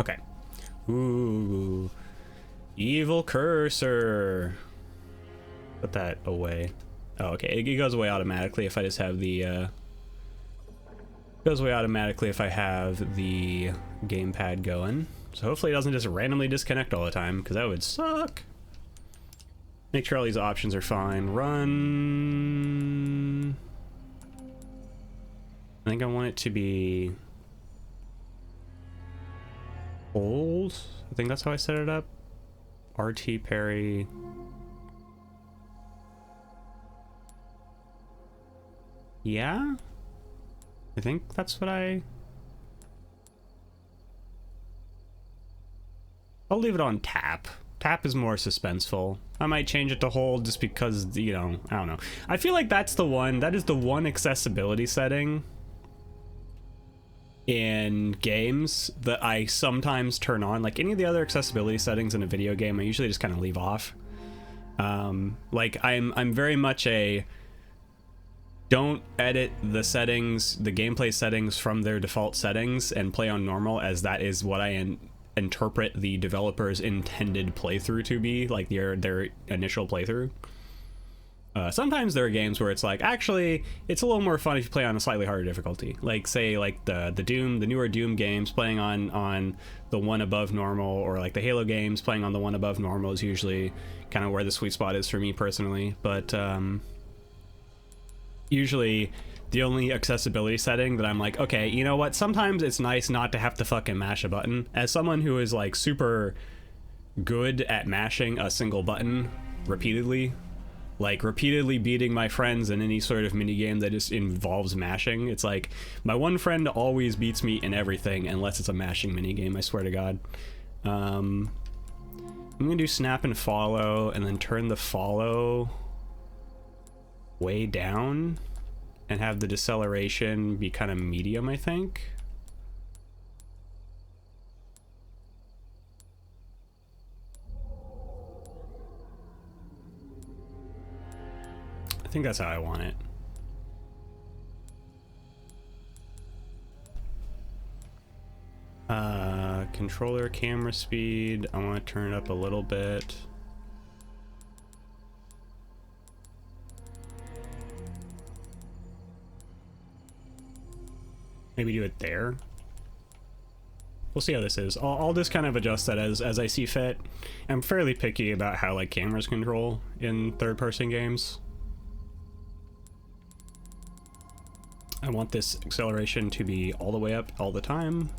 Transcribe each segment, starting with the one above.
Okay. Ooh. Evil cursor. Put that away. Oh, okay. It goes away automatically if I just have the, goes away automatically if I have the gamepad going. So hopefully it doesn't just randomly disconnect all the time, because that would suck. Make sure all these options are fine. Run. I think I want it to be hold. I think that's how I set it up. RT parry. Yeah? I think that's what I'll leave it on tap. Tap is more suspenseful. I might change it to hold just because, you know, I don't know. I feel like that is the one accessibility setting in games that I sometimes turn on. Like any of the other accessibility settings in a video game, I usually just kind of leave off. Like I'm very much a don't edit the settings, the gameplay settings from their default settings and play on normal, as that is what I interpret the developer's intended playthrough to be, like their initial playthrough. Sometimes there are games where it's like, actually, it's a little more fun if you play on a slightly harder difficulty. Like, say, like the newer Doom games playing on the one above normal, or like the Halo games playing on the one above normal is usually kind of where the sweet spot is for me personally. But usually the only accessibility setting that I'm like, okay, you know what? Sometimes it's nice not to have to fucking mash a button. As someone who is like super good at mashing a single button repeatedly, like repeatedly beating my friends in any sort of mini game that just involves mashing. It's like my one friend always beats me in everything unless it's a mashing mini game, I swear to God. I'm gonna do snap and follow and then turn the follow way down and have the deceleration be kind of medium, I think. I think that's how I want it. Controller camera speed, I want to turn it up a little bit. Maybe do it there. We'll see how this is. I'll just kind of adjust that as I see fit. I'm fairly picky about how like cameras control in third-person games. I want this acceleration to be all the way up all the time.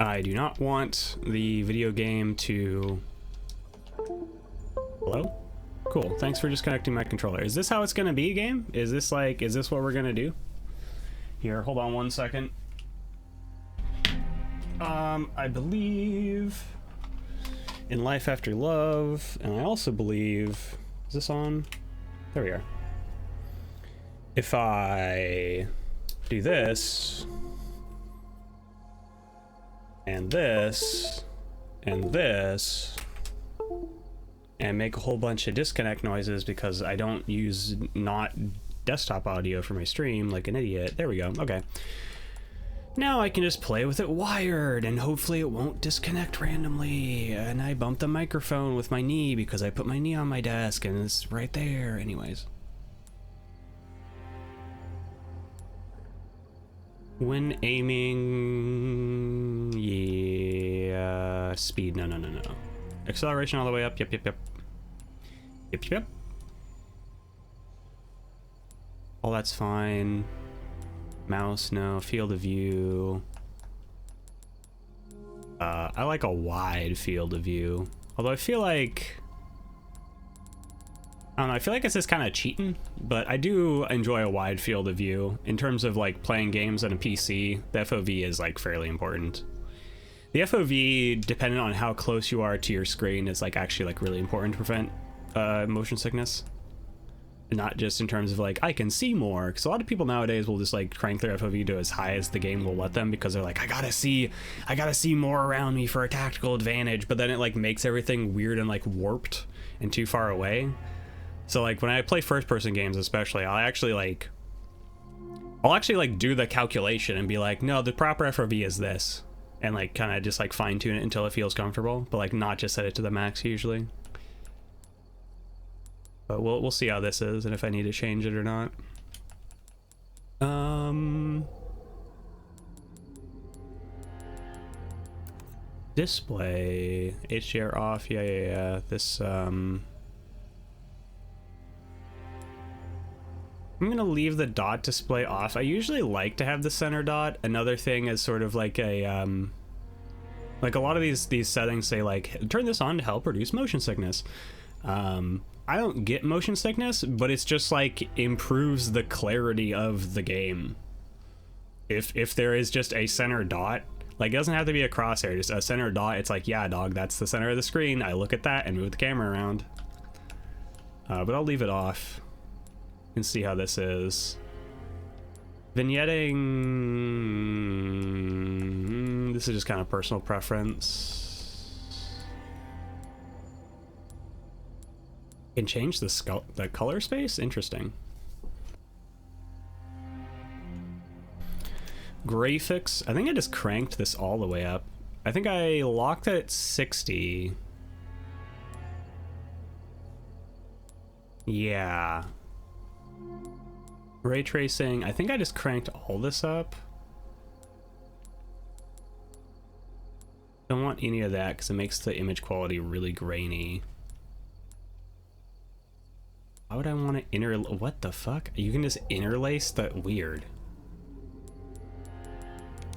I do not want the video game to... Hello? Cool, thanks for disconnecting my controller. Is this how it's gonna be, game? Is this what we're gonna do? Here, hold on one second. I believe in Life After Love, and I also believe... Is this on? There we are. If I do this, and this, and this, and make a whole bunch of disconnect noises because I don't use not desktop audio for my stream like an idiot. There we go. Okay. Now I can just play with it wired, and hopefully it won't disconnect randomly. And I bumped the microphone with my knee because I put my knee on my desk and it's right there. Anyways. When aiming, yeah, speed, no. Acceleration all the way up, yep. All that's fine. Mouse, no. Field of view. I like a wide field of view. Although I feel like... I don't know, I feel like it's just kind of cheating, but I do enjoy a wide field of view. In terms of like playing games on a PC, the FOV is like fairly important. The FOV, depending on how close you are to your screen, is like actually like really important to prevent motion sickness. Not just in terms of like, I can see more, because a lot of people nowadays will just like crank their FOV to as high as the game will let them, because they're like, I gotta see more around me for a tactical advantage, but then it like makes everything weird and like warped and too far away. So like when I play first person games especially, I'll actually like I'll actually like do the calculation and be like, no, the proper FRV is this, and like kind of just like fine tune it until it feels comfortable, but like not just set it to the max usually. But we'll see how this is and if I need to change it or not. Display HDR off. Yeah. This I'm gonna leave the dot display off. I usually like to have the center dot. Another thing is sort of like a like a lot of these settings say like turn this on to help reduce motion sickness. I don't get motion sickness, but it's just like improves the clarity of the game. If there is just a center dot, like it doesn't have to be a crosshair, just a center dot, it's like, yeah, dog, that's the center of the screen. I look at that and move the camera around. But I'll leave it off and see how this is. Vignetting, this is just kind of personal preference. Can change the color space? Interesting. Graphics, I think I just cranked this all the way up. I think I locked it at 60. Yeah. Ray tracing, I think I just cranked all this up. Don't want any of that because it makes the image quality really grainy. Why would I want to what the fuck? You can just interlace that? Weird.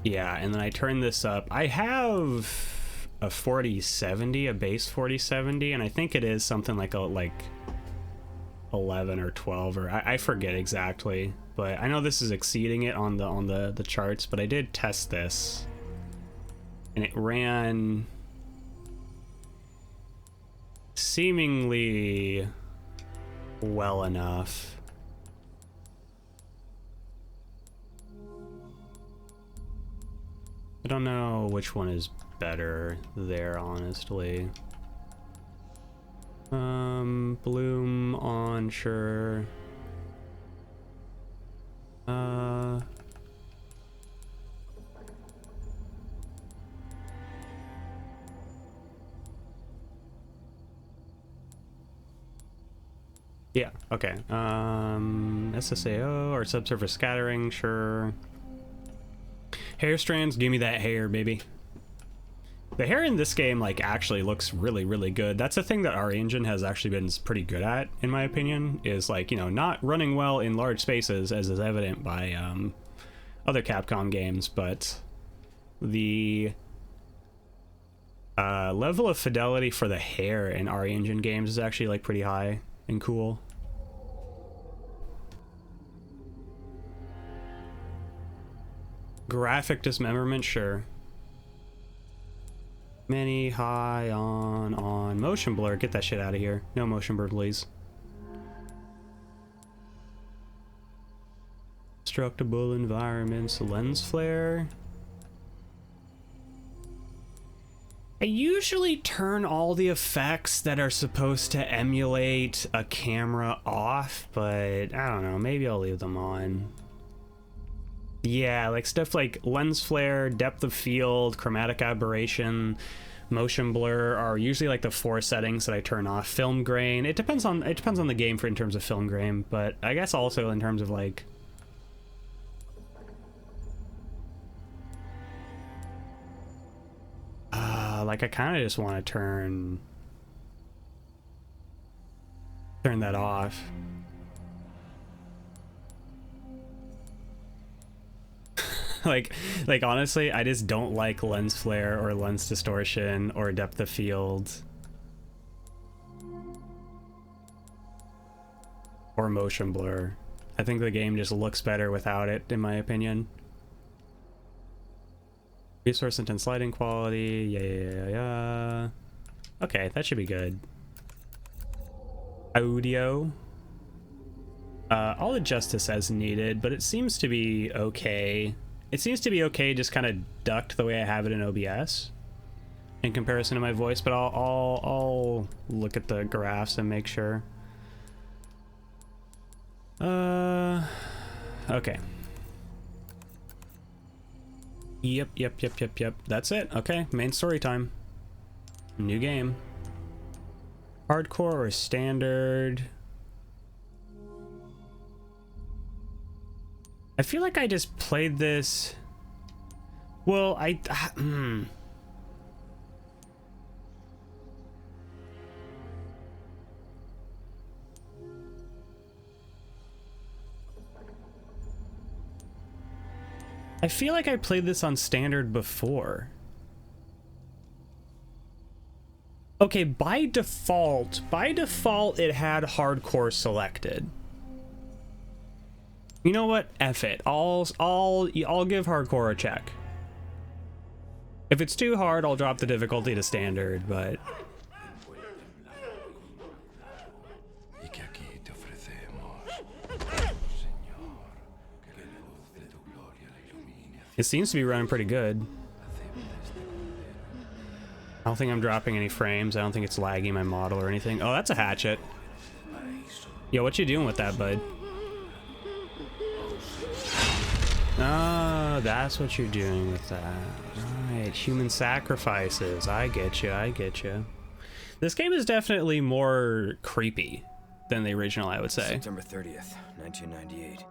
Yeah, and then I turn this up. I have a 4070, a base 4070, and I think it is something like 11 or 12, or I forget exactly, but I know this is exceeding it on the charts, but I did test this and it ran seemingly well enough. I don't know which one is better there, honestly. Bloom on, sure. Yeah, okay. SSAO or subsurface scattering, sure. Hair strands, give me that hair, baby. The hair in this game, like, actually looks really, really good. That's a thing that our engine has actually been pretty good at, in my opinion, is, like, you know, not running well in large spaces, as is evident by other Capcom games, but the level of fidelity for the hair in our engine games is actually, like, pretty high and cool. Graphic dismemberment, sure. Many, high, on. Motion blur, get that shit out of here. No motion blur, please. Destructible environments, lens flare. I usually turn all the effects that are supposed to emulate a camera off, but I don't know, maybe I'll leave them on. Yeah, like stuff like lens flare, depth of field, chromatic aberration, motion blur are usually like the 4 settings that I turn off. Film grain, it depends on the game in terms of film grain, but I guess also in terms of like I kind of just want to turn that off. like honestly, I just don't like lens flare or lens distortion or depth of field or motion blur. I think the game just looks better without it, in my opinion. Resource intense lighting quality, yeah. Okay, that should be good. Audio. I'll adjust this as needed, but it seems to be okay. It seems to be okay, just kind of ducked the way I have it in OBS in comparison to my voice, but I'll look at the graphs and make sure. Okay. Yep. That's it. Okay, main story time. New game. Hardcore or standard? I feel like I just played this. Well, I feel like I played this on standard before. Okay, by default, it had hardcore selected. You know what? F it. I'll give hardcore a check. If it's too hard, I'll drop the difficulty to standard, but it seems to be running pretty good. I don't think I'm dropping any frames. I don't think it's lagging my model or anything. Oh, that's a hatchet. Yo, what you doing with that, bud? Oh, that's what you're doing with that. Right, human sacrifices. I get you. This game is definitely more creepy than the original, I would say. September 30th, 1998.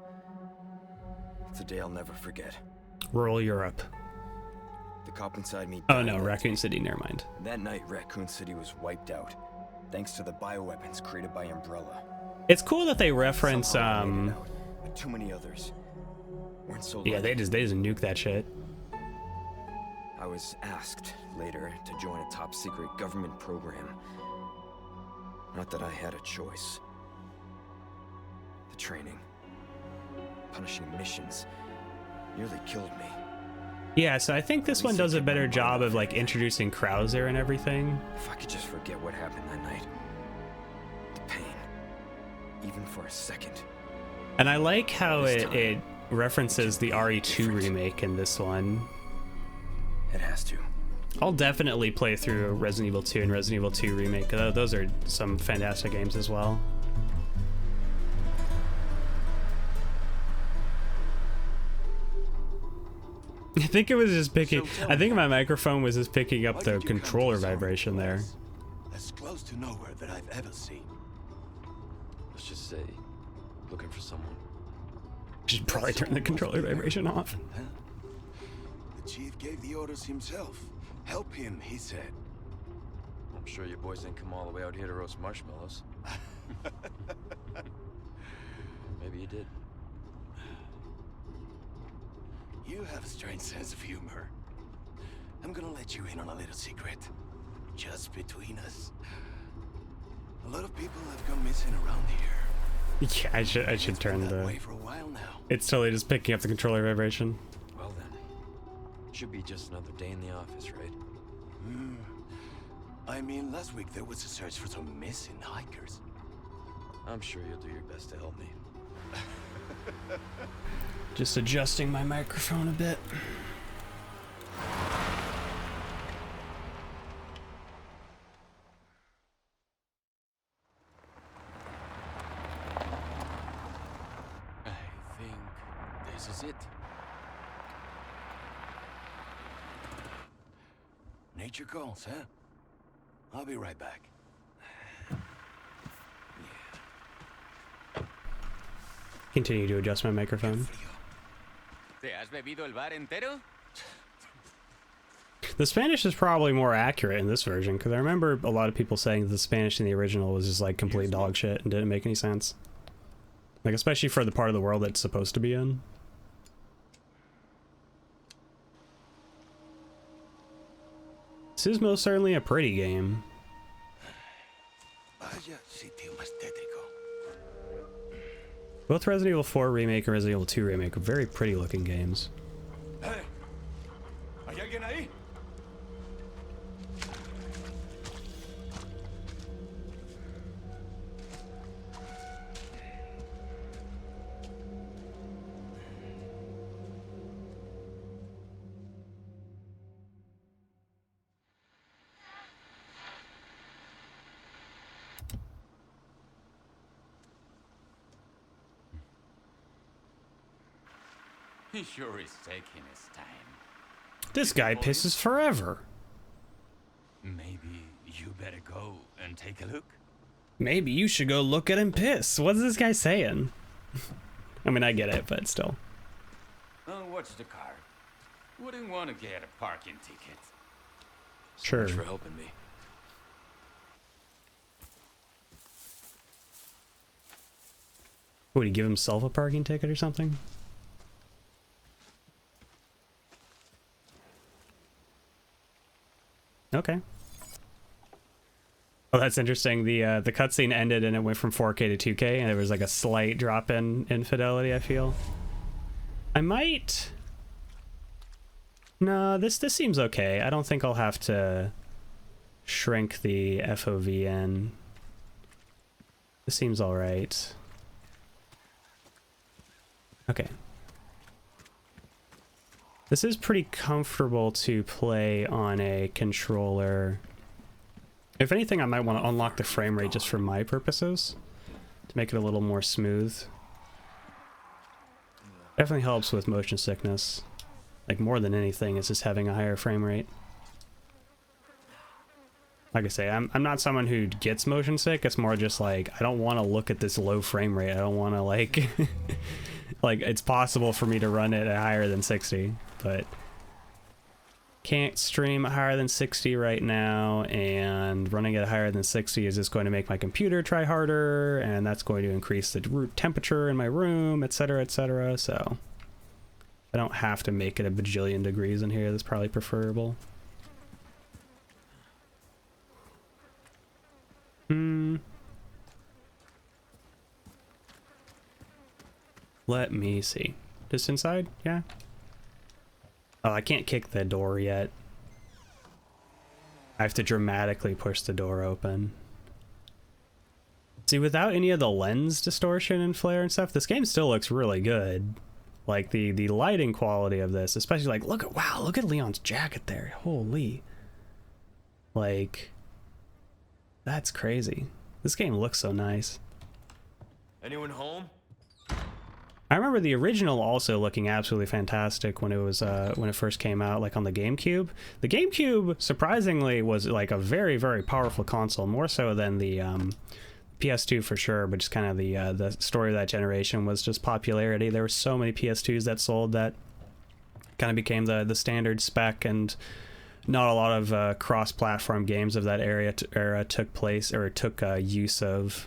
It's a day I'll never forget. Rural Europe. The cop inside me. Oh no, Raccoon City, never mind. That night, Raccoon City was wiped out, thanks to the bioweapons created by Umbrella. It's cool that they reference but too many others. Weren't so yeah, they just nuke that shit. I was asked later to join a top secret government program. Not that I had a choice. The training, punishing missions, nearly killed me. Yeah, so I think this one does a better job of like introducing Krauser and everything. If I could just forget what happened that night. The pain, even for a second. And I like how it references the RE2 remake in this one. It has to. I'll definitely play through Resident Evil 2 and Resident Evil 2 remake. Those are some fantastic games as well. I think it was just picking. I think my microphone was just picking up the controller vibration there. As close to nowhere that I've ever seen. Let's just say, looking for someone. Should probably turn the controller vibration off. Huh? The chief gave the orders himself. Help him, he said. I'm sure you boys didn't come all the way out here to roast marshmallows. Maybe you did. You have a strange sense of humor. I'm gonna let you in on a little secret. Just between us. A lot of people have gone missing around here. Yeah, I should turn that the. way for a while now. It's totally just picking up the controller vibration. Well then, should be just another day in the office, right? I mean, last week there was a search for some missing hikers. I'm sure you'll do your best to help me. Just adjusting my microphone a bit. I think this is it. Nature calls, huh? I'll be right back. Continue to adjust my microphone. ¿Te has bebido el bar entero? The Spanish is probably more accurate in this version, because I remember a lot of people saying that the Spanish in the original was just like complete dog shit and didn't make any sense. Like, especially for the part of the world that's supposed to be in. This is most certainly a pretty game. Vaya sitio más tétrico. Both Resident Evil 4 Remake and Resident Evil 2 Remake are very pretty looking games. Hey, ¿hay alguien ahí? He sure is taking his time. This guy pisses forever. Maybe you better go and take a look. Maybe you should go look at him piss. What's this guy saying? I mean, I get it, but still. Oh, watch the car. Wouldn't want to get a parking ticket. Sure. Thanks for helping me. Would he give himself a parking ticket or something? Okay. Oh, that's interesting. The cutscene ended and it went from 4K to 2K, and there was like a slight drop in fidelity, I feel. I might... No, this seems okay. I don't think I'll have to shrink the FOV in. This seems alright. Okay. This is pretty comfortable to play on a controller. If anything, I might want to unlock the frame rate just for my purposes to make it a little more smooth. Definitely helps with motion sickness. Like, more than anything, it's just having a higher frame rate. Like I say, I'm not someone who gets motion sick. It's more just like, I don't want to look at this low frame rate. I don't want to, like... like, it's possible for me to run it at higher than 60, but... Can't stream higher than 60 right now, and running it higher than 60 is just going to make my computer try harder, and that's going to increase the room temperature in my room, etc., etc. So I don't have to make it a bajillion degrees in here. That's probably preferable. Let me see. Just inside? Yeah. Oh, I can't kick the door yet. I have to dramatically push the door open. See, without any of the lens distortion and flare and stuff, this game still looks really good. Like, the lighting quality of this, especially, like, wow, look at Leon's jacket there. Holy. Like, that's crazy. This game looks so nice. Anyone home? I remember the original also looking absolutely fantastic when it was when it first came out, like on the GameCube. The GameCube surprisingly was like a very, very powerful console, more so than the PS2 for sure. But just kind of the story of that generation was just popularity. There were so many PS2s that sold that kind of became the standard spec, and not a lot of cross-platform games of that era took place or took use of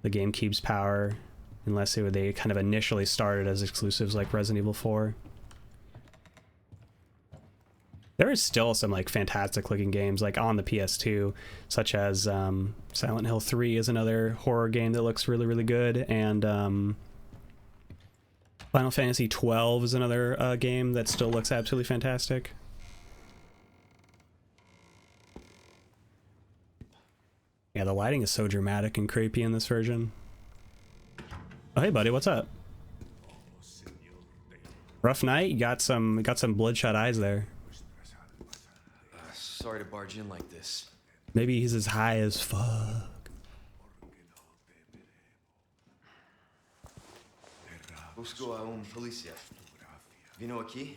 the GameCube's power. Unless they kind of initially started as exclusives like Resident Evil 4. There is still some like fantastic looking games like on the PS2, such as Silent Hill 3 is another horror game that looks really, really good, and Final Fantasy 12 is another game that still looks absolutely fantastic. Yeah, the lighting is so dramatic and creepy in this version. Oh, hey buddy, what's up? Rough night? You got some bloodshot eyes there. Sorry to barge in like this. Maybe he's as high as fuck. Busco a un policía. Vino aquí?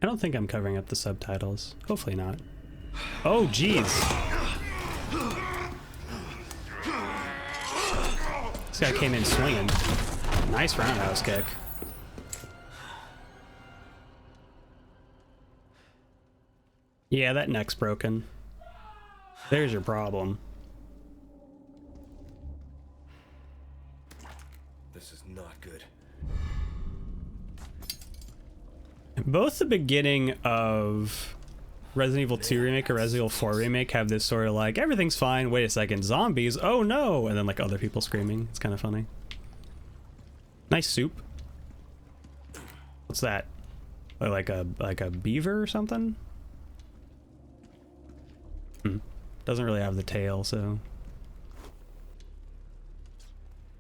I don't think I'm covering up the subtitles. Hopefully not. Oh, jeez. This guy came in swinging. Nice roundhouse kick. Yeah, that neck's broken. There's your problem. This is not good. Both the beginning of Resident Evil 2 Remake or Resident Evil 4 Remake have this sort of like, everything's fine, wait a second, zombies, oh no! And then like other people screaming. It's kind of funny. Nice soup. What's that? Like a beaver or something? Doesn't really have the tail, so...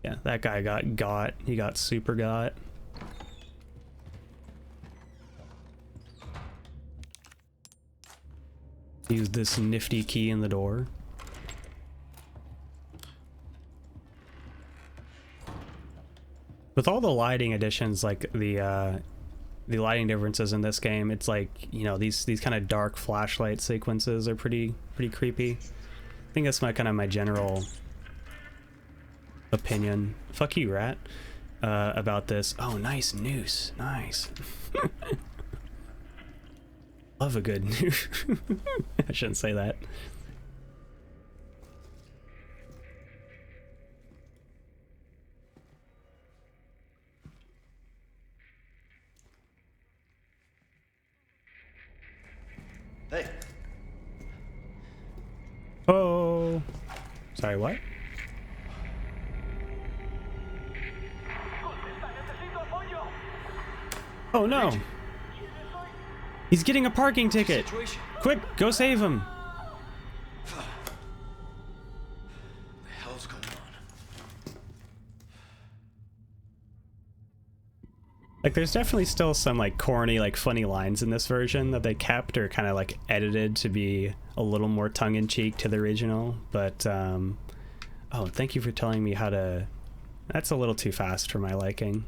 Yeah, that guy got. He got super got. Use this nifty key in the door. With all the lighting additions, like the lighting differences in this game, it's like, you know, these kind of dark flashlight sequences are pretty creepy. I think that's my kind of my general opinion. Fuck you, rat. About this. Oh, nice noose. Nice. Love a good noose. I shouldn't say that. Hey. Oh. Sorry, what? Oh no. He's getting a parking ticket. Quick, go save him. What the hell's going on? Like, there's definitely still some like corny, like funny lines in this version that they kept or kind of like edited to be a little more tongue-in-cheek to the original. But oh, thank you for telling me how to. That's a little too fast for my liking.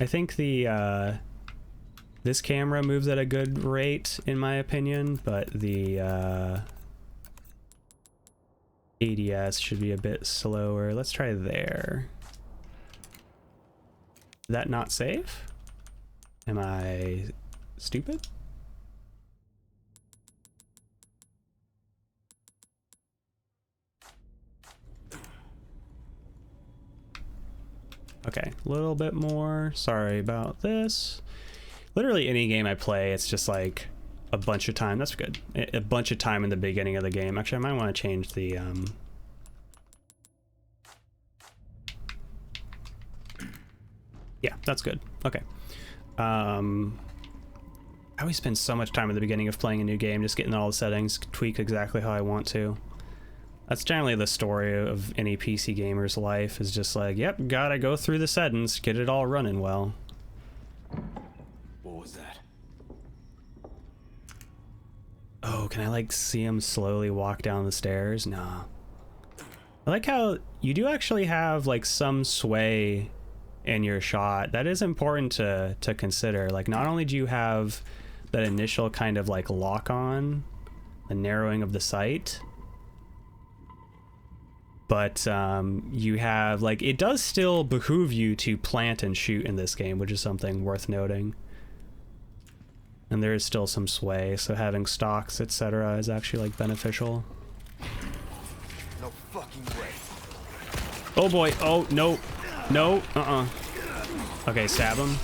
I think the this camera moves at a good rate in my opinion, but the ADS should be a bit slower. Let's try there. Is that not safe? Am I stupid? Okay, a little bit more. Sorry about this. Literally any game I play, it's just like a bunch of time. That's good. A bunch of time in the beginning of the game. Actually, I might want to change the yeah, that's good. Okay. I always spend so much time at the beginning of playing a new game, just getting all the settings tweaked exactly how I want to. That's generally the story of any PC gamer's life, is just like, yep, gotta go through the settings, get it all running well. What was that? Oh, can I like see him slowly walk down the stairs? No. I like how you do actually have like some sway in your shot. That is important to consider. Like, not only do you have that initial kind of like lock on, the narrowing of the sight, but you have like, it does still behoove you to plant and shoot in this game, which is something worth noting. And there is still some sway, so having stocks, etc. is actually like beneficial. No fucking way. Oh boy, oh no, no, okay, stab him.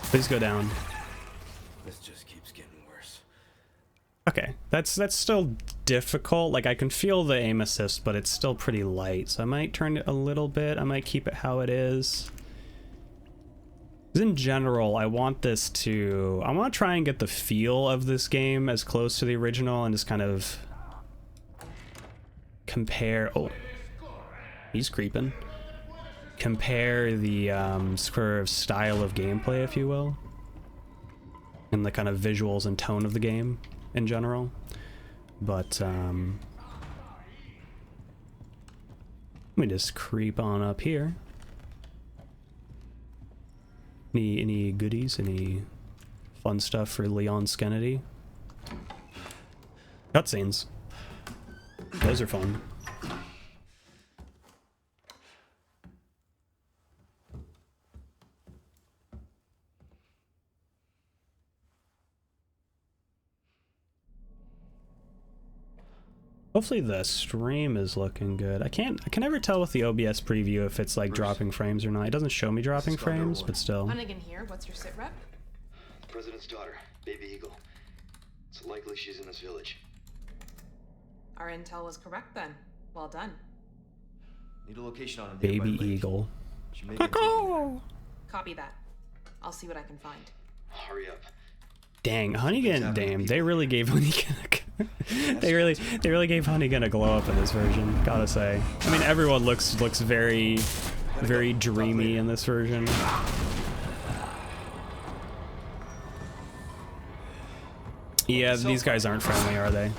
Please go down. This just keeps getting worse. Okay, that's still difficult. Like, I can feel the aim assist, but it's still pretty light. So I might turn it a little bit. I might keep it how it is. 'Cause in general, I want to try and get the feel of this game as close to the original and just kind of compare. Oh, he's creeping. Compare the sort of style of gameplay, if you will, and the kind of visuals and tone of the game in general. But let me just creep on up here. Any goodies? Any fun stuff for Leon Skennedy? Cutscenes. Those are fun. Hopefully the stream is looking good. I can never tell with the OBS preview if it's like dropping frames or not. It doesn't show me dropping frames, but still. Hunnigan here. What's your sit rep? President's daughter, Baby Eagle. It's likely she's in this village. Our intel was correct then. Well done. Need a location on a Baby nearby lake. Eagle. She may continue. Copy that. I'll see what I can find. Hurry up. Dang, Hunnigan, damn, they really gave Hunnigan they really gave Hunnigan a glow up in this version, gotta say. I mean, everyone looks very very dreamy in this version. Yeah, these guys aren't friendly, are they?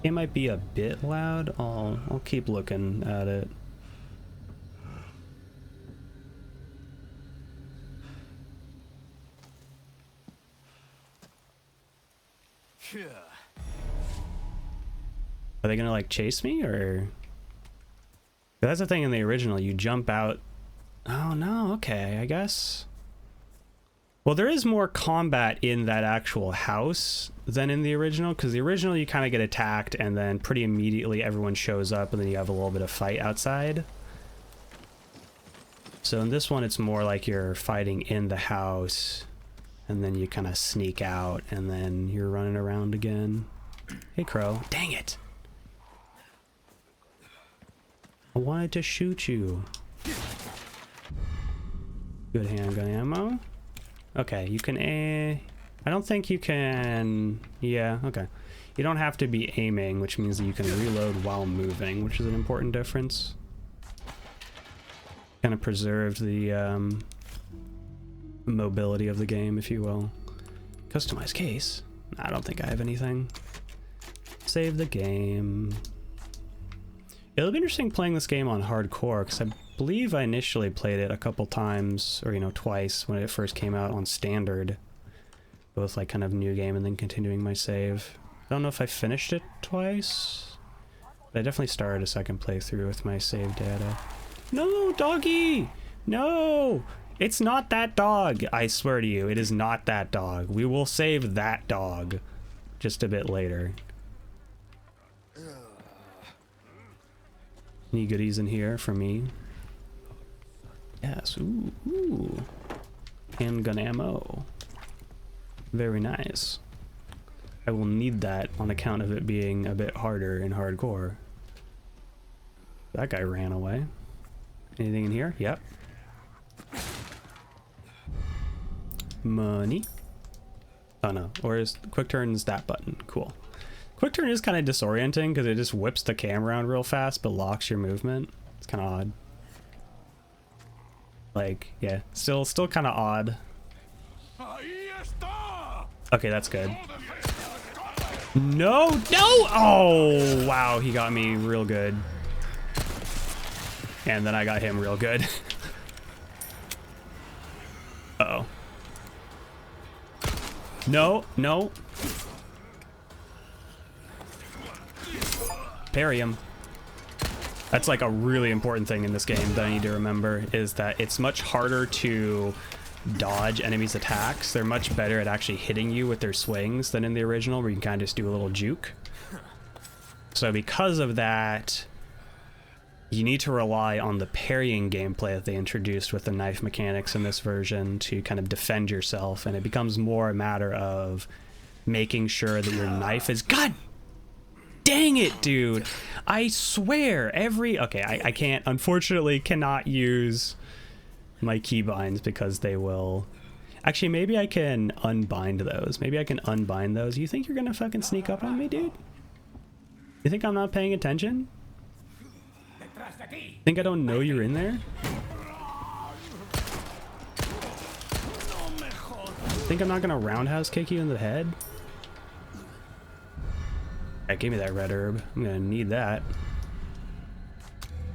It might be a bit loud. I'll keep looking at it. Are they gonna like chase me, or? That's the thing in the original, you jump out. Oh no, okay, I guess. Well, there is more combat in that actual house than in the original, because the original you kind of get attacked and then pretty immediately everyone shows up and then you have a little bit of fight outside. So in this one it's more like you're fighting in the house and then you kind of sneak out and then you're running around again. Hey Crow, dang it! I wanted to shoot you. Good handgun ammo. Okay, you can I don't think you can... Yeah, okay. You don't have to be aiming, which means that you can reload while moving, which is an important difference. Kind of preserved the mobility of the game, if you will. Customized case. I don't think I have anything. Save the game. It'll be interesting playing this game on hardcore, because I believe I initially played it a couple times, or, you know, twice when it first came out on standard. Both like kind of new game and then continuing my save. I don't know if I finished it twice, but I definitely started a second playthrough with my save data. No, doggy! No! It's not that dog! I swear to you, it is not that dog. We will save that dog just a bit later. Any goodies in here for me? Yes, ooh. Handgun ammo. Very nice. I will need that on account of it being a bit harder in hardcore. That guy ran away. Anything in here? Yep. Money. Oh no, or is quick turn's that button. Cool. Quick turn is kind of disorienting because it just whips the camera around real fast but locks your movement. It's kind of odd. Like, yeah, still kind of odd. Okay, that's good. No! Oh, wow, he got me real good. And then I got him real good. Uh-oh. No. Parry him. That's like a really important thing in this game that I need to remember, is that it's much harder to dodge enemies' attacks. They're much better at actually hitting you with their swings than in the original, where you can kind of just do a little juke. So because of that, you need to rely on the parrying gameplay that they introduced with the knife mechanics in this version to kind of defend yourself, and it becomes more a matter of making sure that your knife is... God dang it, dude! I swear, okay, I can't, unfortunately, cannot use my keybinds because they will... Actually, maybe I can unbind those. Maybe I can unbind those. You think you're gonna fucking sneak up on me, dude? You think I'm not paying attention? Think I don't know you're in there? Think I'm not gonna roundhouse kick you in the head? Yeah, give me that red herb. I'm gonna need that.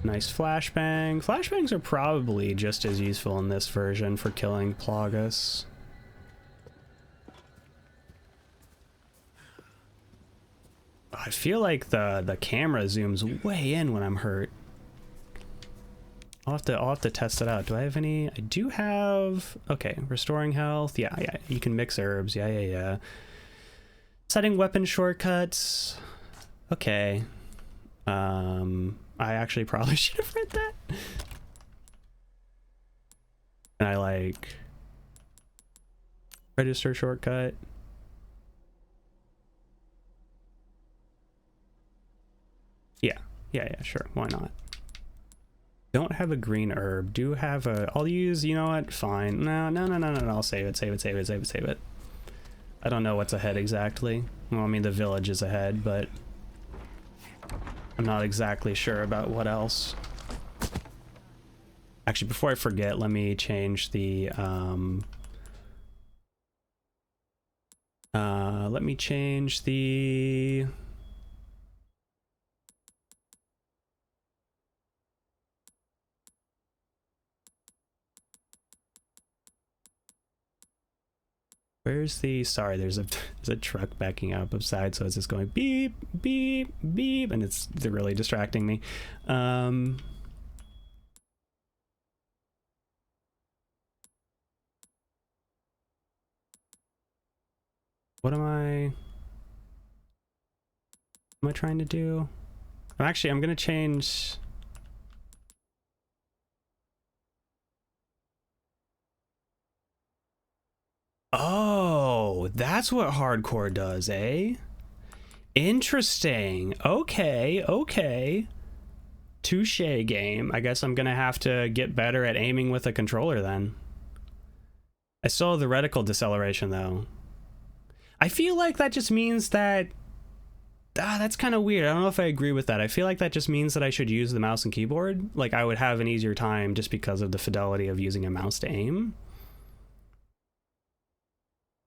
Nice flashbang. Flashbangs are probably just as useful in this version for killing Plagas. I feel like the camera zooms way in when I'm hurt. I'll have to test it out. Do I have any? I do have... Okay, restoring health. Yeah, you can mix herbs. Yeah. Setting weapon shortcuts. Okay. I actually probably should have read that. And I like... Register shortcut. Yeah, sure. Why not? Don't have a green herb. Do have a... I'll use... You know what? Fine. No. I'll save it. I don't know what's ahead exactly. Well, I mean, the village is ahead, but... I'm not exactly sure about what else. Actually, before I forget, let me change the let me change the where's the, sorry, there's a truck backing up upside, so it's just going beep beep beep, and they're really distracting me. What am I trying to do? Actually, I'm gonna change. Oh, that's what hardcore does, eh? Interesting. Okay, okay. Touche, game. I guess I'm gonna have to get better at aiming with a controller then. I still have the reticle deceleration though. I feel like that just means that that's kind of weird. I don't know if I agree with that. I feel like that just means that I should use the mouse and keyboard. Like I would have an easier time just because of the fidelity of using a mouse to aim.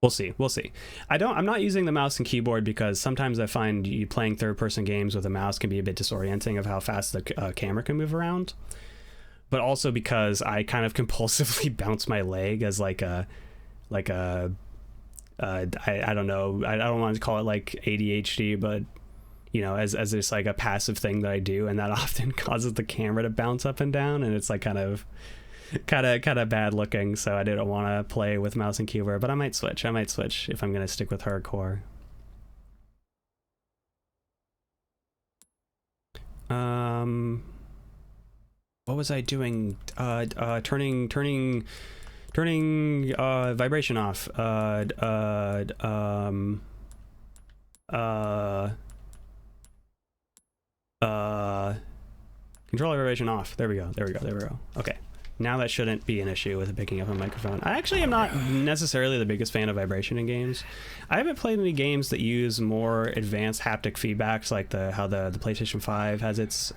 We'll see. We'll see. I'm not using the mouse and keyboard because sometimes I find you playing third-person games with a mouse can be a bit disorienting of how fast the camera can move around. But also because I kind of compulsively bounce my leg as I don't know. I don't want to call it like ADHD, but you know, as just like a passive thing that I do, and that often causes the camera to bounce up and down, and it's like kind of bad looking. So I didn't want to play with mouse and keyboard, but I might switch if I'm gonna stick with hardcore. What was I doing? Turning vibration off. Controller vibration off. There we go. Okay. Now that shouldn't be an issue with picking up a microphone. I actually am not necessarily the biggest fan of vibration in games. I haven't played any games that use more advanced haptic feedbacks, like how the PlayStation 5 has its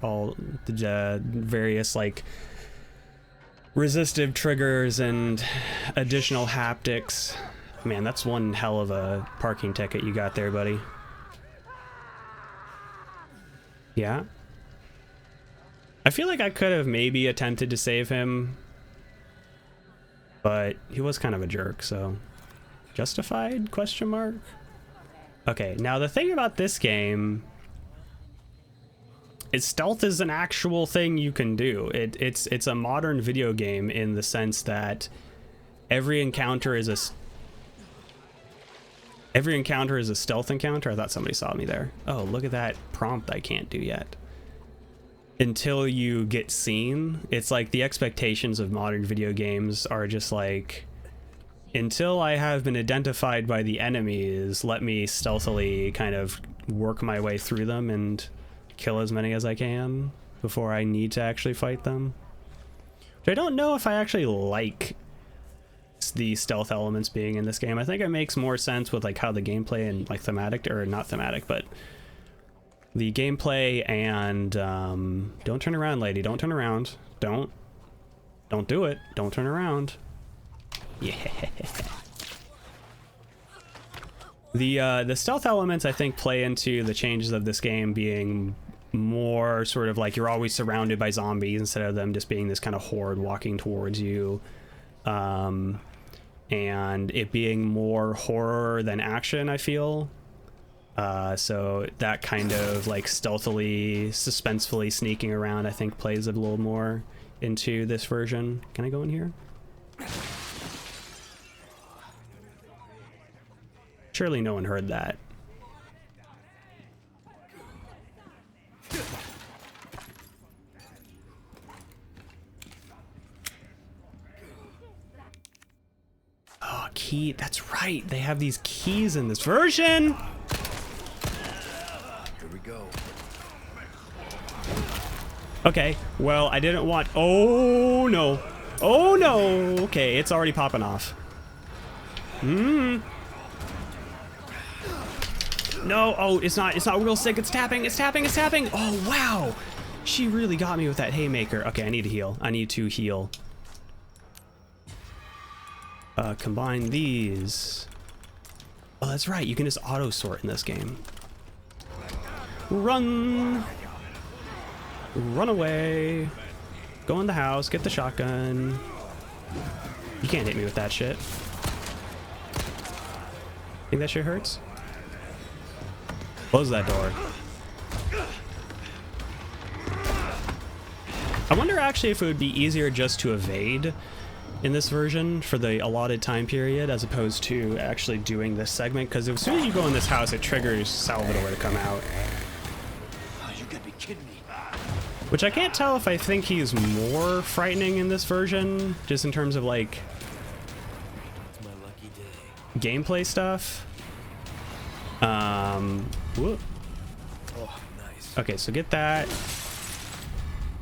various like resistive triggers and additional haptics. Man, that's one hell of a parking ticket you got there, buddy. Yeah. I feel like I could have maybe attempted to save him, but he was kind of a jerk, so justified, question mark? Okay, now the thing about this game is stealth is an actual thing you can do. It's a modern video game in the sense that every encounter is a stealth encounter. I thought somebody saw me there. Oh, look at that prompt I can't do yet. Until you get seen, it's like the expectations of modern video games are just like, until I have been identified by the enemies, let me stealthily kind of work my way through them and kill as many as I can before I need to actually fight them. Which I don't know if I actually like the stealth elements being in this game. I think it makes more sense with like how the gameplay and like thematic, or not thematic, but the gameplay and don't turn around, lady. Don't turn around. Don't do it. Don't turn around. Yeah. The stealth elements I think play into the changes of this game being more sort of like you're always surrounded by zombies instead of them just being this kind of horde walking towards you, and it being more horror than action, I feel. So that kind of like stealthily, suspensefully sneaking around, I think plays a little more into this version. Can I go in here? Surely no one heard that. Oh, key. That's right. They have these keys in this version. Okay, well, I didn't want... Oh, no. Oh, no. Okay, it's already popping off. No, oh, it's not real sick. It's tapping. Oh, wow. She really got me with that haymaker. Okay, I need to heal. Combine these. Oh, that's right. You can just auto sort in this game. Run away. Go in the house. Get the shotgun. You can't hit me with that shit. Think that shit hurts? Close that door. I wonder actually if it would be easier just to evade in this version for the allotted time period as opposed to actually doing this segment, because as soon as you go in this house it triggers Salvador to come out. Oh, you gotta be kidding me. Which I can't tell if I think he's more frightening in this version, just in terms of like It's my lucky day. gameplay stuff. Whoop. Oh, nice. Okay, so get that.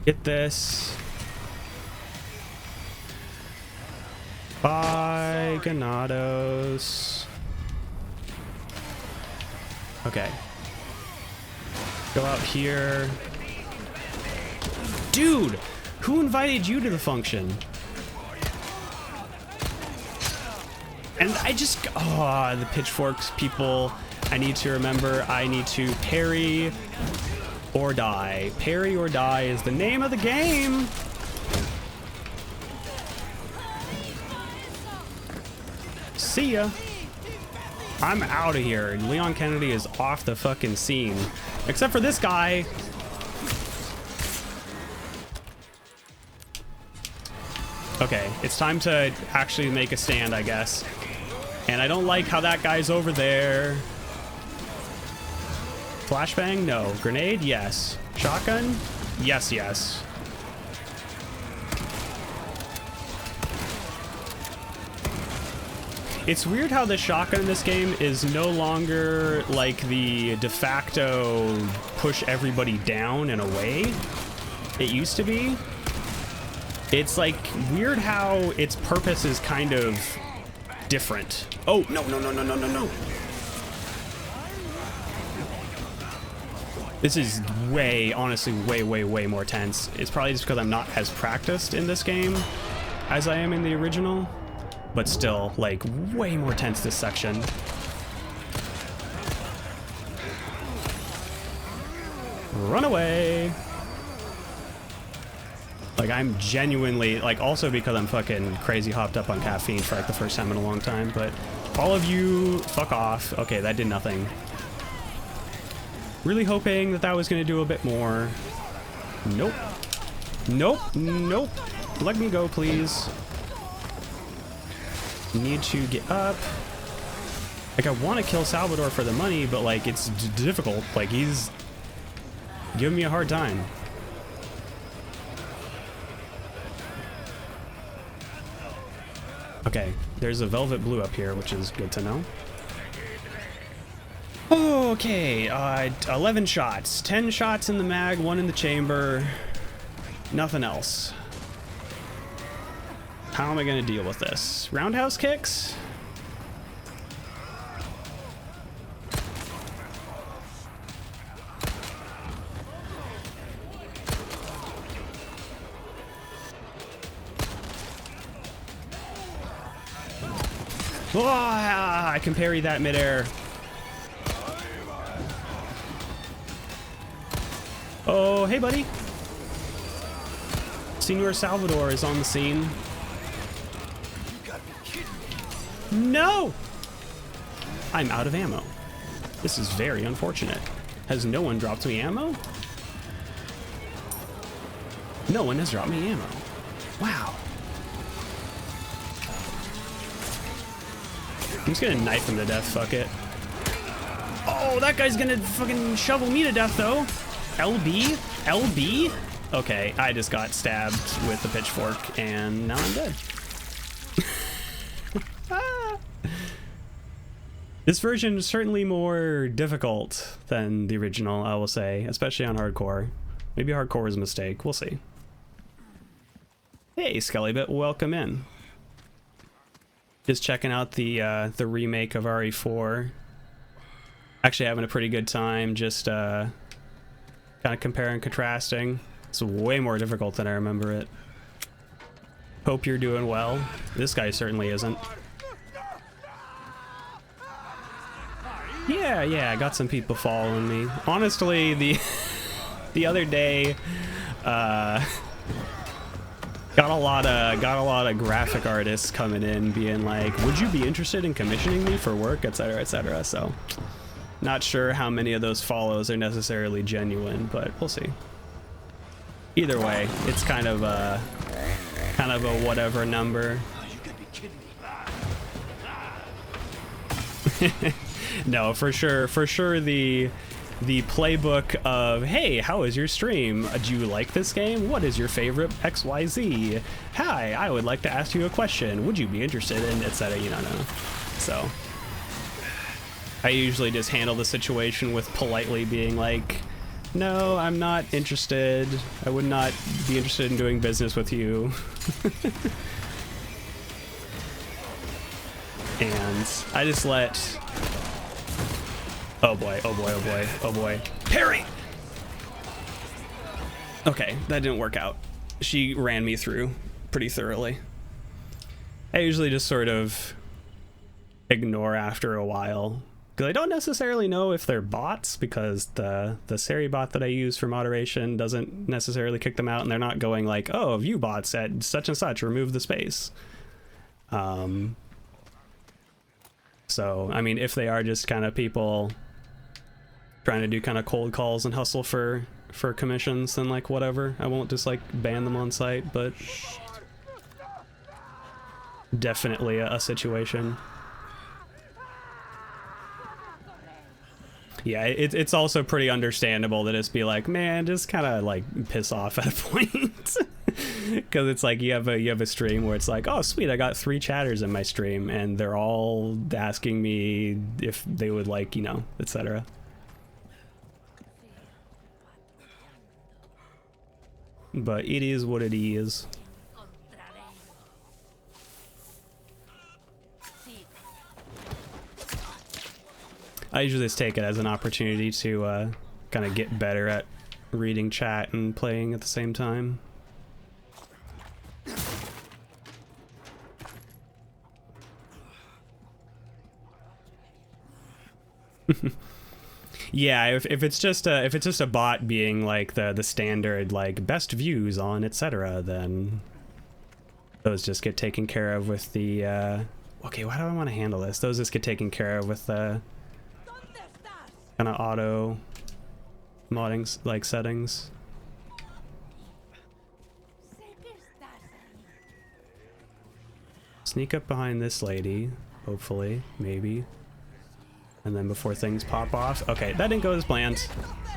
Get this. Bye, Ganados. Okay. Go out here. Dude, who invited you to the function? And I just, oh, the pitchforks, people. I need to remember, I need to parry or die. Parry or die is the name of the game. See ya. I'm out of here. Leon Kennedy is off the fucking scene. Except for this guy. Okay, it's time to actually make a stand, I guess. And I don't like how that guy's over there. Flashbang? No. Grenade? Yes. Shotgun? Yes, yes. It's weird how the shotgun in this game is no longer like the de facto push everybody down and away it used to be. It's like weird how its purpose is kind of different. Oh, no. This is honestly, way more tense. It's probably just because I'm not as practiced in this game as I am in the original. But still, like, way more tense this section. Run away. Like, I'm genuinely, like, also because I'm fucking crazy hopped up on caffeine for like the first time in a long time, but all of you, fuck off. Okay, that did nothing. Really hoping that that was gonna do a bit more. Nope. Let me go, please. Need to get up. Like, I want to kill Salvador for the money, but like it's difficult. Like, he's giving me a hard time. Okay, there's a velvet blue up here, which is good to know. Okay, 11 shots, 10 shots in the mag, 1 in the chamber, nothing else. How am I going to deal with this? Roundhouse kicks? Oh, I can parry that midair. Oh, hey, buddy. Senor Salvador is on the scene. No! I'm out of ammo. This is very unfortunate. Has no one dropped me ammo? No one has dropped me ammo. Wow. I'm just gonna knife him to death, fuck it. Oh, that guy's gonna fucking shovel me to death, though. LB? LB? Okay, I just got stabbed with the pitchfork, and now I'm dead. This version is certainly more difficult than the original, I will say, especially on hardcore. Maybe hardcore was a mistake. We'll see. Hey, Skellybit, welcome in. Just checking out the remake of RE4. Actually having a pretty good time just kind of comparing and contrasting. It's way more difficult than I remember it. Hope you're doing well. This guy certainly isn't. Yeah, I got some people following me. Honestly, the other day, got a lot of graphic artists coming in being like, would you be interested in commissioning me for work, etc., etc. So not sure how many of those follows are necessarily genuine, but we'll see. Either way, it's kind of a whatever number. No, for sure the playbook of, hey, how is your stream? Do you like this game? What is your favorite XYZ? Hi, I would like to ask you a question. Would you be interested in, etc. You know. So I usually just handle the situation with politely being like, no, I'm not interested. I would not be interested in doing business with you. And I just let... Oh boy, oh boy, oh boy, oh boy. Parry! Okay, that didn't work out. She ran me through pretty thoroughly. I usually just sort of ignore after a while, because I don't necessarily know if they're bots, because the Seri bot that I use for moderation doesn't necessarily kick them out, and they're not going like, oh, view bots at such and such, remove the space. So, I mean, if they are just kind of people trying to do kind of cold calls and hustle for commissions, then like whatever, I won't just like ban them on site, but definitely a situation. Yeah, it's also pretty understandable that it's be like, man, just kind of like piss off at a point. Because it's like you have a stream where it's like, oh sweet, I got 3 chatters in my stream and they're all asking me if they would like, you know, etc. But it is what it is. I usually just take it as an opportunity to kind of get better at reading chat and playing at the same time. Yeah, if it's just a bot being like the standard like best views on etc., then those just get taken care of with the okay, why do I want to handle this? Those just get taken care of with the kind of auto modding like settings. Sneak up behind this lady, hopefully, maybe. And then before things pop off. Okay, that didn't go as planned.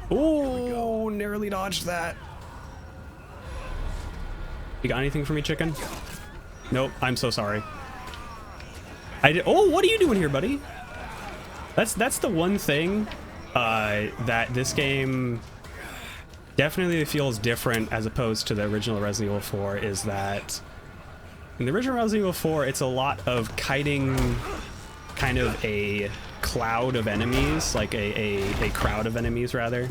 Ooh, narrowly dodged that. You got anything for me, chicken? Nope, I'm so sorry. Oh, what are you doing here, buddy? That's the one thing that this game definitely feels different as opposed to the original Resident Evil 4 is that in the original Resident Evil 4, it's a lot of kiting kind of a cloud of enemies, like a crowd of enemies rather,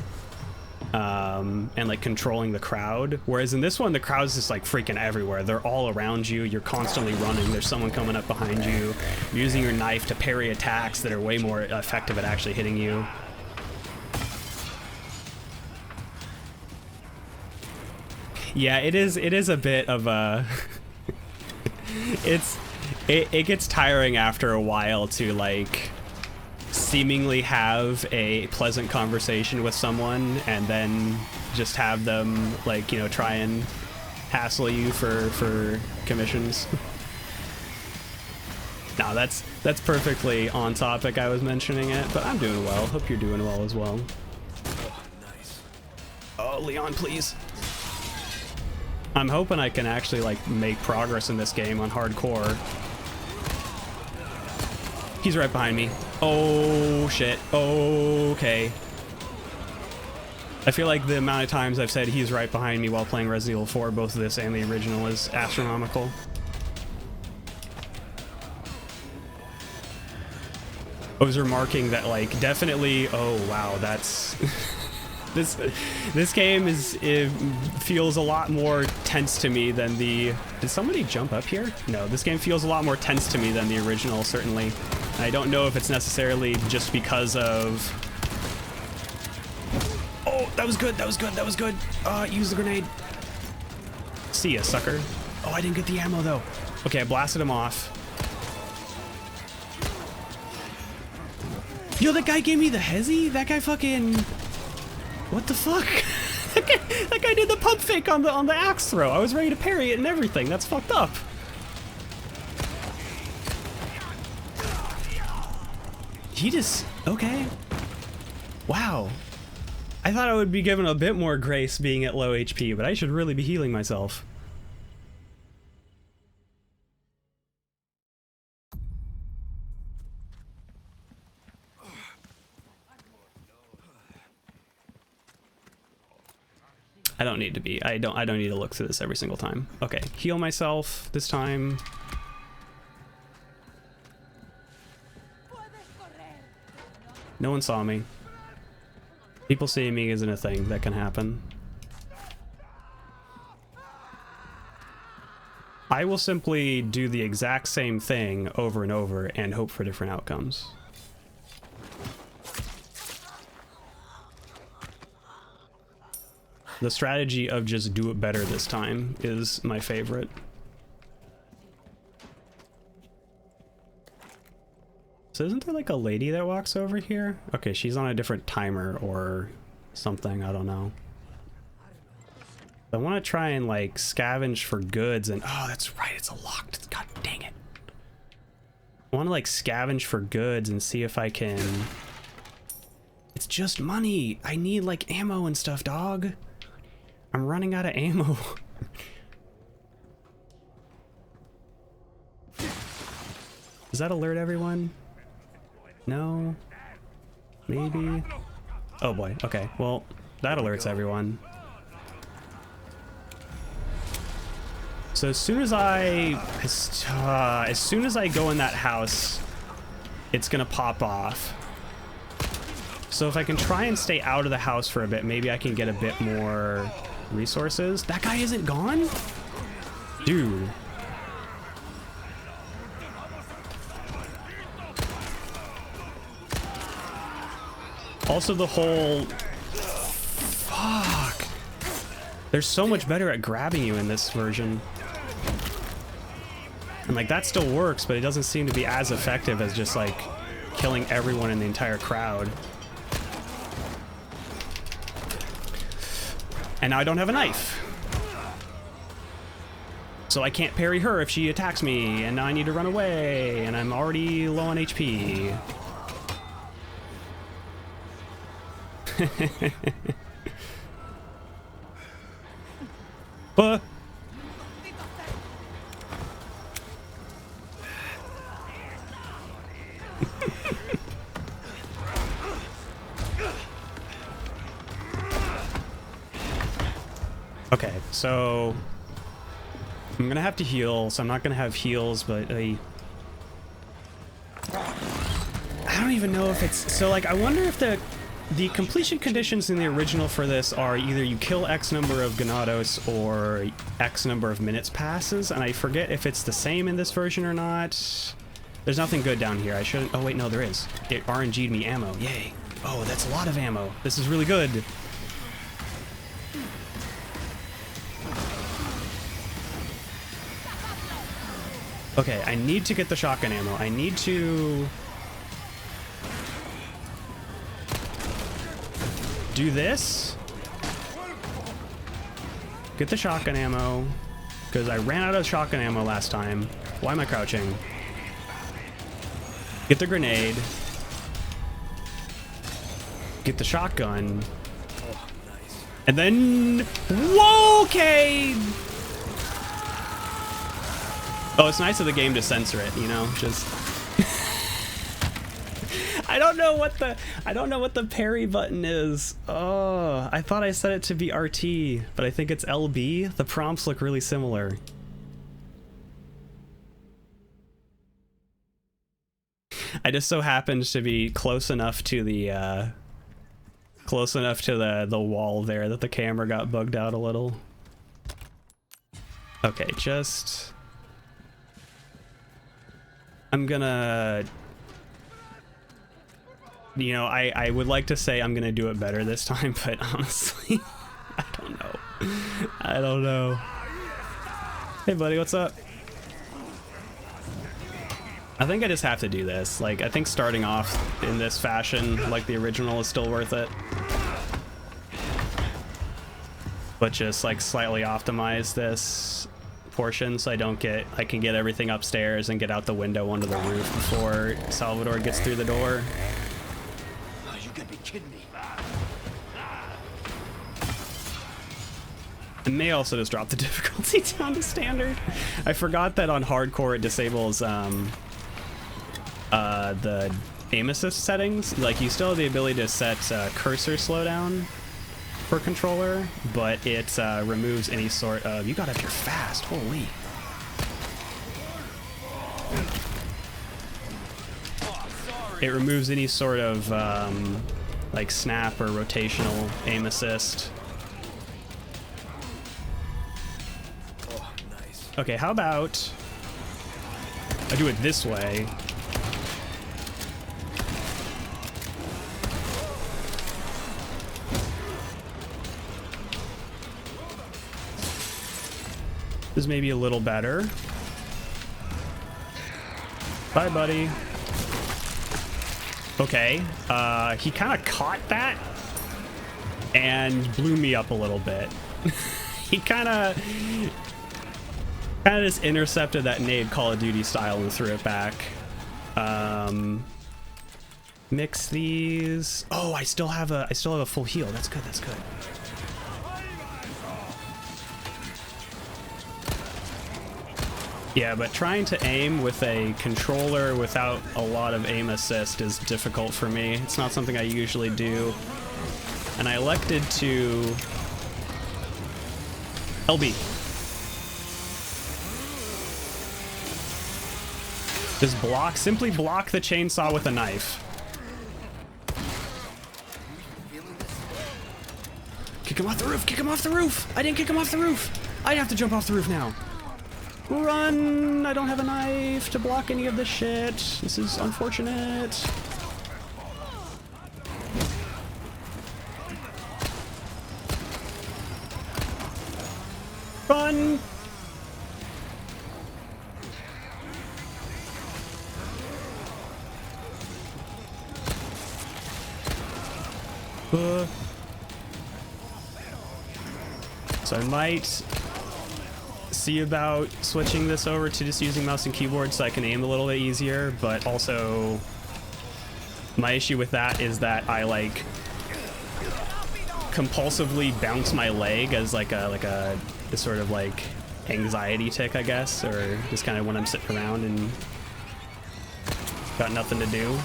and like controlling the crowd, whereas in this one the crowd's just like freaking everywhere. They're all around you, you're constantly running, there's someone coming up behind you, you're using your knife to parry attacks that are way more effective at actually hitting you. Yeah, it is a bit of a it gets tiring after a while to like seemingly have a pleasant conversation with someone and then just have them like, you know, try and hassle you for commissions. No, that's perfectly on topic. I was mentioning it, but I'm doing well. Hope you're doing well as well. Oh, nice. Oh, Leon, please. I'm hoping I can actually like make progress in this game on hardcore. He's right behind me. Oh shit. Okay. I feel like the amount of times I've said he's right behind me while playing Resident Evil 4, both this and the original, is astronomical. I was remarking that, like, definitely, oh wow, that's this game it feels a lot more tense to me than the, did somebody jump up here? No, this game feels a lot more tense to me than the original, certainly. I don't know if it's necessarily just because of, oh, that was good, that was good, that was good. Use the grenade. See ya, sucker. Oh, I didn't get the ammo though. Okay, I blasted him off. Yo, that guy gave me the hezzy? That guy fucking... What the fuck? that guy did the pump fake on the axe throw. I was ready to parry it and everything. That's fucked up. He just... Okay. Wow. I thought I would be given a bit more grace being at low HP, but I should really be healing myself. I don't need to be. I don't need to look through this every single time. Okay, heal myself this time. No one saw me. People seeing me isn't a thing that can happen. I will simply do the exact same thing over and over and hope for different outcomes. The strategy of just do it better this time is my favorite. So isn't there like a lady that walks over here? Okay, she's on a different timer or something, I don't know. I want to try and like scavenge for goods and, oh, that's right, it's a locked, god dang it. I want to like scavenge for goods and see if I can... It's just money. I need like ammo and stuff, dog. I'm running out of ammo. Does that alert everyone? No? Maybe? Oh boy, okay. Well, that alerts everyone. So as soon as I go in that house, it's gonna pop off. So if I can try and stay out of the house for a bit, maybe I can get a bit more resources. That guy isn't gone? Dude. Also the whole... Fuck. They're so much better at grabbing you in this version. And like that still works, but it doesn't seem to be as effective as just like killing everyone in the entire crowd. And now I don't have a knife. So I can't parry her if she attacks me, and now I need to run away, and I'm already low on HP. But okay, so I'm gonna have to heal, so I'm not gonna have heals, but I don't even know if it's, so like I wonder if the completion conditions in the original for this are either you kill X number of Ganados or X number of minutes passes, and I forget if it's the same in this version or not. There's nothing good down here. I shouldn't, oh wait, no, there is. It RNG'd me ammo, yay. Oh, that's a lot of ammo. This is really good. Okay, I need to get the shotgun ammo. I need to do this. Get the shotgun ammo, because I ran out of shotgun ammo last time. Why am I crouching? Get the grenade. Get the shotgun. And then... Whoa, okay! Oh, it's nice of the game to censor it, you know, just... I don't know what the parry button is. Oh, I thought I set it to be RT, but I think it's LB. The prompts look really similar. I just so happened to be close enough to the wall there that the camera got bugged out a little. Okay, just I'm gonna, you know, I would like to say I'm gonna do it better this time, but honestly, I don't know. I don't know. Hey buddy, what's up? I think I just have to do this. Like, I think starting off in this fashion, like the original, is still worth it. But just like slightly optimize this portion so I can get everything upstairs and get out the window onto the roof before Salvador gets through the door. Oh, you gotta be kidding me. I may also just drop the difficulty down to standard. I forgot that on hardcore it disables the aim assist settings. Like, you still have the ability to set cursor slowdown for controller, but it removes any sort of... You got up here fast, holy. It removes any sort of like snap or rotational aim assist. Oh, nice. Okay, how about I do it this way? This is maybe a little better. Bye, buddy. Okay, he kind of caught that and blew me up a little bit. He kind of just intercepted that nade Call of Duty style and threw it back. Mix these. Oh, I still have a full heal. That's good. That's good. Yeah, but trying to aim with a controller without a lot of aim assist is difficult for me. It's not something I usually do. And I elected to... LB. Just block, simply block the chainsaw with a knife. Kick him off the roof, kick him off the roof! I didn't kick him off the roof! I have to jump off the roof now. Run! I don't have a knife to block any of this shit. This is unfortunate. Run! So I might see about switching this over to just using mouse and keyboard so I can aim a little bit easier, but also my issue with that is that I like compulsively bounce my leg as like a sort of like anxiety tick, I guess, or just kind of when I'm sitting around and got nothing to do.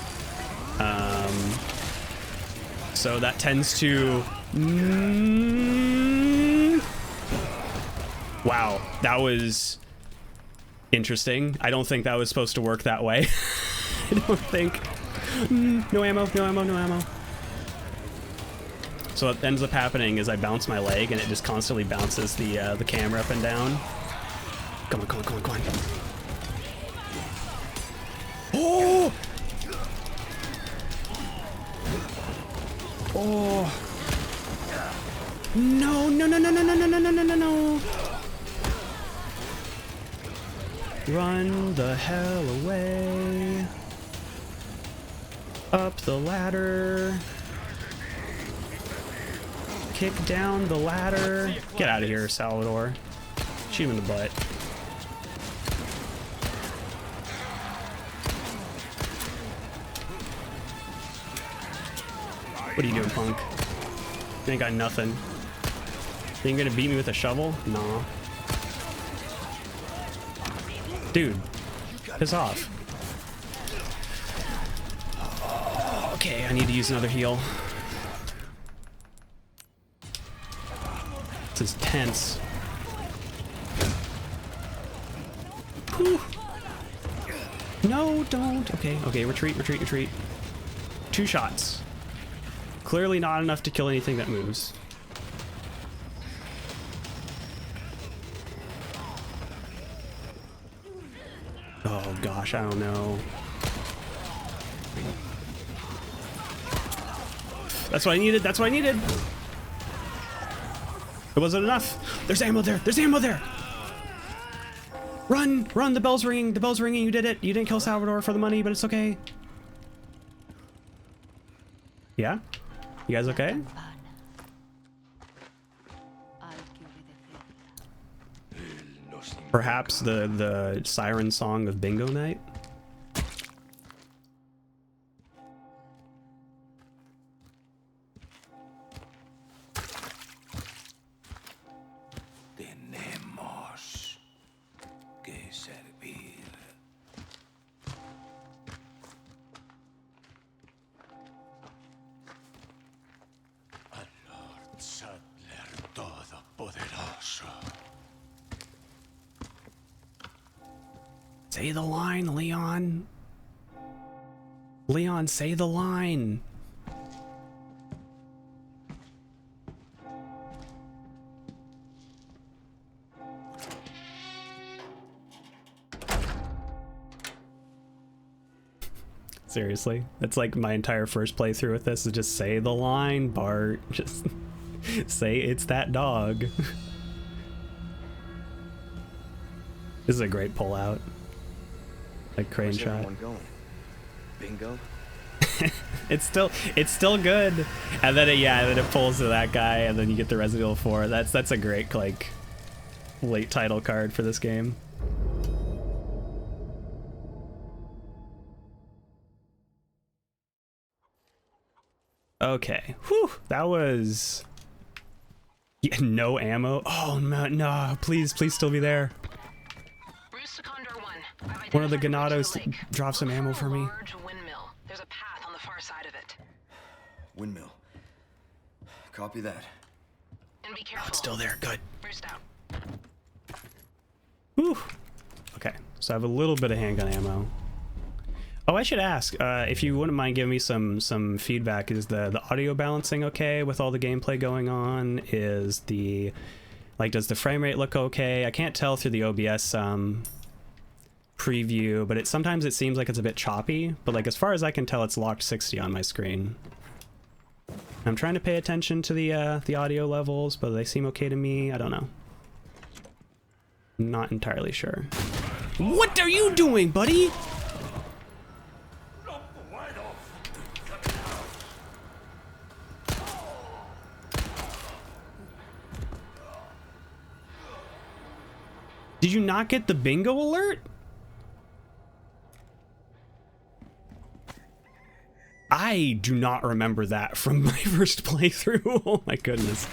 So that tends to... Wow, that was interesting. I don't think that was supposed to work that way. I don't think. No ammo, no ammo, no ammo. So what ends up happening is I bounce my leg and it just constantly bounces the camera up and down. Come on, come on, come on, come on. Oh! Oh! No, no, no, no, no, no, no, no, no, no, no. Run the hell away. Up the ladder. Kick down the ladder. Get out of here, Salvador. Shoot him in the butt. What are you doing, punk? You ain't got nothing. You ain't gonna beat me with a shovel? Nah. Dude, piss off. Oh, okay, I need to use another heal. This is tense. Whew. No, don't. Okay, okay, retreat, retreat, retreat. 2 shots. Clearly not enough to kill anything that moves. Oh gosh, I don't know. That's what I needed, that's what I needed! It wasn't enough! There's ammo there! There's ammo there! Run! Run! The bell's ringing! The bell's ringing! You did it! You didn't kill Salvador for the money, but it's okay. Yeah? You guys okay? Perhaps the siren song of bingo night? Tenemos que servir. Al Lord Saddler Todopoderoso. Say the line, Leon. Leon, say the line. Seriously, that's like my entire first playthrough with this is just say the line, Bart. Just say it's that dog. This is a great pullout. Like crane Where's shot. everyone going? Bingo? It's still good. And then it pulls to that guy, and then you get the Resident Evil 4. That's a great like late title card for this game. Okay. Whew. That was no ammo. Oh no, no, please still be there. One of the Ganados drop some ammo for me. There's a path on the far side of it. Windmill. Copy that. And be Oh, careful. it's still there. Good. Roost out. Whew. Okay, so I have a little bit of handgun ammo. Oh, I should ask if you wouldn't mind giving me some feedback. Is the audio balancing okay with all the gameplay going on? Is the does the frame rate look okay? I can't tell through the OBS preview, but sometimes it seems like it's a bit choppy. But like as far as I can tell, it's locked 60 on my screen. I'm trying to pay attention to the audio levels, but they seem okay to me. I don't know. Not entirely sure. What are you doing, buddy? Did you not get the bingo alert? I do not remember that from my first playthrough. Oh my goodness.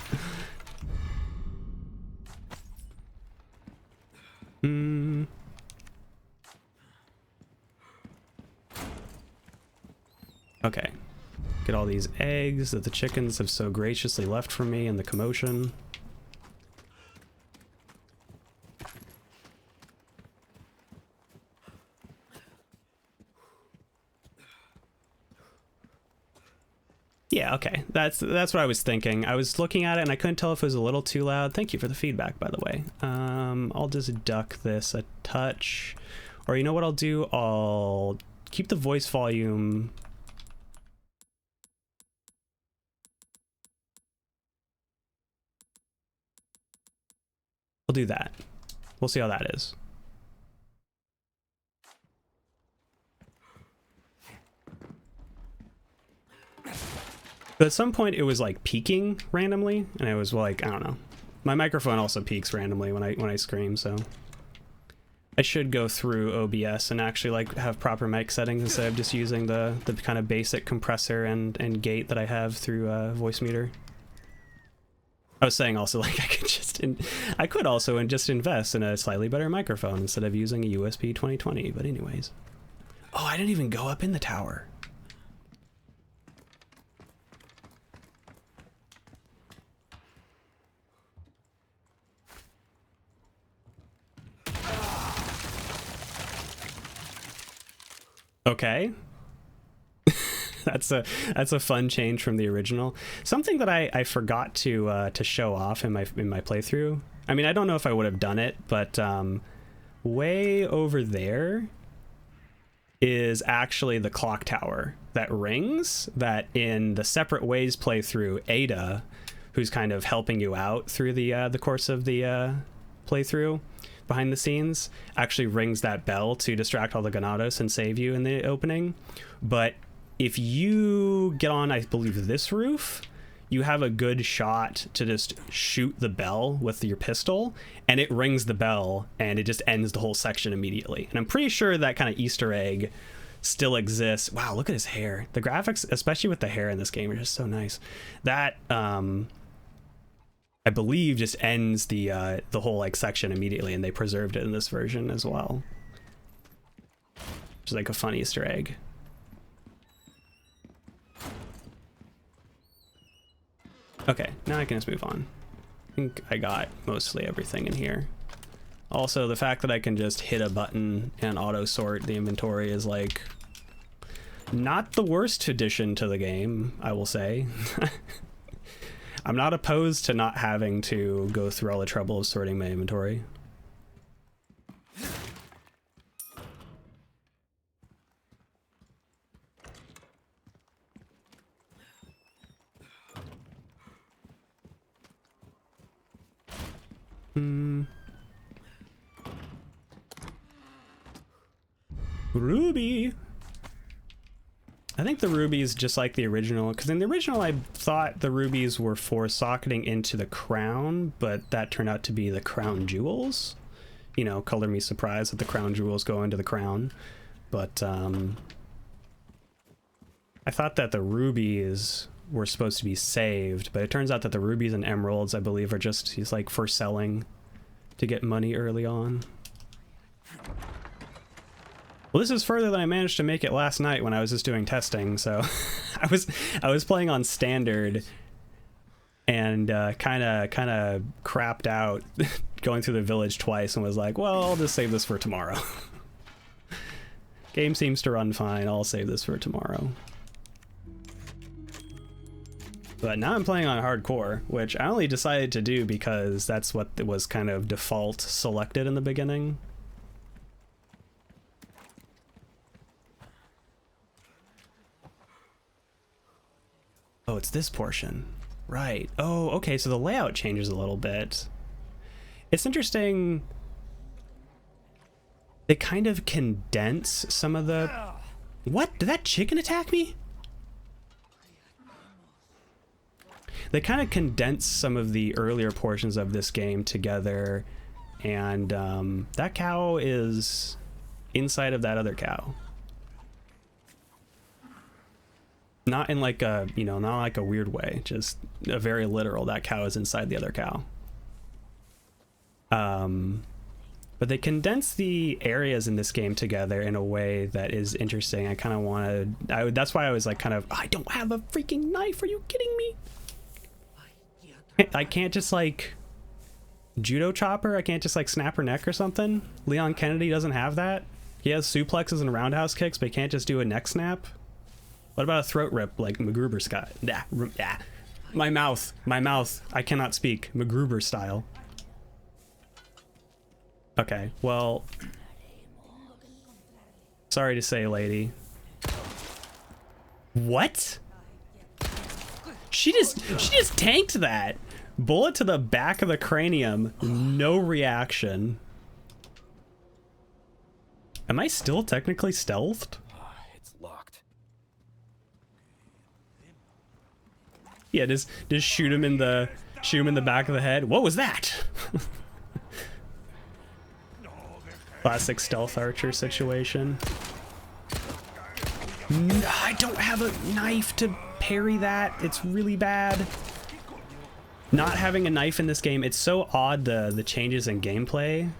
Okay. Get all these eggs that the chickens have so graciously left for me in the commotion. Yeah, okay. That's what I was thinking. I was looking at it and I couldn't tell if it was a little too loud. Thank you for the feedback, by the way. I'll just duck this a touch. Or you know what I'll do? I'll keep the voice volume. I'll do that. We'll see how that is. But at some point it was like peaking randomly, and it was like, I don't know. My microphone also peaks randomly when I scream, so I should go through OBS and actually like have proper mic settings instead of just using the kind of basic compressor and gate that I have through Voice Meter. I was saying also like I could also just invest in a slightly better microphone instead of using a USB 2020, but anyways. Oh, I didn't even go up in the tower. Okay. That's a fun change from the original. Something that I forgot to show off in my playthrough. I mean, I don't know if I would have done it, but way over there is actually the clock tower that rings. That in the Separate Ways playthrough, Ada, who's kind of helping you out through the course of the playthrough behind the scenes, actually rings that bell to distract all the Ganados and save you in the opening. But if you get on, I believe, this roof, you have a good shot to just shoot the bell with your pistol, and it rings the bell, and it just ends the whole section immediately. And I'm pretty sure that kind of Easter egg still exists. Wow, look at his hair. The graphics, especially with the hair in this game, are just so nice. That, I believe, just ends the whole like section immediately, and they preserved it in this version as well. Which is like a fun Easter egg. Okay, now I can just move on. I think I got mostly everything in here. Also, the fact that I can just hit a button and auto sort the inventory is like not the worst addition to the game, I will say. I'm not opposed to not having to go through all the trouble of sorting my inventory. Ruby. I think the rubies, just like the original, because in the original I thought the rubies were for socketing into the crown, but that turned out to be the crown jewels. You know, color me surprised that the crown jewels go into the crown. But I thought that the rubies were supposed to be saved, but it turns out that the rubies and emeralds, I believe, are just like for selling to get money early on. Well, this is further than I managed to make it last night when I was just doing testing. So I was playing on standard and kind of crapped out going through the village twice and was like, well, I'll just save this for tomorrow. Game seems to run fine. I'll save this for tomorrow. But now I'm playing on hardcore, which I only decided to do because that's what was kind of default selected in the beginning. Oh, it's this portion. Right. Oh, okay, so the layout changes a little bit. It's interesting. They kind of condense some of the... What? Did that chicken attack me? They kind of condense some of the earlier portions of this game together, and that cow is inside of that other cow. Not in like a, you know, not like a weird way, just a very literal, that cow is inside the other cow. But they condense the areas in this game together in a way that is interesting. I kind of wanted, that's why I was like kind of, I don't have a freaking knife, are you kidding me? I can't just like judo chop her? I can't just like snap her neck or something? Leon Kennedy doesn't have that? He has suplexes and roundhouse kicks, but he can't just do a neck snap? What about a throat rip like MacGruber-Scott? Yeah. My mouth. I cannot speak. MacGruber style. Okay, well... Sorry to say, lady. What? She just tanked that. Bullet to the back of the cranium. No reaction. Am I still technically stealthed? It's locked. Yeah, just shoot him in the back of the head. What was that? Classic stealth archer situation. I don't have a knife to parry that. It's really bad. Not having a knife in this game, it's so odd, the changes in gameplay.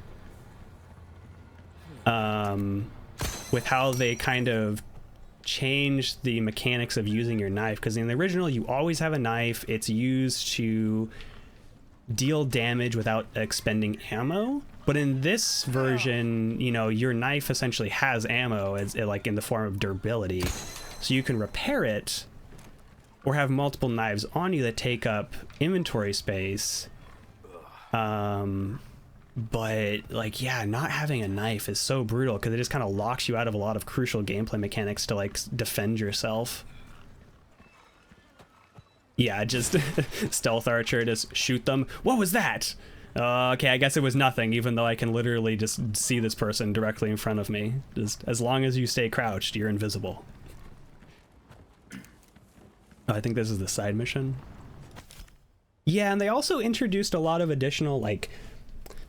With how they kind of change the mechanics of using your knife, because in the original you always have a knife. It's used to deal damage without expending ammo. But in this version, you know, your knife essentially has ammo, as like in the form of durability, so you can repair it or have multiple knives on you that take up inventory space. But like, yeah, not having a knife is so brutal because it just kind of locks you out of a lot of crucial gameplay mechanics to like defend yourself. Yeah, just stealth archer, just shoot them. What was that? Okay, I guess it was nothing, even though I can literally just see this person directly in front of me. Just as long as you stay crouched, you're invisible. Oh, I think this is the side mission. Yeah, and they also introduced a lot of additional like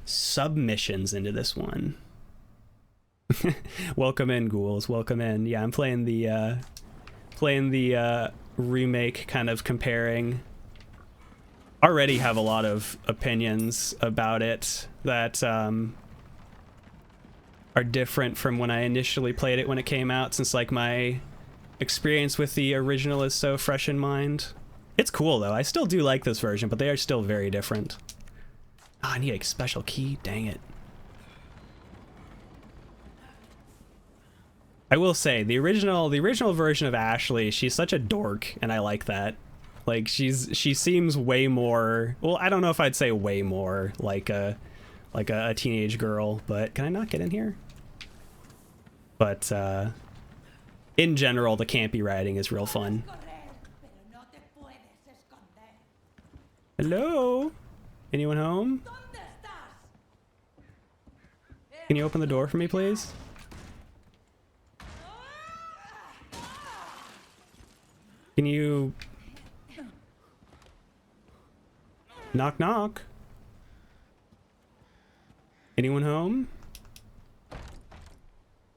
submissions into this one. Welcome in, ghouls. Welcome in. Yeah, I'm playing the remake, kind of comparing. Already have a lot of opinions about it that are different from when I initially played it when it came out, since like my experience with the original is so fresh in mind. It's cool though. I still do like this version, but they are still very different. Oh, I need a special key. Dang it. I will say the original version of Ashley, she's such a dork, and I like that. Like she seems way more, well, I don't know if I'd say way more like a teenage girl, but can I not get in here? But in general, the campy writing is real fun. Hello? Anyone home? Can you open the door for me, please? Can you... Knock, knock. Anyone home?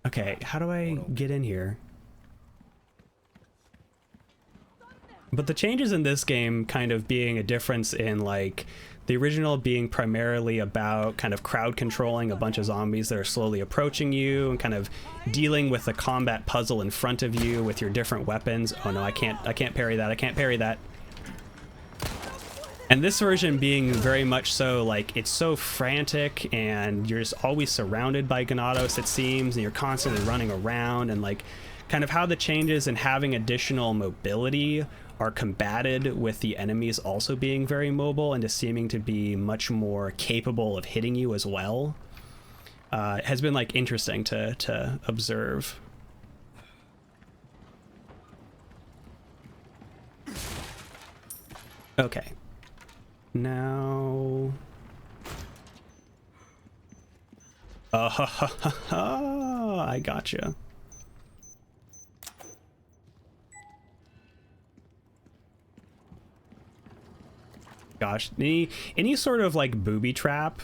Okay, how do I get in here? But the changes in this game kind of being a difference in like the original being primarily about kind of crowd controlling a bunch of zombies that are slowly approaching you and kind of dealing with the combat puzzle in front of you with your different weapons. Oh no, I can't parry that. I can't parry that. And this version being very much so like it's so frantic and you're just always surrounded by Ganados, it seems, and you're constantly running around, and like kind of how the changes and having additional mobility are combated with the enemies also being very mobile and just seeming to be much more capable of hitting you as well, has been like interesting to observe. Okay. Now... I gotcha. Gosh, any sort of like booby trap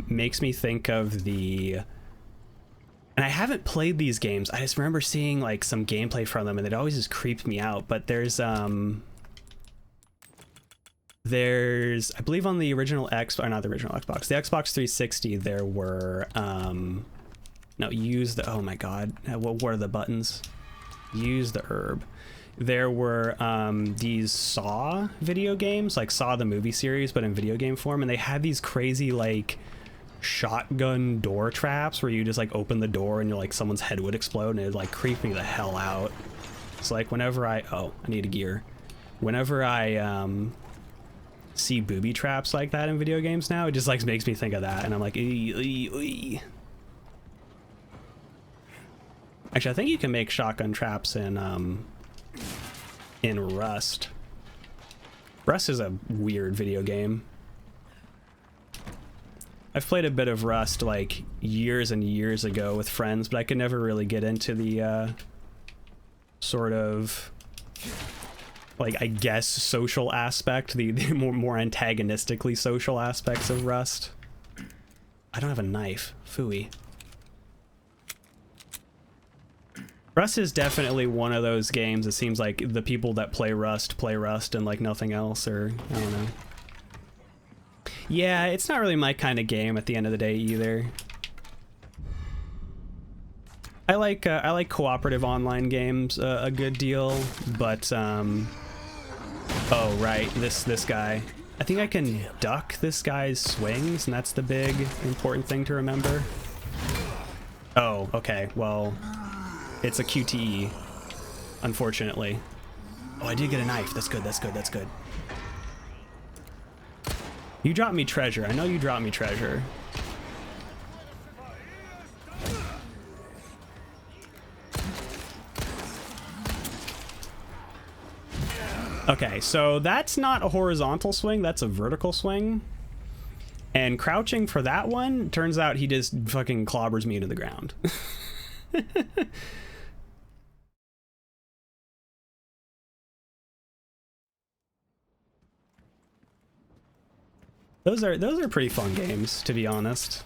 makes me think of the... And I haven't played these games. I just remember seeing like some gameplay from them and it always just creeped me out. But there's I believe on the original Xbox, or not the original Xbox, the Xbox 360, there were, no, use the, oh my God, what were the buttons? Use the herb. There were these Saw video games, like Saw the movie series, but in video game form, and they had these crazy like shotgun door traps where you just like open the door and you're like someone's head would explode, and it like creeped me the hell out. It's like whenever I need a gear. Whenever I see booby traps like that in video games now, it just like makes me think of that, and I'm like, ee. Actually, I think you can make shotgun traps in Rust. Rust is a weird video game. I've played a bit of Rust like years and years ago with friends, but I could never really get into the sort of like, I guess, social aspect, the more antagonistically social aspects of Rust. I don't have a knife. Phooey. Rust is definitely one of those games. It seems like the people that play Rust and like nothing else, or I don't know. Yeah, it's not really my kind of game at the end of the day either. I like cooperative online games a good deal, but oh right, this guy. I think I can duck this guy's swings, and that's the big important thing to remember. Oh, okay, well, it's a QTE, unfortunately. Oh, I did get a knife. That's good, that's good, that's good. You dropped me treasure. I know you dropped me treasure. Okay, so that's not a horizontal swing, that's a vertical swing. And crouching for that one, turns out he just fucking clobbers me into the ground. Those are pretty fun games, to be honest.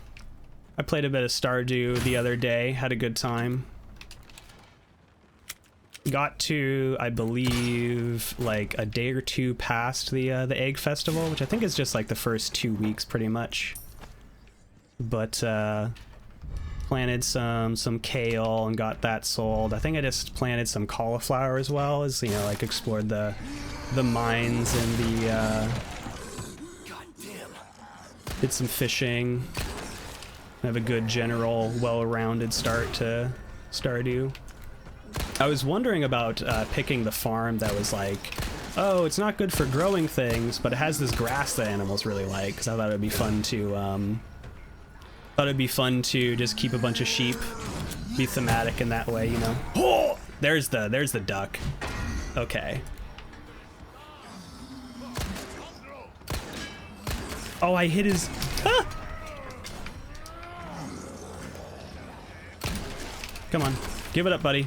I played a bit of Stardew the other day, had a good time. Got to, I believe, like a day or two past the Egg Festival, which I think is just like the first 2 weeks, pretty much. But planted some kale and got that sold. I think I just planted some cauliflower as well, as you know, like explored the mines and the did some fishing. Have a good general, well-rounded start to Stardew. I was wondering about picking the farm that was like, oh, it's not good for growing things, but it has this grass that animals really like, because I thought it'd be fun to just keep a bunch of sheep, be thematic in that way, you know. Oh, there's the duck. Okay. Oh, I hit his. Ah! Come on, give it up, buddy.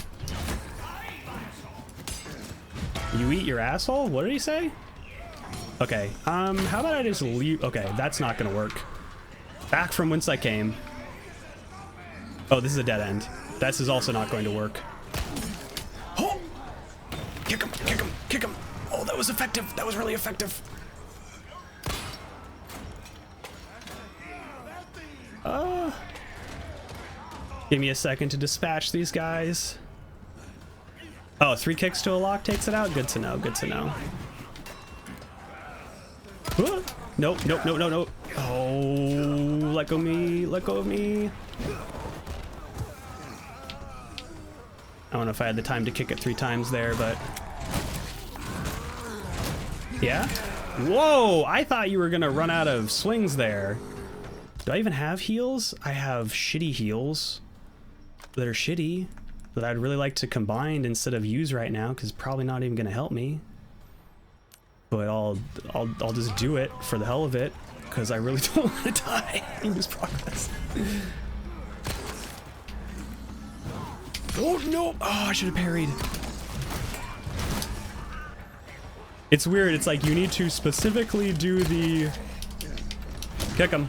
You eat your asshole? What did he say? Okay, how about I just leave? Okay, that's not gonna work. Back from whence I came. Oh, this is a dead end. This is also not going to work. Oh! Kick him, kick him, kick him. Oh, that was effective. That was really effective. Give me a second to dispatch these guys. Oh, 3 kicks to a lock takes it out? Good to know, good to know. Nope, nope, nope, nope, nope. Oh, let go of me, let go of me. I don't know if I had the time to kick it 3 times there, but... Yeah? Whoa, I thought you were gonna run out of swings there. Do I even have heals? I have shitty heals that are shitty that I'd really like to combine instead of use right now, because it's probably not even gonna help me. But I'll just do it for the hell of it, because I really don't want to die in this progress. Oh no! Oh, I should have parried. It's weird. It's like you need to specifically do the kick him.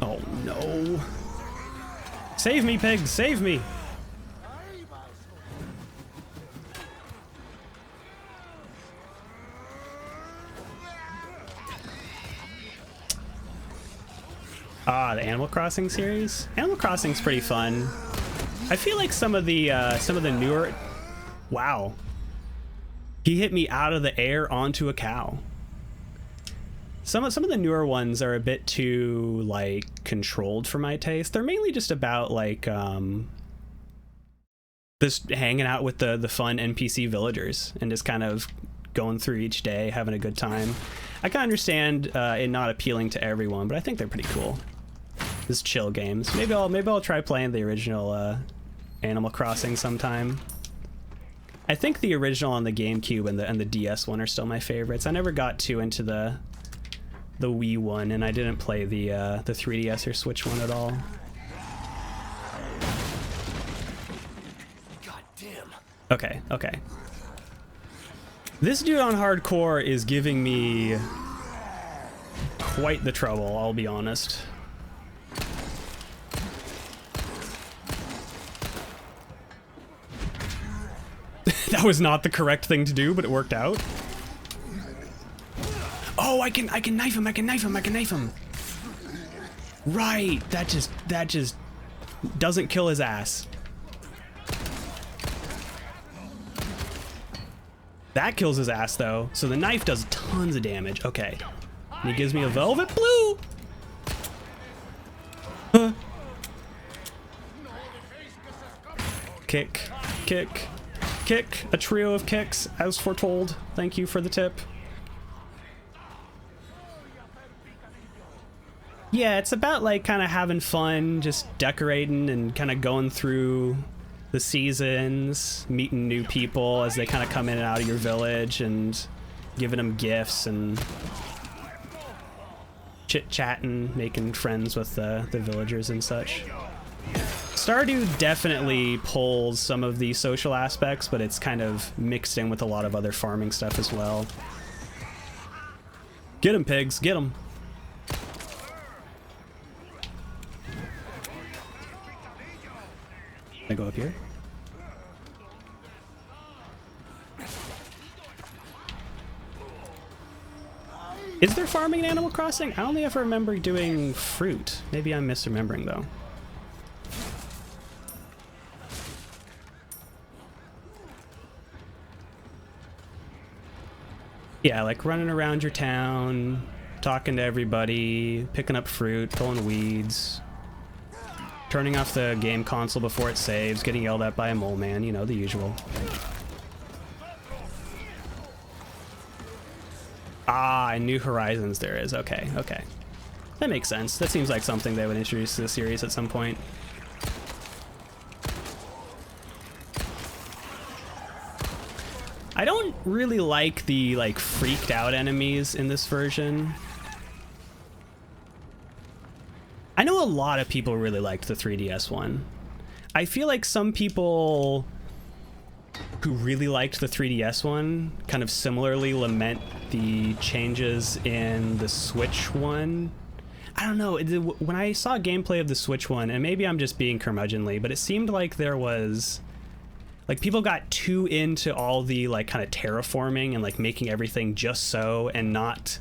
Oh no! Save me, pig! Save me! Ah, the Animal Crossing series. Animal Crossing's pretty fun. I feel like some of the newer. Wow. He hit me out of the air onto a cow. Some of the newer ones are a bit too like controlled for my taste. They're mainly just about like just hanging out with the fun NPC villagers and just kind of going through each day, having a good time. I can understand it not appealing to everyone, but I think they're pretty cool. Just chill games. Maybe I'll try playing the original Animal Crossing sometime. I think the original on the GameCube and the DS one are still my favorites. I never got too into the Wii one, and I didn't play the 3DS or Switch one at all. God damn. Okay, okay. This dude on hardcore is giving me quite the trouble, I'll be honest. That was not the correct thing to do, but it worked out. Oh, I can knife him, I can knife him, I can knife him. Right, that just doesn't kill his ass. That kills his ass though. So the knife does tons of damage. Okay. And he gives me a velvet blue. Huh. Kick, kick, kick. A trio of kicks as foretold. Thank you for the tip. Yeah, it's about like kind of having fun, just decorating and kind of going through the seasons, meeting new people as they kind of come in and out of your village and giving them gifts and chit-chatting, making friends with the villagers and such. Stardew definitely pulls some of the social aspects, but it's kind of mixed in with a lot of other farming stuff as well. Get 'em, pigs, get 'em. Can I go up here? Is there farming in Animal Crossing? I only ever remember doing fruit. Maybe I'm misremembering though. Yeah, like running around your town, talking to everybody, picking up fruit, pulling weeds, turning off the game console before it saves, getting yelled at by a mole man, you know, the usual. Ah, and New Horizons there is. Okay, okay. That makes sense. That seems like something they would introduce to the series at some point. I don't really like the, like, freaked out enemies in this version. I know a lot of people really liked the 3DS one. I feel like some people who really liked the 3DS one kind of similarly lament the changes in the Switch one. I don't know, when I saw gameplay of the Switch one, and maybe I'm just being curmudgeonly, but it seemed like there was... like, people got too into all the, like, kind of terraforming and, like, making everything just so, and not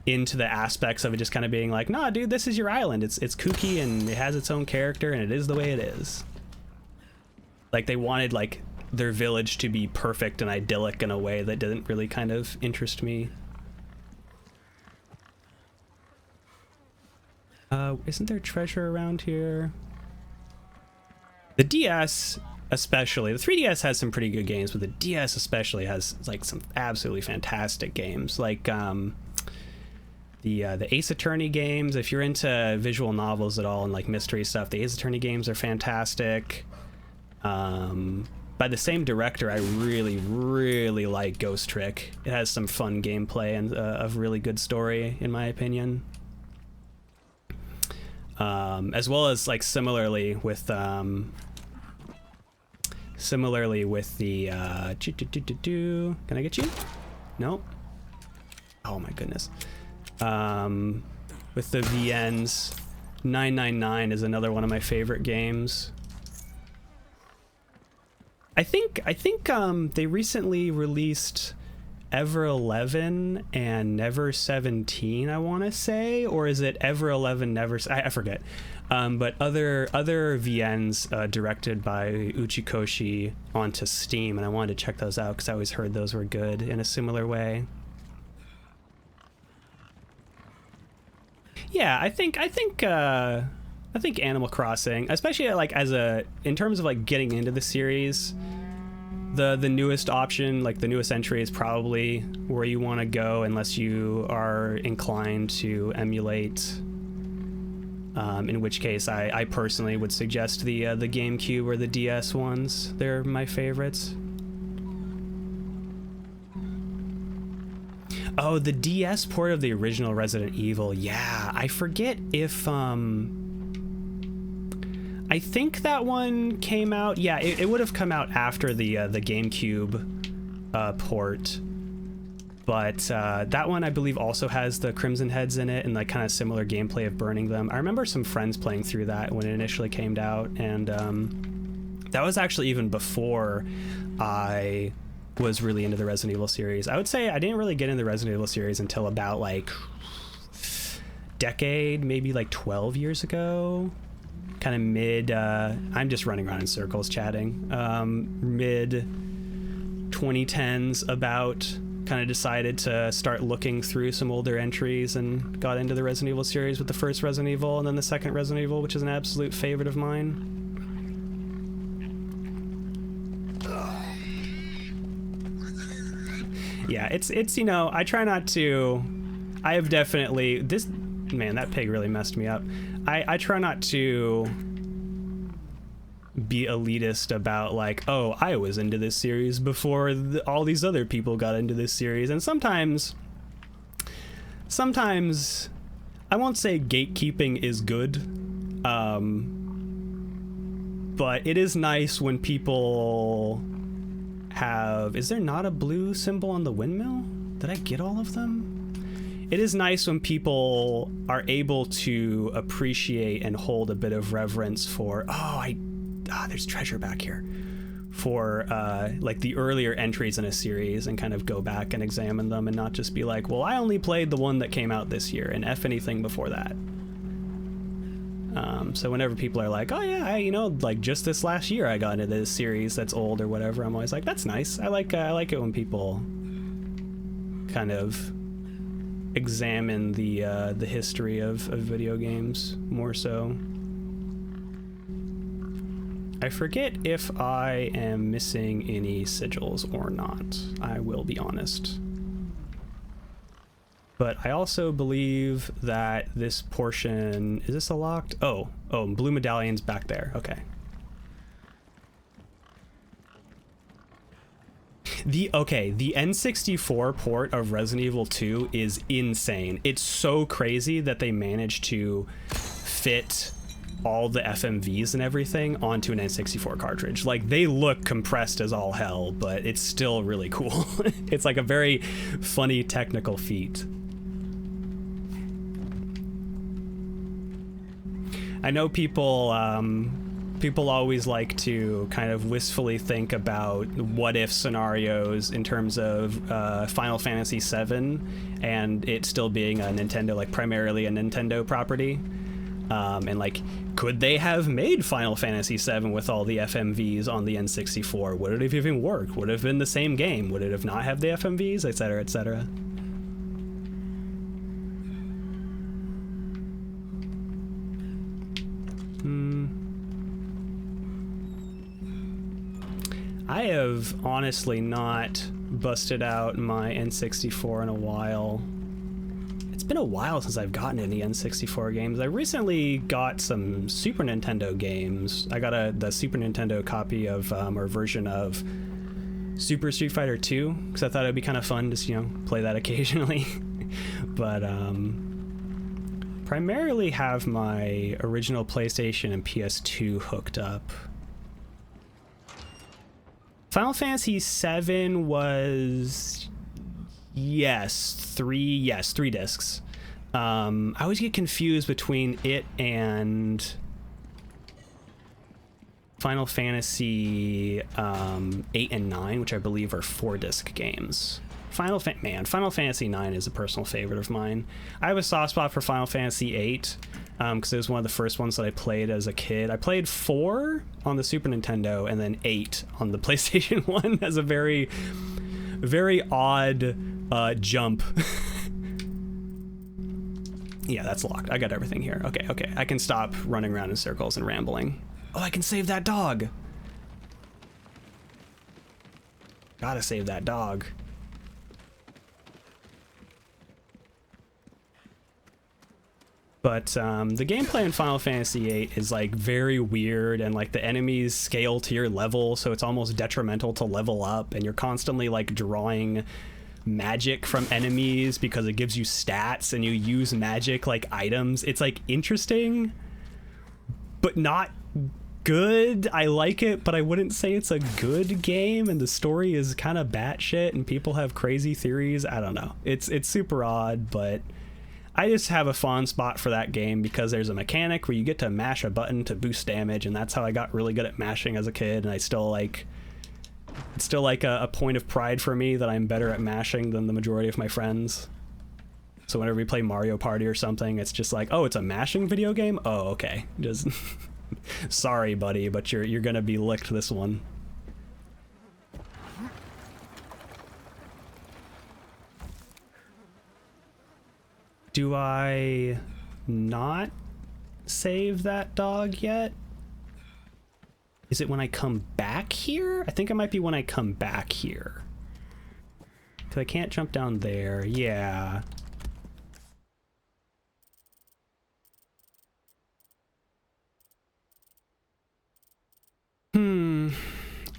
into the aspects of it just kind of being like, nah, dude, this is your island. It's kooky, and it has its own character, and it is the way it is. Like, they wanted, like, their village to be perfect and idyllic in a way that didn't really kind of interest me. Isn't there treasure around here? The DS... especially, the 3DS has some pretty good games, but the DS especially has like some absolutely fantastic games, like the Ace Attorney games. If you're into visual novels at all and like mystery stuff, the Ace Attorney games are fantastic. By the same director, I really like Ghost Trick. It has some fun gameplay and a really good story, in my opinion. As well as like similarly with the can I get you? No. Oh my goodness. With the VNs, 999 is another one of my favorite games. I think they recently released Ever 11 and Never 17, I want to say, or is it Ever 11 Never? I forget. But other VNs directed by Uchikoshi onto Steam, and I wanted to check those out because I always heard those were good in a similar way. Yeah, I think Animal Crossing, especially like in terms of like getting into the series, the newest option, like the newest entry, is probably where you want to go unless you are inclined to emulate. In which case, I personally would suggest the GameCube or the DS ones. They're my favorites. Oh, the DS port of the original Resident Evil. Yeah, I forget if I think that one came out. Yeah, it would have come out after the GameCube port. But that one, I believe, also has the Crimson Heads in it and like kind of similar gameplay of burning them. I remember some friends playing through that when it initially came out, and that was actually even before I was really into the Resident Evil series. I would say I didn't really get into the Resident Evil series until about like decade, maybe like 12 years ago. Kind of mid, I'm just running around in circles chatting. Mid 2010s about, kind of decided to start looking through some older entries and got into the Resident Evil series with the first Resident Evil and then the second Resident Evil, which is an absolute favorite of mine. Yeah, it's you know, I try not to, I have definitely, this, man, that pig really messed me up. I try not to be elitist about like, oh, I was into this series before all these other people got into this series. And sometimes I won't say gatekeeping is good, but it is nice when people have, is there not a blue symbol on the windmill? Did I get all of them? It is nice when people are able to appreciate and hold a bit of reverence for, there's treasure back here, for like the earlier entries in a series, and kind of go back and examine them and not just be like, well, I only played the one that came out this year and F anything before that. So whenever people are like, oh yeah, you know, like just this last year I got into this series that's old or whatever, I'm always like, that's nice. I like it when people kind of examine the history of video games more so. I forget if I am missing any sigils or not, I will be honest. But I also believe that this portion, is this a locked? Oh, blue medallion's back there, okay. The N64 port of Resident Evil 2 is insane. It's so crazy that they managed to fit all the FMVs and everything onto an N64 cartridge. Like, they look compressed as all hell, but it's still really cool. It's like a very funny technical feat. I know people always like to kind of wistfully think about what if scenarios in terms of Final Fantasy VII and it still being a Nintendo, like primarily a Nintendo property. And like, could they have made Final Fantasy VII with all the FMVs on the N64? Would it have even worked? Would it have been the same game? Would it have not have the FMVs, etc., etc.? I have honestly not busted out my N64 in a while. It's been a while since I've gotten any N64 games. I recently got some Super Nintendo games. I got the Super Nintendo copy of, or version of Super Street Fighter 2, because I thought it'd be kind of fun to, you know, play that occasionally. But primarily have my original PlayStation and PS2 hooked up. Final Fantasy VII was, three discs. I always get confused between it and Final Fantasy 8 and 9, which I believe are 4-disc games. Final Fantasy 9 is a personal favorite of mine. I have a soft spot for Final Fantasy 8 because it was one of the first ones that I played as a kid. I played 4 on the Super Nintendo and then 8 on the PlayStation 1 as a very, very odd jump. Yeah, that's locked. I got everything here. Okay. I can stop running around in circles and rambling. Oh, I can save that dog. Gotta save that dog. But the gameplay in Final Fantasy VIII is like very weird, and like the enemies scale to your level, so it's almost detrimental to level up, and you're constantly like drawing magic from enemies because it gives you stats, and you use magic like items. It's like interesting, but not good. I like it, but I wouldn't say it's a good game, and the story is kind of batshit, and people have crazy theories. I don't know. It's super odd, but I just have a fond spot for that game because there's a mechanic where you get to mash a button to boost damage, and that's how I got really good at mashing as a kid, and I still like, it's still like a point of pride for me that I'm better at mashing than the majority of my friends. So whenever we play Mario Party or something, it's just like, oh, it's a mashing video game? Oh, okay. Just sorry, buddy, but you're gonna be licked this one. Do I not save that dog yet? Is it when I come back here? I think it might be when I come back here. Because I can't jump down there. Yeah.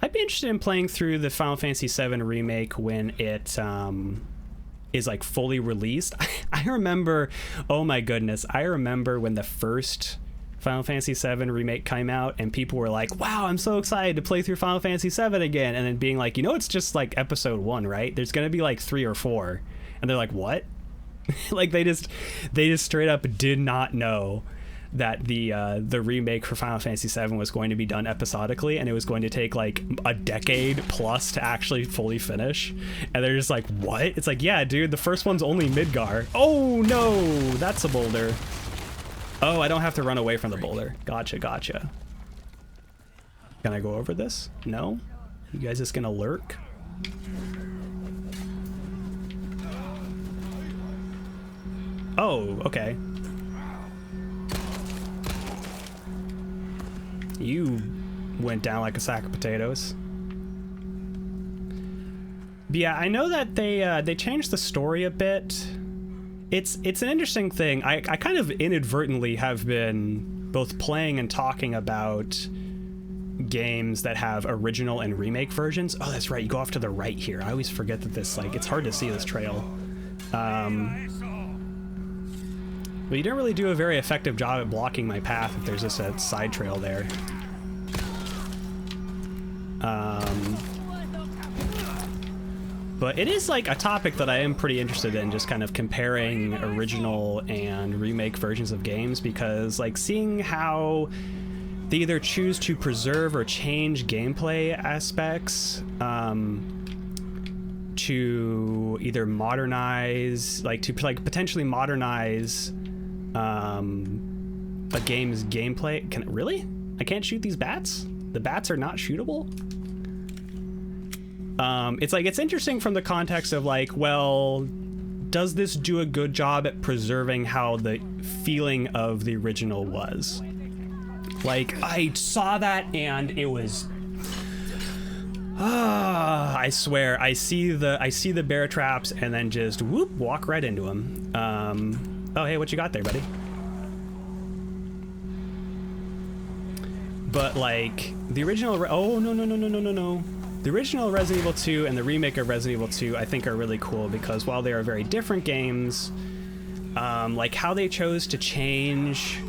I'd be interested in playing through the Final Fantasy VII Remake when it is like fully released. I remember, oh my goodness, I remember when the first Final Fantasy VII Remake came out and people were like, wow, I'm so excited to play through Final Fantasy VII again, and then being like, you know, it's just like episode 1, right? There's gonna be like 3 or 4, and they're like, what? Like they just straight up did not know that the remake for Final Fantasy VII was going to be done episodically, and it was going to take like a decade plus to actually fully finish. And they're just like, what? It's like, yeah, dude, the first one's only Midgar. Oh no, that's a boulder. Oh, I don't have to run away from the boulder. Gotcha. Can I go over this? No? You guys just gonna lurk? Oh, okay. You went down like a sack of potatoes. But yeah, I know that they changed the story a bit. It's an interesting thing. I kind of inadvertently have been both playing and talking about games that have original and remake versions. Oh, that's right. You go off to the right here. I always forget that this, like, it's hard to see this trail. But you didn't really do a very effective job at blocking my path if there's just a side trail there. But it is like a topic that I am pretty interested in, just kind of comparing original and remake versions of games, because like seeing how they either choose to preserve or change gameplay aspects to either modernize, like to like potentially modernize a game's gameplay. Really? I can't shoot these bats? The bats are not shootable? It's like, it's interesting from the context of like, well, does this do a good job at preserving how the feeling of the original was? Like, I saw that and it was, I swear, I see the bear traps and then just whoop, walk right into them. Oh, hey, what you got there, buddy? But like the original, oh no. The original Resident Evil 2 and the remake of Resident Evil 2, I think, are really cool because while they are very different games, like how they chose to change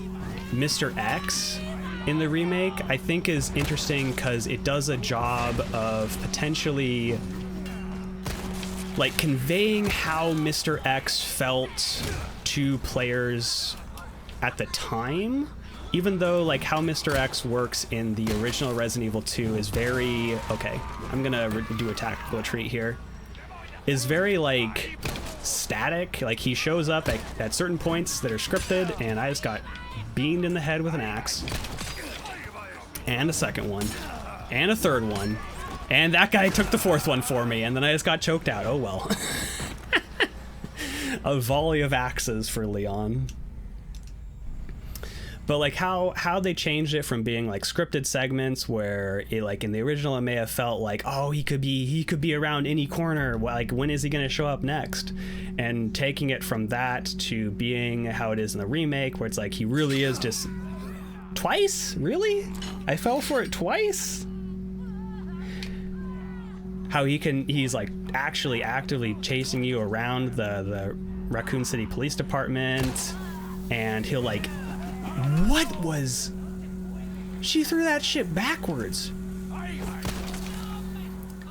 Mr. X in the remake, I think is interesting because it does a job of potentially like conveying how Mr. X felt to players at the time. Even though like how Mr. X works in the original Resident Evil 2 is very, okay, I'm gonna do a tactical retreat here, is very like static. Like he shows up at certain points that are scripted and I just got beamed in the head with an axe. And a second one. And a third one. And that guy took the fourth one for me and then I just got choked out. Oh well. A volley of axes for Leon. But like how they changed it from being like scripted segments where it, like in the original it may have felt like, oh, he could be around any corner, like when is he going to show up next, and taking it from that to being how it is in the remake where it's like he really is just twice. Really? I fell for it twice. How he's like actually actively chasing you around the Raccoon City Police Department, and he'll like, what was... She threw that shit backwards.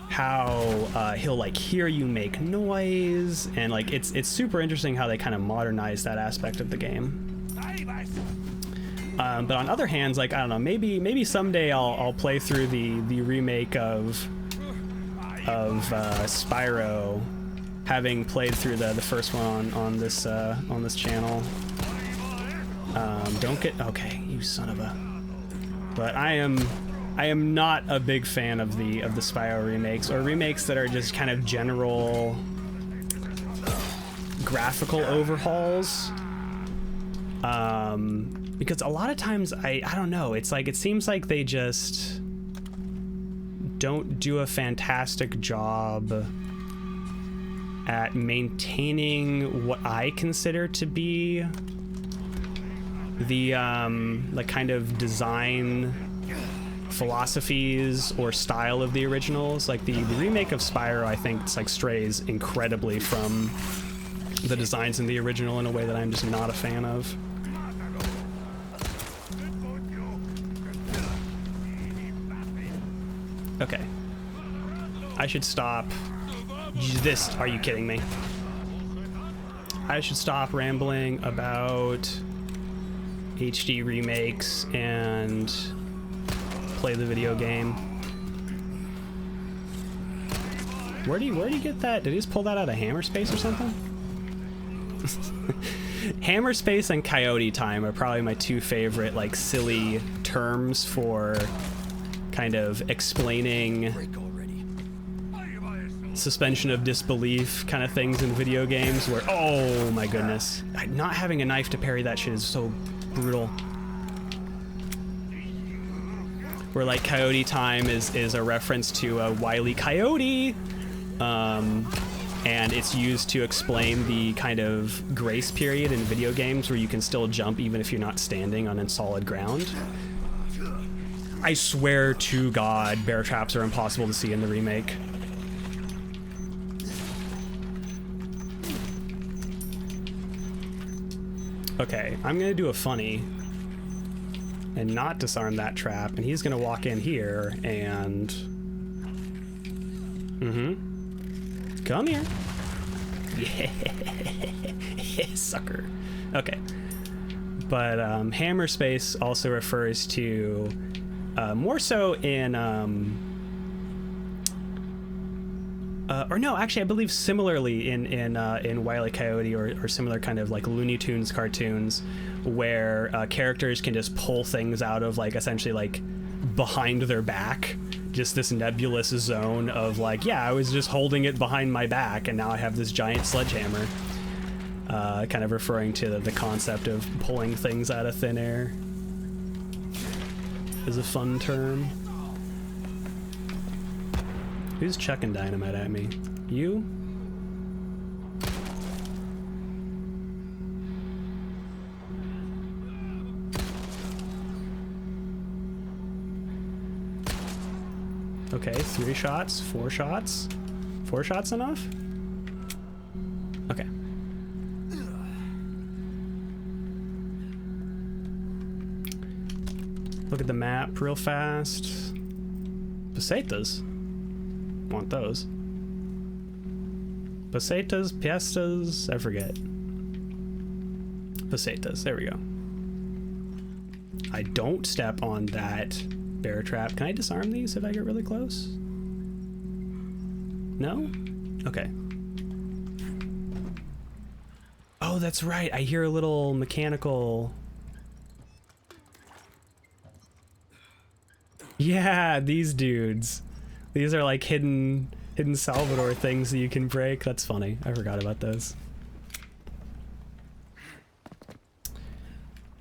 How he'll like hear you make noise, and like it's super interesting how they kind of modernize that aspect of the game. But on other hands, like I don't know, maybe someday I'll play through the remake of Spyro, having played through the first one on this channel. Don't get okay, you son of a. But I am not a big fan of the Spyro remakes or remakes that are just kind of general graphical overhauls. Because a lot of times I don't know, it's like it seems like they just don't do a fantastic job at maintaining what I consider to be the like kind of design philosophies or style of the originals. Like the remake of Spyro, I think it's like strays incredibly from the designs in the original in a way that I'm just not a fan of. Okay. I should stop. Are you kidding me? I should stop rambling about HD remakes and play the video game. Where do you get that? Did he just pull that out of Hammerspace or something? Hammerspace and Coyote Time are probably my two favorite like silly terms for kind of explaining suspension of disbelief kind of things in video games where, oh my goodness, not having a knife to parry that shit is so brutal. Where like Coyote Time is a reference to a Wile E. Coyote, and it's used to explain the kind of grace period in video games where you can still jump even if you're not standing on solid ground. I swear to God, bear traps are impossible to see in the remake. Okay, I'm gonna do a funny and not disarm that trap, and he's gonna walk in here and... Come here. Yeah, sucker. Okay. But Hammerspace also refers to, more so in... or no, actually, I believe similarly in Wile E. Coyote or similar kind of like Looney Tunes cartoons, where characters can just pull things out of like essentially like behind their back, just this nebulous zone of like, yeah, I was just holding it behind my back, and now I have this giant sledgehammer. Kind of referring to the concept of pulling things out of thin air is a fun term. Who's chucking dynamite at me? You? Okay, 3 shots, 4 shots. 4 shots enough? Okay. Look at the map real fast. Pesetas. Want those. Pesetas, piestas, I forget. Pesetas, there we go. I don't step on that bear trap. Can I disarm these if I get really close? No? Okay. Oh, that's right. I hear a little mechanical... Yeah, these dudes. These are like hidden Salvador things that you can break. That's funny. I forgot about those.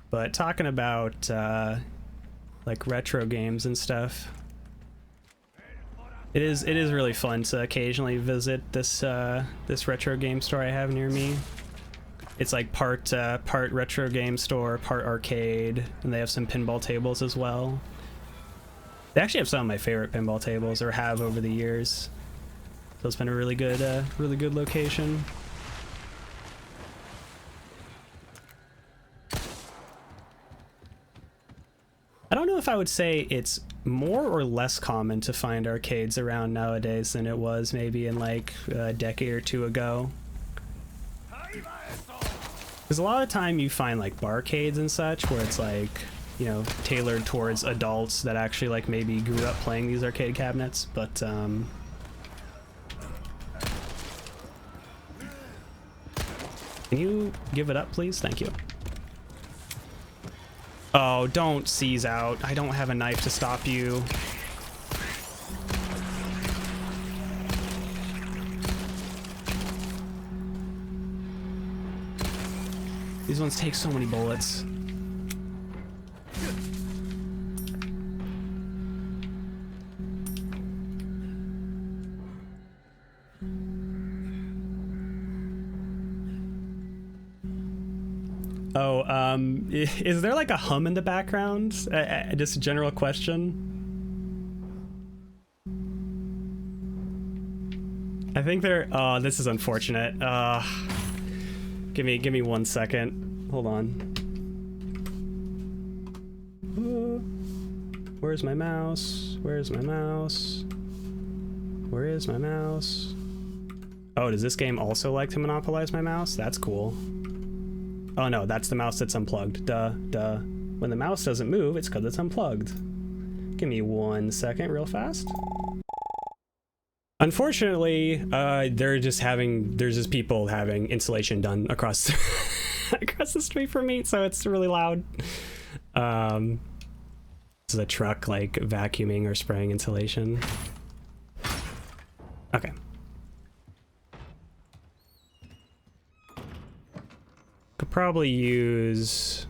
But talking about like retro games and stuff, it is really fun to occasionally visit this this retro game store I have near me. It's like part retro game store, part arcade, and they have some pinball tables as well. They actually have some of my favorite pinball tables, or have over the years. So it's been a really good location. I don't know if I would say it's more or less common to find arcades around nowadays than it was maybe in like a decade or two ago. Because a lot of the time you find like barcades and such where it's like, you know, tailored towards adults that actually like maybe grew up playing these arcade cabinets, but can you give it up, please? Thank you. Oh, don't seize out. I don't have a knife to stop you. These ones take so many bullets. Oh, is there like a hum in the background? Just a general question. I think there. Oh, this is unfortunate. Give me 1 second. Hold on. Where's my mouse? Where's my mouse? Where is my mouse? Oh, does this game also like to monopolize my mouse? That's cool. Oh no, that's the mouse that's unplugged. Duh. When the mouse doesn't move, it's because it's unplugged. Give me 1 second real fast. Unfortunately, there's just people having installation done across across the street from me, so it's really loud. This is a truck like vacuuming or spraying insulation. Okay. Could probably use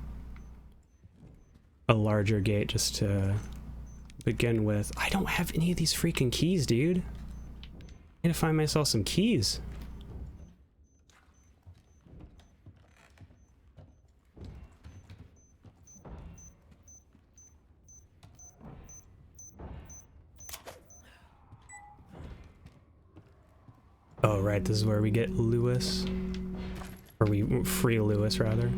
a larger gate just to begin with. I don't have any of these freaking keys, dude. I need to find myself some keys. Oh, right, this is where we get Lewis. Or we free Lewis, rather.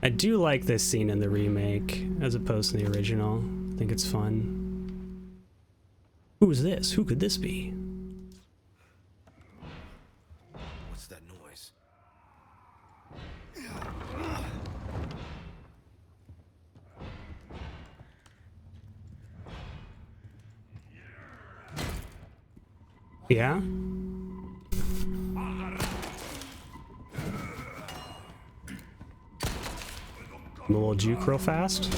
I do like this scene in the remake, as opposed to the original. I think it's fun. Who's this? Who could this be? What's that noise? Yeah? A little juke real fast.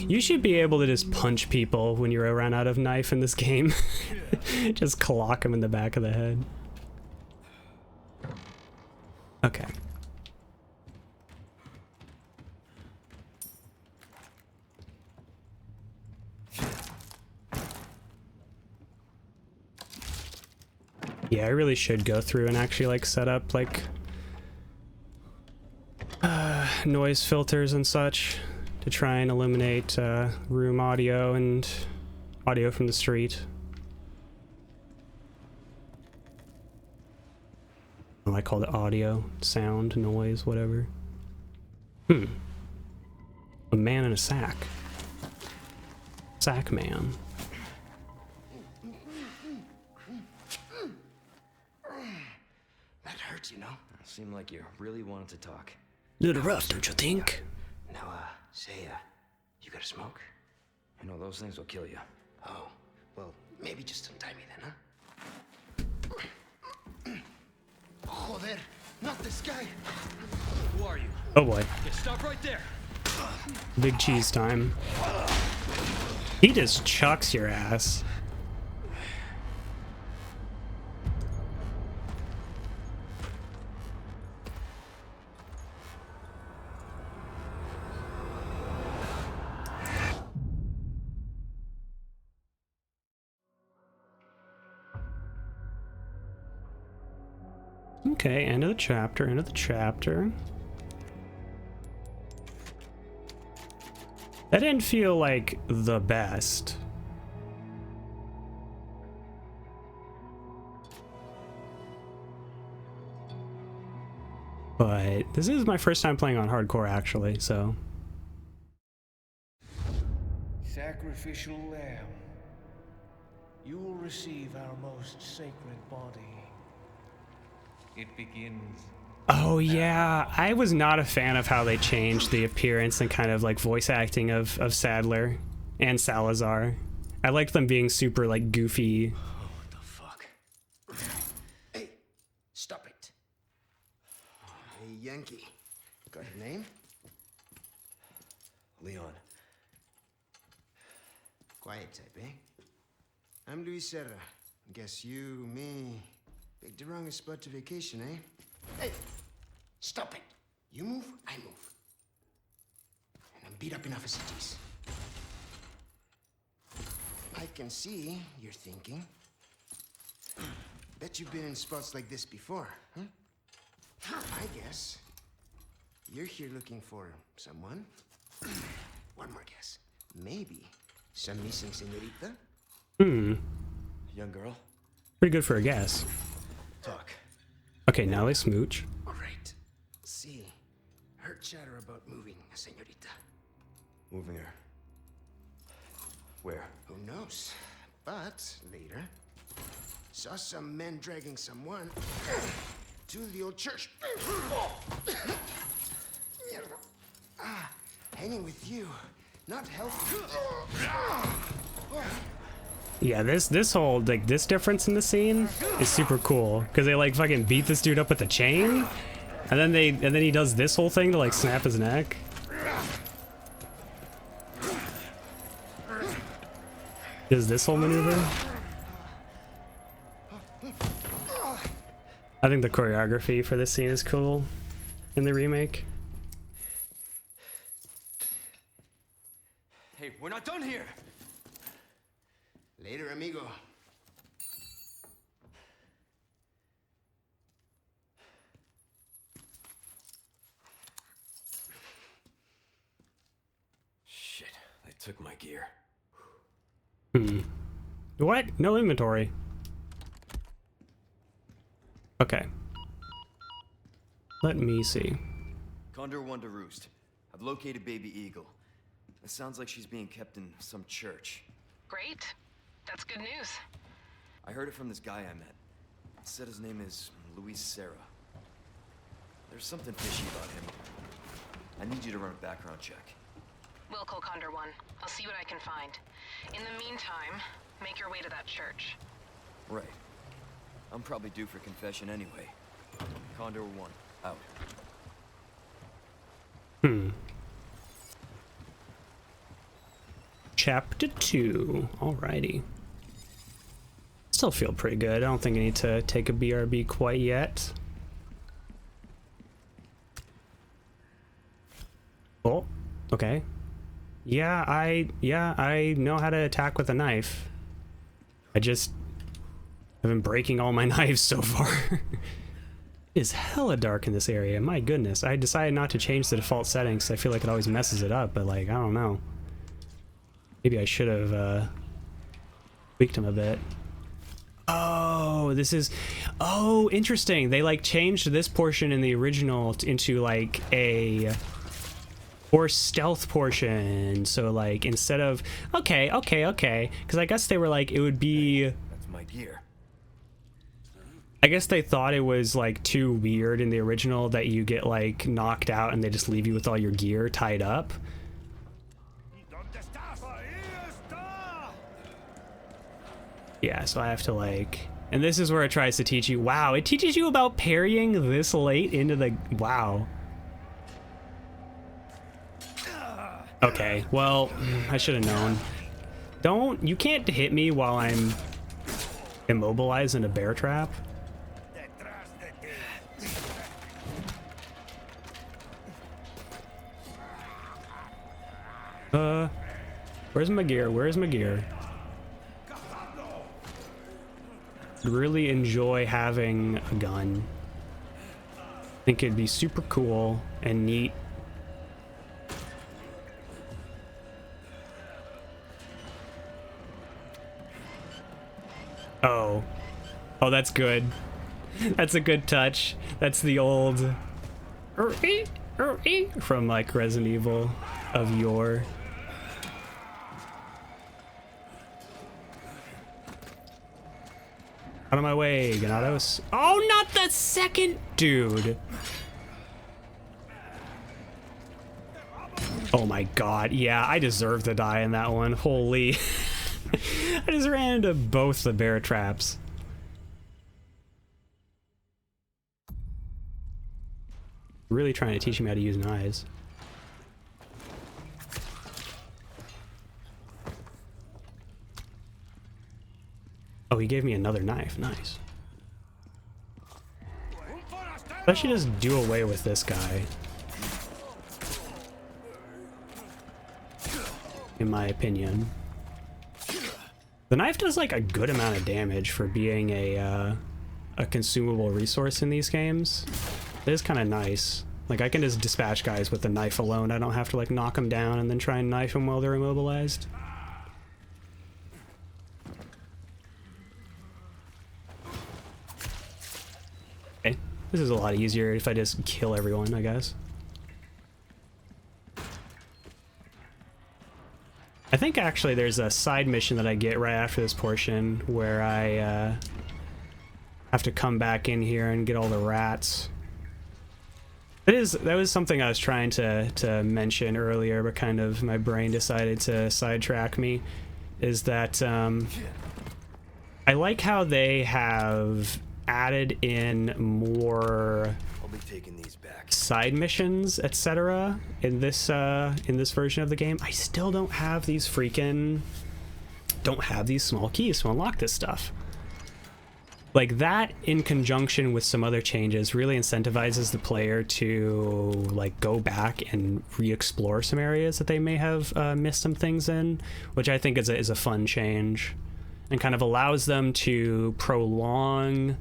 You should be able to just punch people when you run out of knife in this game. Just clock them in the back of the head. Okay. Yeah, I really should go through and actually like set up like noise filters and such to try and eliminate room audio and audio from the street. Oh, I call it audio, sound, noise, whatever. A man in a sack. Sack man. That hurts, you know? Seemed like you really wanted to talk. Little rough, don't you think? Now, say, you got a smoke? You know, those things will kill you. Oh, well, maybe just untie me then, huh? Joder, not this guy! Who are you? Oh boy. Okay, stop right there. Big cheese time. He just chucks your ass. Okay, end of the chapter, end of the chapter. That didn't feel like the best. But this is my first time playing on hardcore actually, so. Sacrificial lamb, you will receive our most sacred body. It begins. Oh yeah, I was not a fan of how they changed the appearance and kind of like voice acting of Sadler and Salazar. I liked them being super like goofy. Oh, what the fuck? Hey, stop it. Hey, Yankee. Got your name? Leon. Quiet type, eh? I'm Luis Serra. Guess you, me, picked the wrongest spot to vacation, eh? Hey! Stop it! You move, I move. And I'm beat up enough as it is. I can see you're thinking. Bet you've been in spots like this before, huh? I guess you're here looking for someone. One more guess. Maybe some missing señorita? Young girl, Pretty good for a guess. talk. Okay, now they smooch. All right. See, heard chatter about moving a señorita. Moving her. Where? Who knows? But later, saw some men dragging someone to the old church. Hanging with you, not healthy. Yeah, this whole like this difference in the scene is super cool because they like fucking beat this dude up with a chain, and then he does this whole thing to like snap his neck. Does this whole maneuver? I think the choreography for this scene is cool in the remake. Hey, we're not done here! Later, amigo. Shit, they took my gear. What? No inventory. Okay. Let me see. Condor 1 to Roost. I've located Baby Eagle. It sounds like she's being kept in some church. Great. That's good news. I heard it from this guy I met. Said his name is Luis Serra. There's something fishy about him. I need you to run a background check. We'll call Condor 1. I'll see what I can find. In the meantime, make your way to that church. Right. I'm probably due for confession anyway. Condor 1, out. Chapter 2. Alrighty. Still feel pretty good. I don't think I need to take a BRB quite yet. Oh, okay. Yeah, I know how to attack with a knife. I just have been breaking all my knives so far. It is hella dark in this area. My goodness. I decided not to change the default settings. I feel like it always messes it up, but like, I don't know. Maybe I should have tweaked them a bit. Oh, this is... Oh, interesting. They like changed this portion in the original into like a... or stealth portion. So like instead of... Okay. Because I guess they were like, it would be... That's my gear. I guess they thought it was like too weird in the original that you get like knocked out and they just leave you with all your gear tied up. Yeah, so I have to like... And this is where it tries to teach you... Wow, it teaches you about parrying this late into the... Wow. Okay, well, I should have known. Don't... You can't hit me while I'm immobilized in a bear trap. Where's my gear? Where's my gear? Really enjoy having a gun. I think it'd be super cool and neat. Oh, that's good. That's a good touch. That's the old from like Resident Evil of yore. Out of my way, Ganados. Oh, not the second dude. Oh my god. Yeah, I deserve to die in that one. Holy. I just ran into both the bear traps. Really trying to teach him how to use knives. he gave me another knife. Nice. I should just do away with this guy, in my opinion. The knife does like a good amount of damage for being a consumable resource in these games. It is kind of nice. Like, I can just dispatch guys with the knife alone. I don't have to like knock them down and then try and knife them while they're immobilized. Okay, this is a lot easier if I just kill everyone, I guess. I think actually there's a side mission that I get right after this portion where I have to come back in here and get all the rats. That was something I was trying to mention earlier, but kind of my brain decided to sidetrack me, is that I like how they have added in more side missions, etc. in this version of the game. I still don't have these small keys to unlock this stuff. Like, that in conjunction with some other changes really incentivizes the player to like go back and re-explore some areas that they may have missed some things in, which I think is a fun change, and kind of allows them to prolong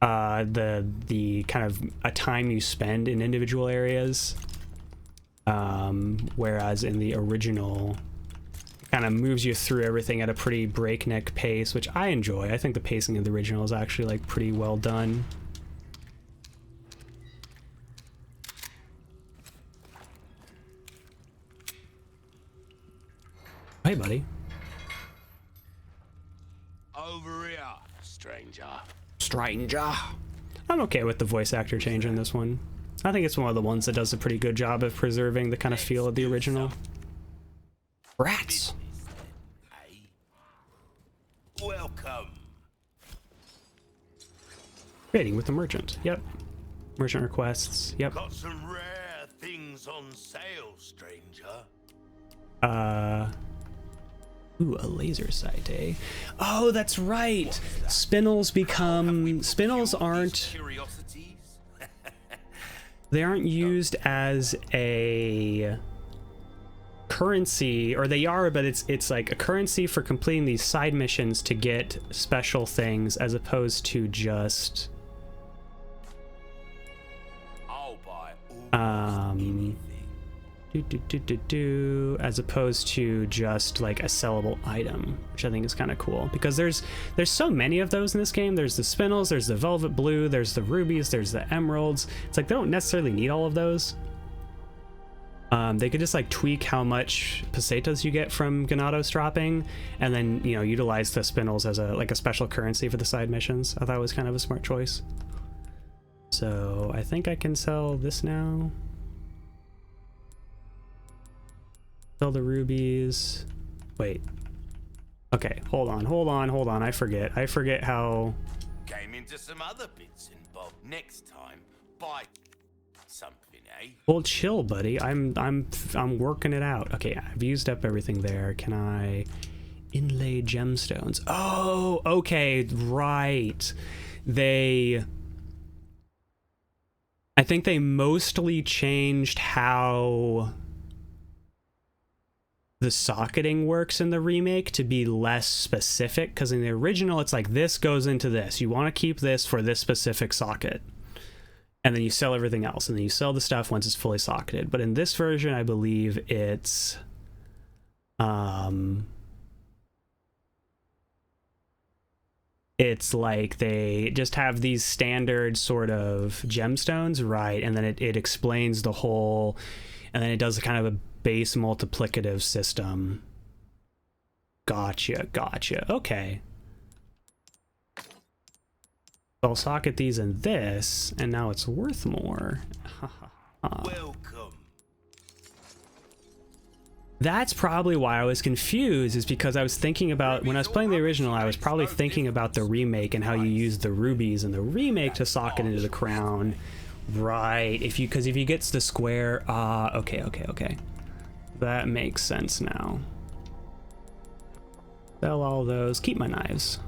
the kind of a time you spend in individual areas, whereas in the original kind of moves you through everything at a pretty breakneck pace, which I enjoy. I think the pacing of the original is actually like pretty well done. Hey, buddy. Over here, stranger. Stranger. I'm okay with the voice actor change in this one. I think it's one of the ones that does a pretty good job of preserving the kind of feel of the original. Rats. Welcome. Trading with the merchant. Yep. Merchant requests. Yep. Got some rare things on sale, stranger. Ooh, a laser sight, eh? Oh, that's right. Spinels aren't. They aren't used as a currency, or they are, but it's like a currency for completing these side missions to get special things, as opposed to just as opposed to just like a sellable item, which I think is kind of cool, because there's so many of those in this game. There's the spinels, there's the velvet blue, there's the rubies, there's the emeralds. It's like they don't necessarily need all of those. They could just like tweak how much pesetas you get from Ganados dropping, and then, you know, utilize the spinels as a special currency for the side missions. I thought it was kind of a smart choice. So I think I can sell this now. Sell the rubies. Wait. Okay, hold on. I forget how. Came into some other bits and bobs. Next time, buy something, eh? Well, chill, buddy. I'm working it out. Okay, I've used up everything there. Can I inlay gemstones? Oh, okay, right. I think they mostly changed how the socketing works in the remake to be less specific, because in the original it's like, this goes into this, you want to keep this for this specific socket, and then you sell everything else, and then you sell the stuff once it's fully socketed. But in this version, I believe it's like they just have these standard sort of gemstones, right? And then it explains the whole, and then it does a kind of a base multiplicative system. Gotcha. Okay. I'll socket these in this, and now it's worth more. Welcome. That's probably why I was confused, is because I was thinking about, when I was playing the original, I was probably thinking about the remake and how you use the rubies in the remake to socket into the crown. Right, because if you get the square, okay. That makes sense now. Sell all those. Keep my knives,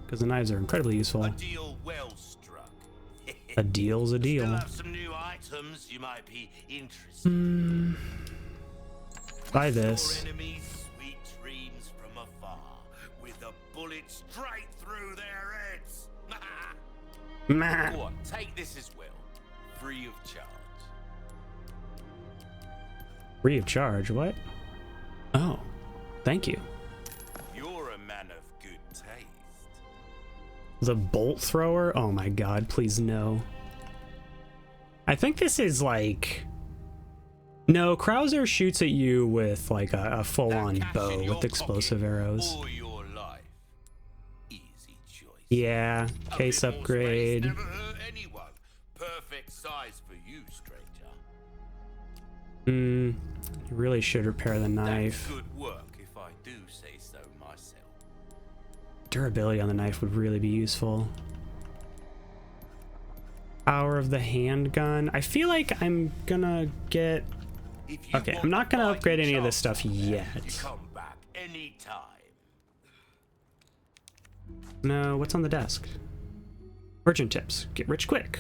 because the knives are incredibly useful. A deal well struck. A deal's a deal. Still have some new items you might be interested. Buy this. Your enemies' sweet dreams from afar, with a bullet straight through their heads. Meh. Go on, take this as well, free of charge. Free of charge? What? Oh, thank you. You're a man of good taste. The bolt thrower? Oh my god, please no. I think this is like... No, Krauser shoots at you with like a full-on bow with explosive arrows. Or your life. Easy choice. Yeah, A case bit more space upgrade. never hurt anyone. Perfect size for you, stranger. You really should repair the knife. That's good work, if I do say so myself. Durability on the knife would really be useful. Power of the handgun. I feel like I'm gonna get... Okay, I'm not gonna upgrade any of this stuff yet. Come back anytime. No, what's on the desk? Merchant tips. Get rich quick.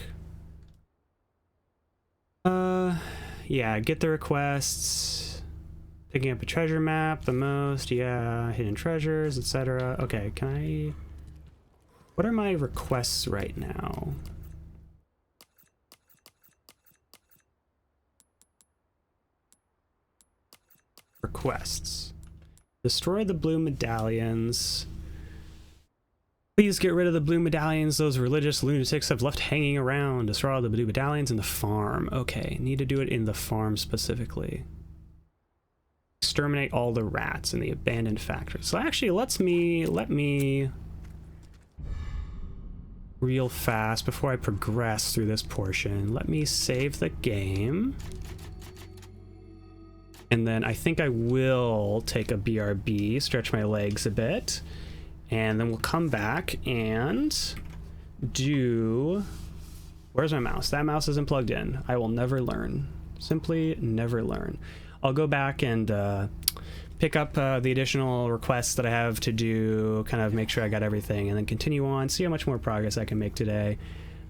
Yeah, get the requests. Picking up a treasure map the most. Yeah, hidden treasures, etc. Okay, can I... What are my requests right now? Requests. Destroy the blue medallions. Please get rid of the blue medallions those religious lunatics have left hanging around. Destroy all the blue medallions in the farm. Okay, need to do it in the farm specifically. Exterminate all the rats in the abandoned factory. So actually, let me real fast before I progress through this portion. Let me save the game. And then I think I will take a BRB, stretch my legs a bit, and then we'll come back and do... Where's my mouse? That mouse isn't plugged in. I will never learn. Simply never learn. I'll go back and pick up the additional requests that I have to do, kind of make sure I got everything, and then continue on, see how much more progress I can make today.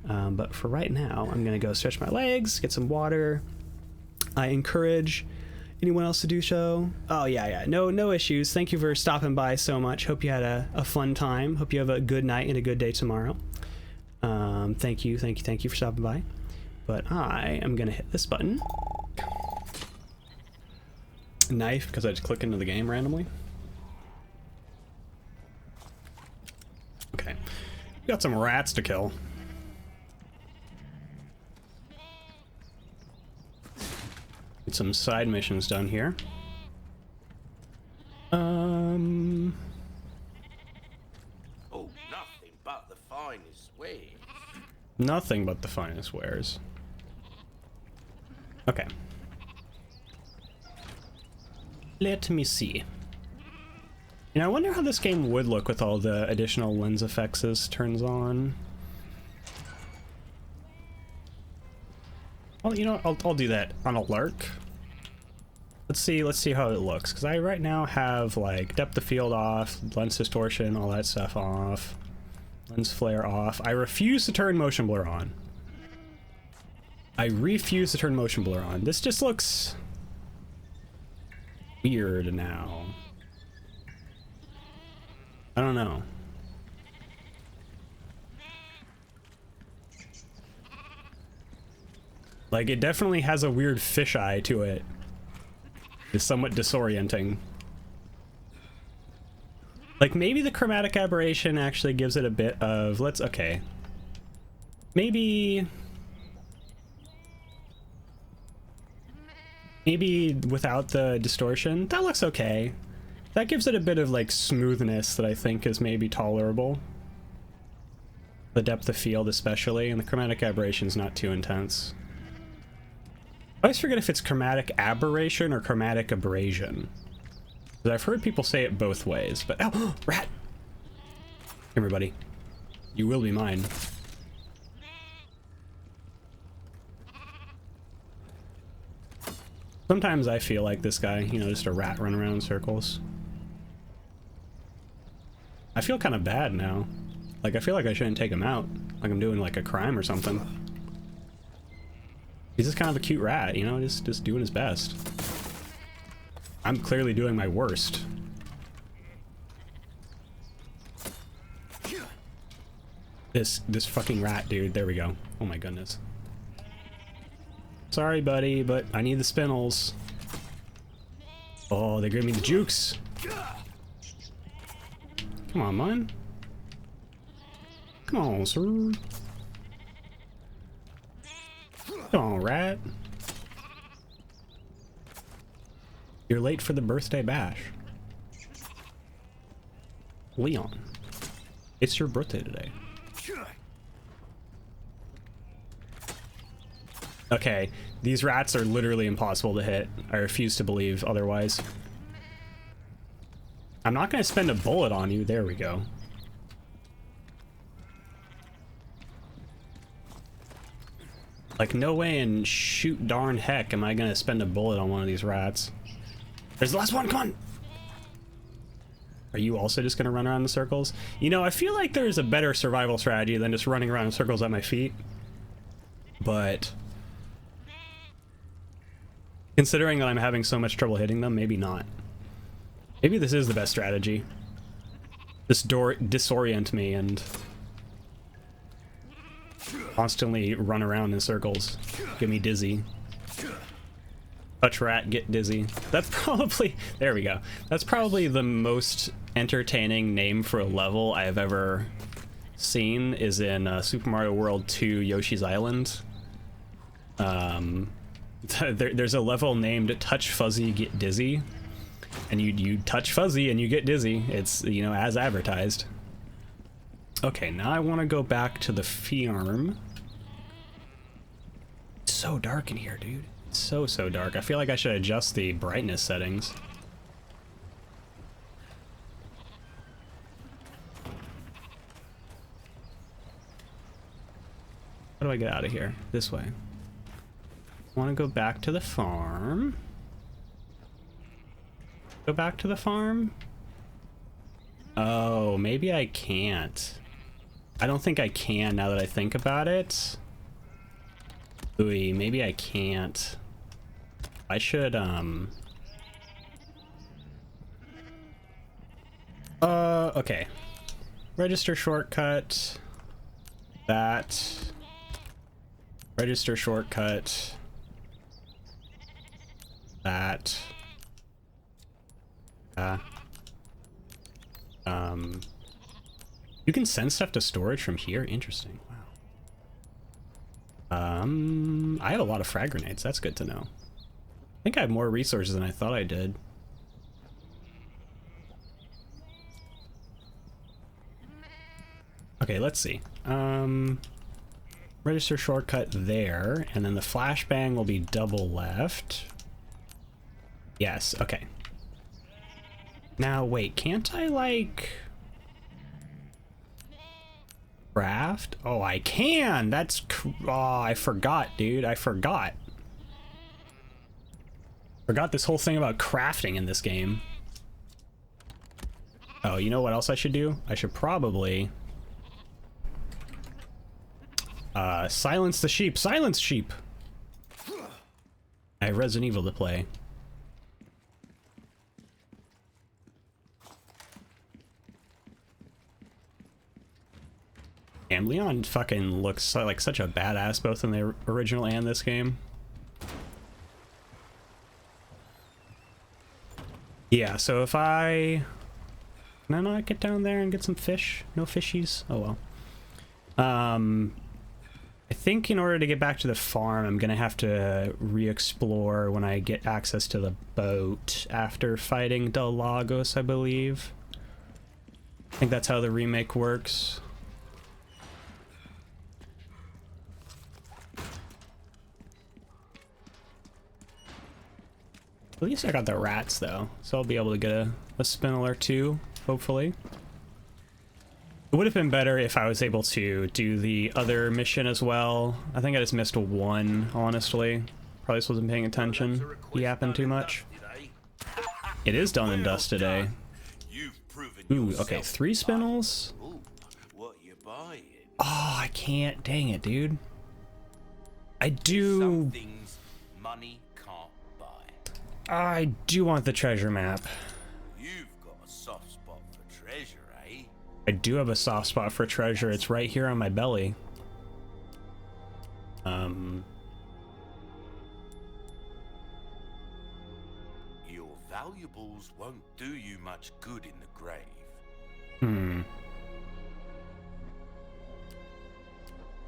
But for right now, I'm going to go stretch my legs, get some water. I encourage... Anyone else to do so? Oh, yeah. No issues. Thank you for stopping by so much. Hope you had a fun time. Hope you have a good night and a good day tomorrow. Thank you for stopping by. But I am going to hit this button. Knife, because I just click into the game randomly. Okay. We got some rats to kill. Get some side missions done here. Oh, nothing but the finest wares. Nothing but the finest wares. Okay. Let me see. You know, I wonder how this game would look with all the additional lens effects this turns on. Well, you know, I'll do that on a lark. Let's see how it looks, because I right now have like depth of field off, lens distortion, all that stuff off, lens flare off. I refuse to turn motion blur on. I refuse to turn motion blur on. This just looks weird now. I don't know. Like, it definitely has a weird fisheye to it. It's somewhat disorienting. Like, maybe the chromatic aberration actually gives it a bit of... Okay. Maybe without the distortion, that looks okay. That gives it a bit of, like, smoothness that I think is maybe tolerable. The depth of field especially, and the chromatic aberration is not too intense. I always forget if it's chromatic aberration or chromatic abrasion. Because I've heard people say it both ways, but... Oh! Rat! Come here, buddy. You will be mine. Sometimes I feel like this guy, you know, just a rat running around in circles. I feel kind of bad now. Like, I feel like I shouldn't take him out. Like I'm doing like a crime or something. He's just kind of a cute rat, you know, just doing his best. I'm clearly doing my worst. This fucking rat, dude. There we go. Oh my goodness. Sorry, buddy, but I need the spinels. Oh, they gave me the jukes. Come on, man. Come on, sir. Come on, rat. You're late for the birthday bash. Leon, it's your birthday today. Okay, these rats are literally impossible to hit. I refuse to believe otherwise. I'm not gonna spend a bullet on you. There we go. Like, no way in shoot darn heck am I gonna spend a bullet on one of these rats. There's the last one, come on! Are you also just gonna run around in circles? You know, I feel like there's a better survival strategy than just running around in circles at my feet. But considering that I'm having so much trouble hitting them, maybe not. Maybe this is the best strategy. Just disorient me and constantly run around in circles. Get me dizzy. Touch rat, get dizzy. That's probably... There we go. That's probably the most entertaining name for a level I have ever seen is in Super Mario World 2 Yoshi's Island. There's a level named Touch Fuzzy, Get Dizzy. And you touch Fuzzy and you get dizzy. It's, you know, as advertised. Okay, now I want to go back to the farm. It's so dark in here, dude. It's so dark. I feel like I should adjust the brightness settings. How do I get out of here? This way. I want to go back to the farm. Go back to the farm? Oh, maybe I can't. I don't think I can now that I think about it. Ooh, maybe I can't. I should, okay. Register shortcut. That. Register shortcut. That. You can send stuff to storage from here? Interesting. Wow. I have a lot of frag grenades. That's good to know. I think I have more resources than I thought I did. Okay, let's see. Register shortcut there, and then the flashbang will be double left. Yes, okay. Now, wait, can't I, like... craft? Oh, I can! That's... Oh, I forgot, dude. I forgot. Forgot this whole thing about crafting in this game. Oh, you know what else I should do? I should probably... silence the sheep! Silence sheep! I have Resident Evil to play. Damn, Leon fucking looks like such a badass both in the original and this game. Yeah, so if I... Can I not get down there and get some fish? No fishies? Oh well. I think in order to get back to the farm, I'm gonna have to re-explore when I get access to the boat after fighting Del Lagos, I believe. I think that's how the remake works. At least I got the rats though, so I'll be able to get a spinel or two, hopefully. It would have been better if I was able to do the other mission as well. I think I just missed one, honestly. Probably just wasn't paying attention. Yapping too much. It is done and dust today. You've proven Ooh, okay, 3 spinels. Ooh, what you buying? Oh, I can't. Dang it, dude. I do. Some things money can't buy. I do want the treasure map. You've got a soft spot for treasure, eh? I do have a soft spot for treasure. It's right here on my belly. Your valuables won't do you much good in the grave.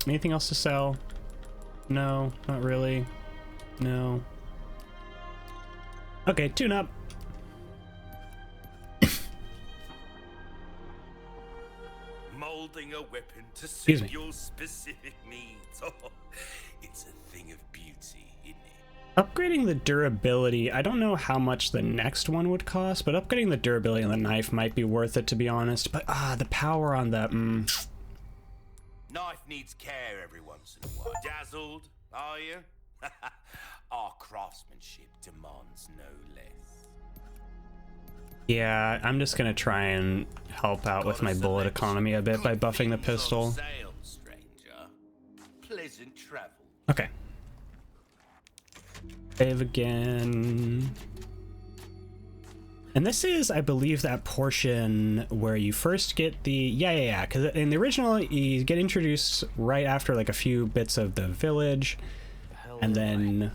Anything else to sell? No, not really. No. Okay, tune up. Molding a weapon to Excuse suit me. your specific needs. Oh, it's a thing of beauty, isn't it? Upgrading the durability, I don't know how much the next one would cost, but upgrading the durability on the knife might be worth it, to be honest. But the power on the Knife needs care every once in a while. Dazzled, are you? Our craftsmanship demands no less. yeah, I'm just gonna try and help out with my bullet economy a bit by buffing the pistol. Sale, stranger. Pleasant travel. Okay. Save again. And this is, I believe, that portion where you first get the... Yeah, because in the original, you get introduced right after, like, a few bits of the village. And then...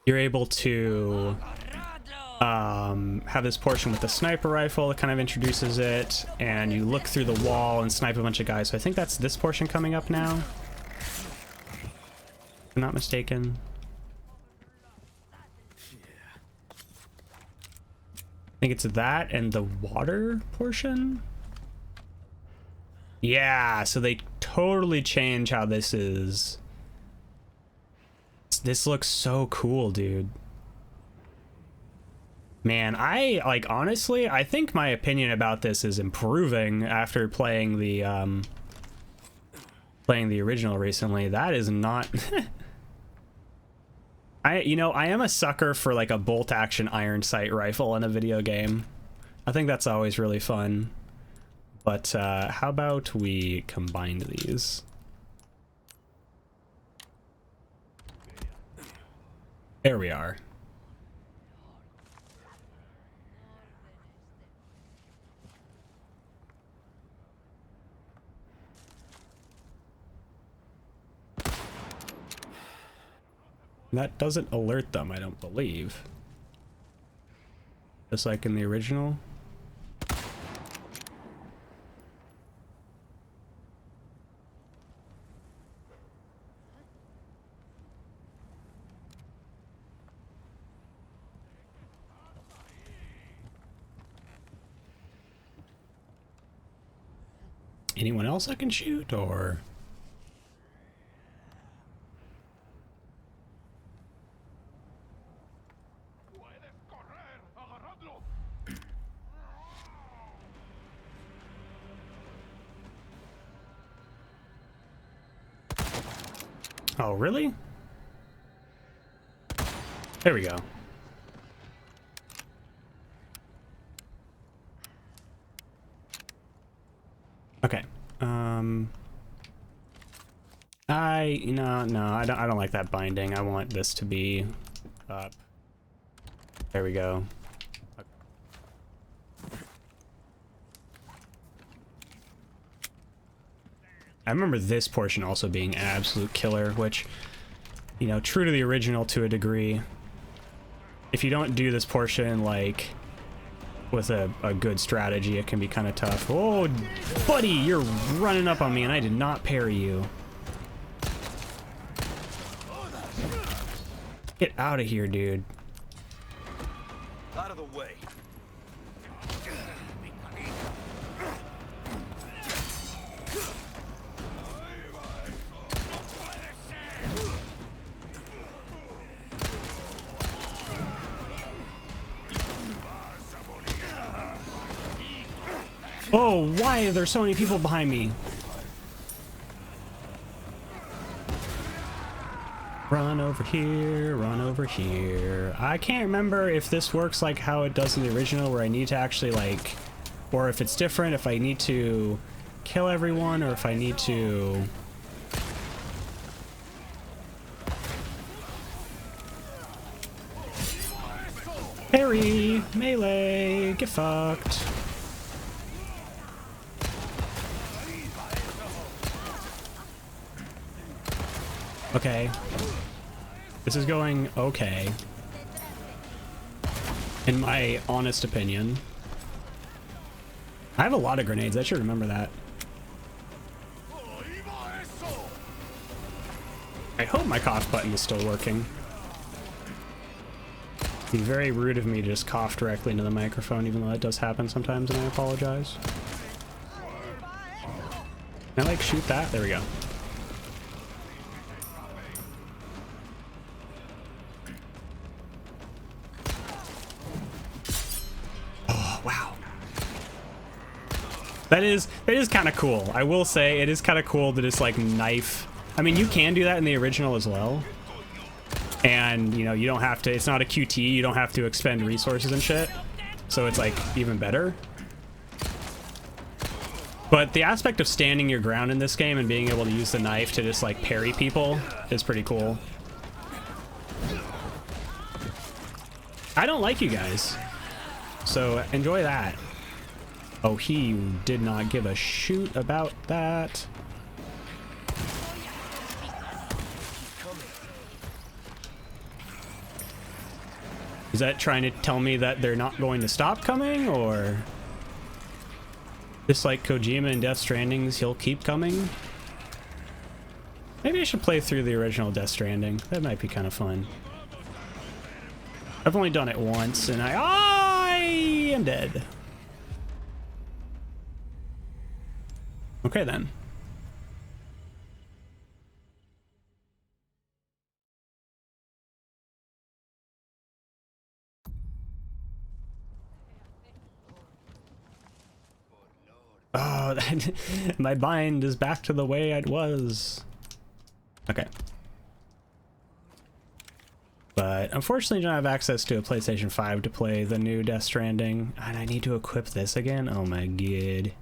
you're able to... have this portion with the sniper rifle that kind of introduces it. And you look through the wall and snipe a bunch of guys. So I think that's this portion coming up now. If I'm not mistaken. I think it's that and the water portion. Yeah, so they totally change how this is. This looks so cool, dude. Man, honestly, I think my opinion about this is improving after playing the original recently. That is not I am a sucker for like a bolt action iron sight rifle in a video game. I think that's always really fun. But how about we combine these? There we are. That doesn't alert them, I don't believe. Just like in the original. Anyone else I can shoot, or? Oh, really? There we go. Okay. I don't like that binding. I want this to be up. There we go. I remember this portion also being an absolute killer, which, true to the original to a degree. If you don't do this portion, like, with a good strategy, it can be kind of tough. Oh, buddy, you're running up on me, and I did not parry you. Get out of here, dude. Out of the way. Oh, why are there so many people behind me? Run over here, run over here. I can't remember if this works like how it does in the original, where I need to actually like, or if it's different, if I need to kill everyone, or if I need to... Parry! Melee! Get fucked! Okay. This is going okay. In my honest opinion. I have a lot of grenades, I should remember that. I hope my cough button is still working. It'd be very rude of me to just cough directly into the microphone, even though that does happen sometimes, and I apologize. Can I like shoot that? There we go. That is kind of cool. I will say it is kind of cool to just like knife. I mean, you can do that in the original as well. And, you know, you don't have to, it's not a QT, you don't have to expend resources and shit. So it's like even better. But the aspect of standing your ground in this game and being able to use the knife to just like parry people is pretty cool. I don't like you guys. So enjoy that. Oh, he did not give a shoot about that. Is that trying to tell me that they're not going to stop coming, or just like Kojima and Death Stranding's, he'll keep coming? Maybe I should play through the original Death Stranding. That might be kind of fun. I've only done it once, and I am dead. Okay then. Oh, my bind is back to the way it was. Okay. But unfortunately I don't have access to a PlayStation 5 to play the new Death Stranding. And I need to equip this again? Oh my god.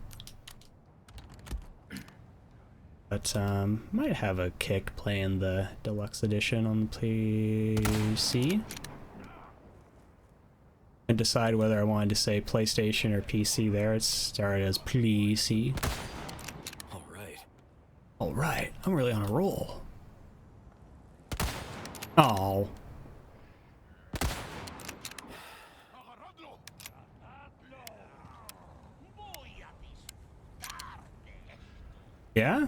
But might have a kick playing the deluxe edition on PC. And decide whether I wanted to say PlayStation or PC there. It started as PC. Alright, I'm really on a roll. Oh. Yeah?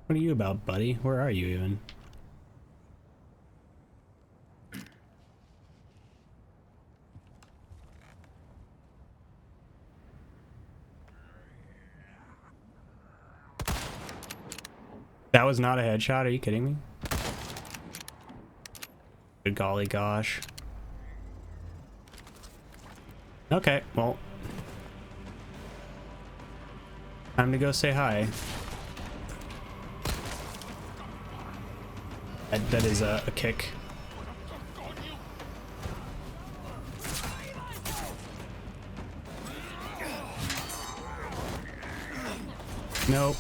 What are you about, buddy? Where are you even? That was not a headshot, are you kidding me? Good golly gosh. Okay, well. Time to go say hi. That is a kick. Nope.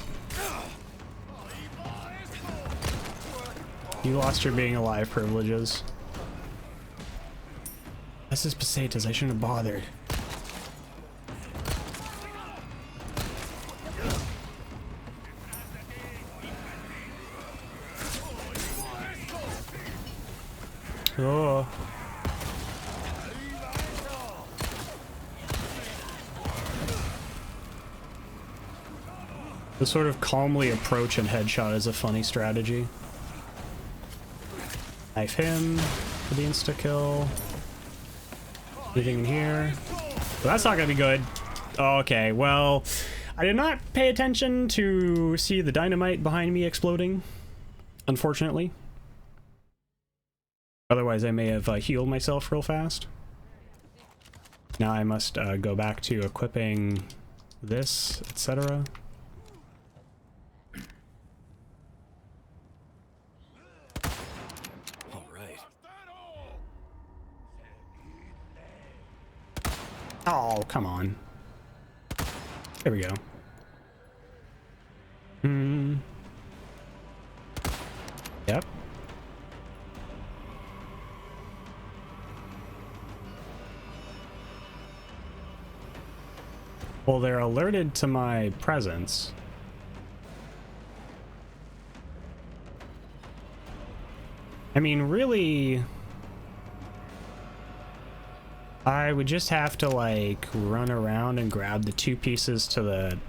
You lost your being alive privileges. This is pesetas, I shouldn't have bothered. Oh. The sort of calmly approach and headshot is a funny strategy. Knife him for the insta-kill. Anything in here? Well, that's not gonna be good. Okay, well, I did not pay attention to see the dynamite behind me exploding, unfortunately. Otherwise, I may have healed myself real fast. Now I must go back to equipping this, etc. Oh, come on. There we go. Yep. Well, they're alerted to my presence. I mean, really, I would just have to like run around and grab the 2 pieces to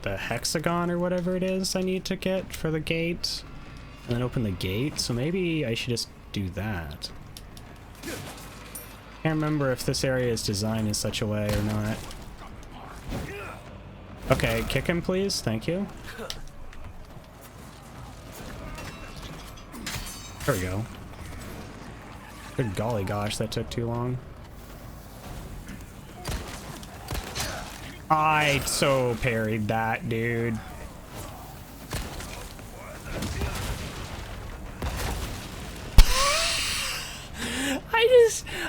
the hexagon or whatever it is I need to get for the gate, and then open the gate. So maybe I should just do that. Can't remember if this area is designed in such a way or not. Okay, kick him please, thank you. There we go. Good golly gosh, that took too long. I so parried that, dude.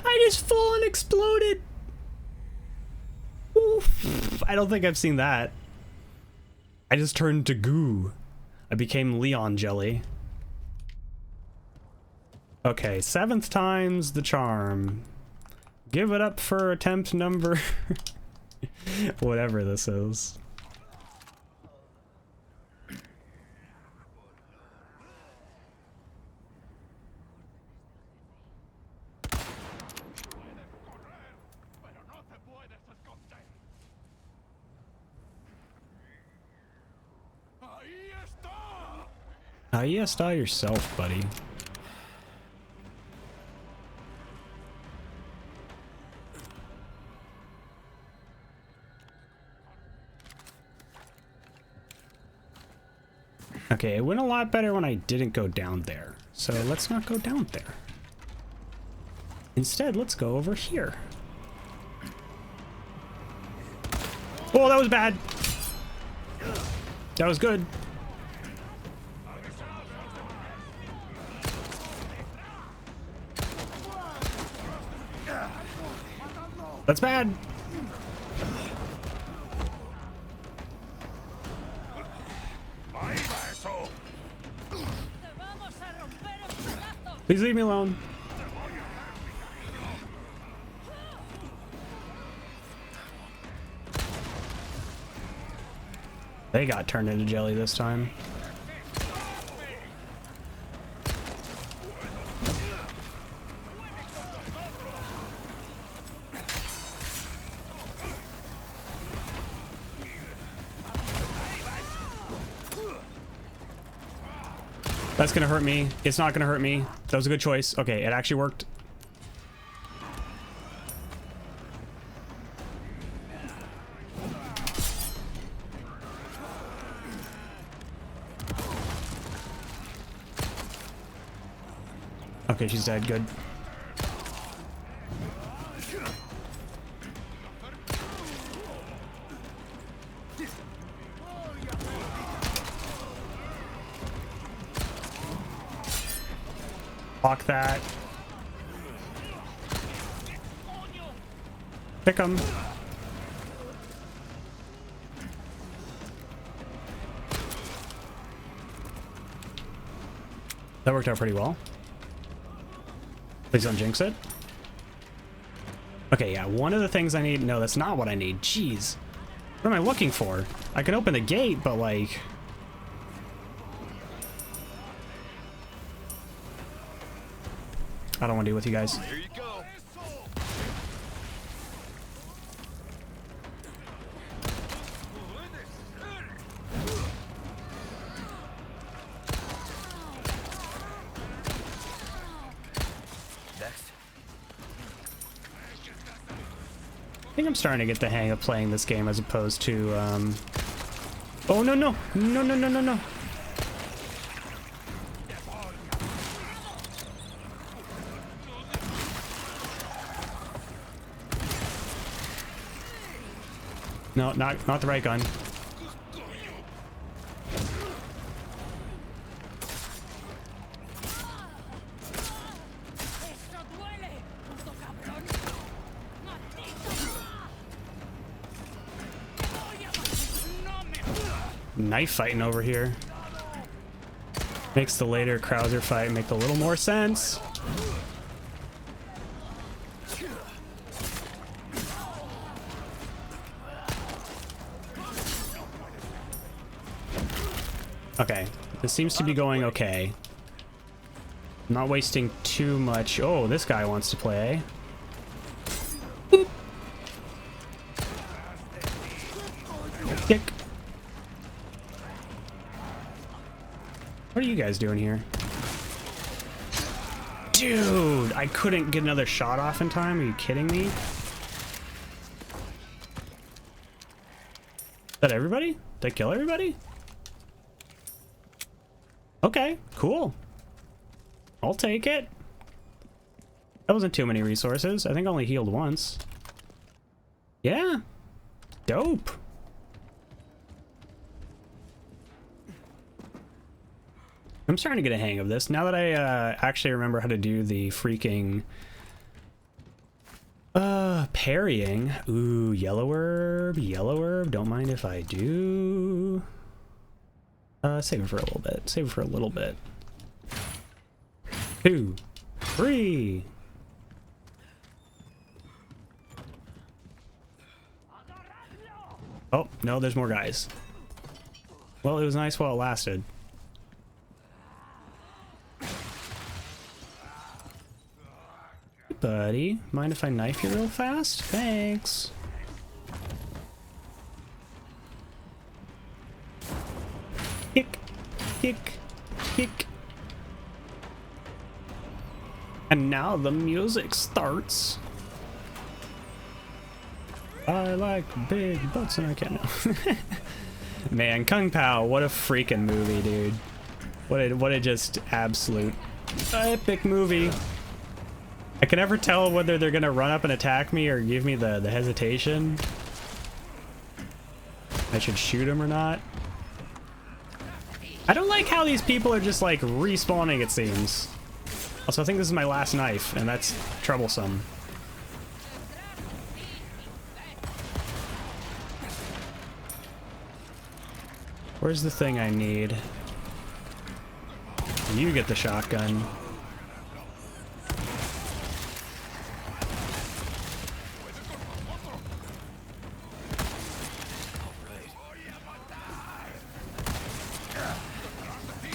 I just full on exploded. Oof. I don't think I've seen that. I just turned to goo. I became Leon jelly. Okay, 7th time's the charm. Give it up for attempt number whatever this is. Ahí está yourself, buddy. Okay, it went a lot better when I didn't go down there. So let's not go down there. Instead, let's go over here. Oh, that was bad. That was good. That's bad. Please leave me alone. They got turned into jelly this time. That's gonna hurt me. It's not gonna hurt me. That was a good choice. Okay, it actually worked. Okay, she's dead. Good. Block that. Pick him. That worked out pretty well. Please don't jinx it. Okay, yeah, one of the things I need... No, that's not what I need. Jeez. What am I looking for? I can open the gate, but like... I don't want to deal with you guys. Here you go. Next. I think I'm starting to get the hang of playing this game as opposed to, Oh, no, no. No, no, no, no, no. No, not the right gun. knife fighting over here. Makes the later Krauser fight make a little more sense. Okay, this seems to be going okay. I'm not wasting too much. Oh, this guy wants to play. Boop. Kick. What are you guys doing here? Dude, I couldn't get another shot off in time. Are you kidding me? Is that everybody? Did I kill everybody? Okay, cool. I'll take it. That wasn't too many resources. I think I only healed once. Yeah. Dope. I'm starting to get a hang of this. Now that I actually remember how to do the freaking parrying. Ooh, yellow herb, yellow herb. Don't mind if I do. Save it for a little bit. Save it for a little bit. 2, 3. Oh, no, there's more guys. Well, it was nice while it lasted. Hey, buddy, mind if I knife you real fast? Thanks. Kick, kick, kick. And now the music starts. I like big butts and I can't know. Man, Kung Pao, what a freaking movie, dude. What a just absolute epic movie. I can never tell whether they're gonna run up and attack me or give me the hesitation. I should shoot him or not. I don't like how these people are just like respawning, it seems. Also, I think this is my last knife, and that's troublesome. Where's the thing I need? You get the shotgun.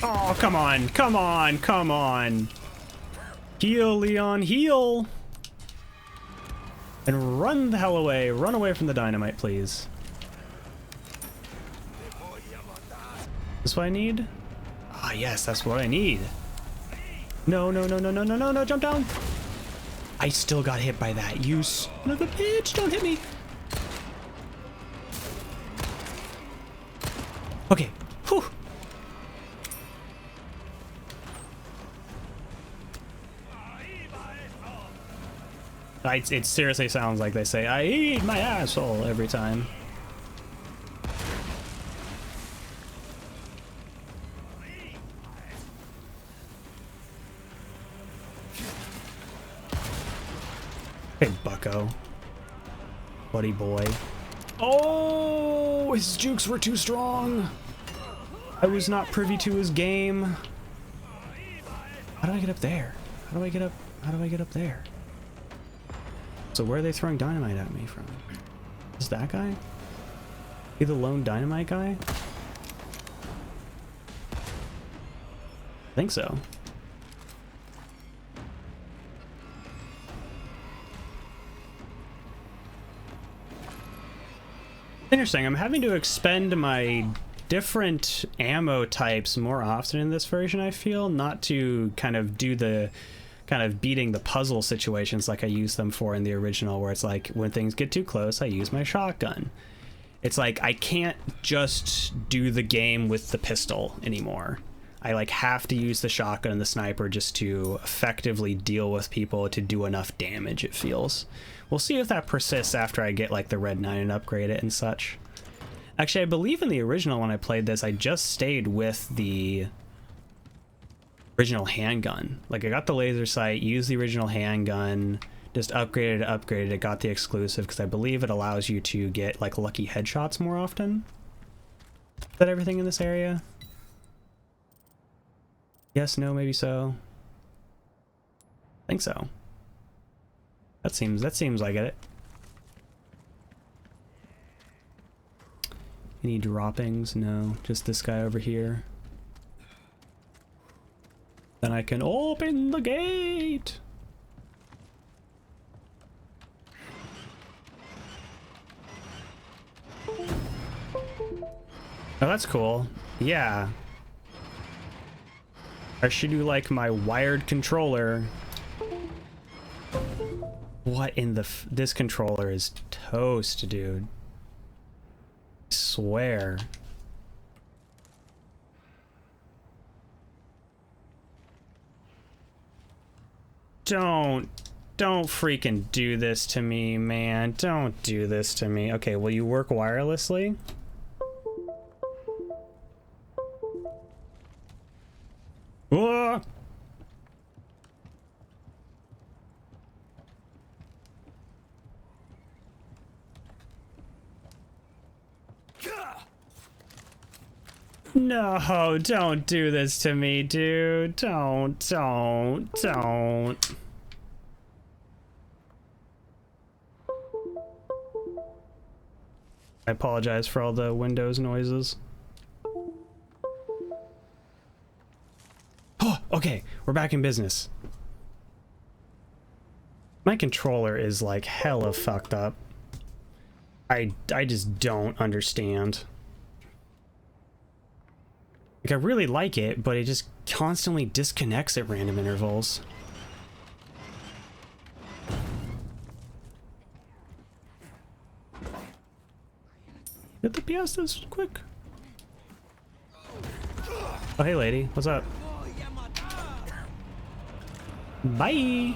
Oh, come on, come on, come on. Heal, Leon, heal. And run the hell away. Run away from the dynamite, please. This what I need? Ah, yes, that's what I need. No, no, no, no, no, no, no, no, jump down. I still got hit by that. You son of a bitch, don't hit me. Okay, whew. It seriously sounds like they say, I eat my asshole every time. Hey, bucko. Buddy boy. Oh, his jukes were too strong. I was not privy to his game. How do I get up there? How do I get up? How do I get up there? So where are they throwing dynamite at me from? Is that guy? He the lone dynamite guy? I think so. Interesting. I'm having to expend my different ammo types more often in this version, I feel, not to kind of do the kind of beating the puzzle situations like I used them for in the original, where it's like when things get too close I use my shotgun. It's like I can't just do the game with the pistol anymore. I like have to use the shotgun and the sniper just to effectively deal with people to do enough damage, it feels. We'll see if that persists after I get like the Red 9 and upgrade it and such. Actually, I believe in the original when I played this I just stayed with the original handgun. Like I got the laser sight, used the original handgun, just upgraded it, got the exclusive because I believe it allows you to get like lucky headshots more often. that everything in this area? Yes, no, maybe so. I think so. That seems like it. Any droppings? No, just this guy over here. Then I can open the gate. Oh, that's cool. Yeah. I should do like my wired controller. What in the this controller is toast, dude. I swear. Don't freaking do this to me, man. Don't do this to me. Okay, will you work wirelessly? Whoa! No, don't do this to me, dude. Don't. I apologize for all the Windows noises. Oh, okay, we're back in business. My controller is like hella fucked up. I just don't understand. Like, I really like it, but it just constantly disconnects at random intervals. Get the piastas quick. Oh, hey, lady. What's up? Bye.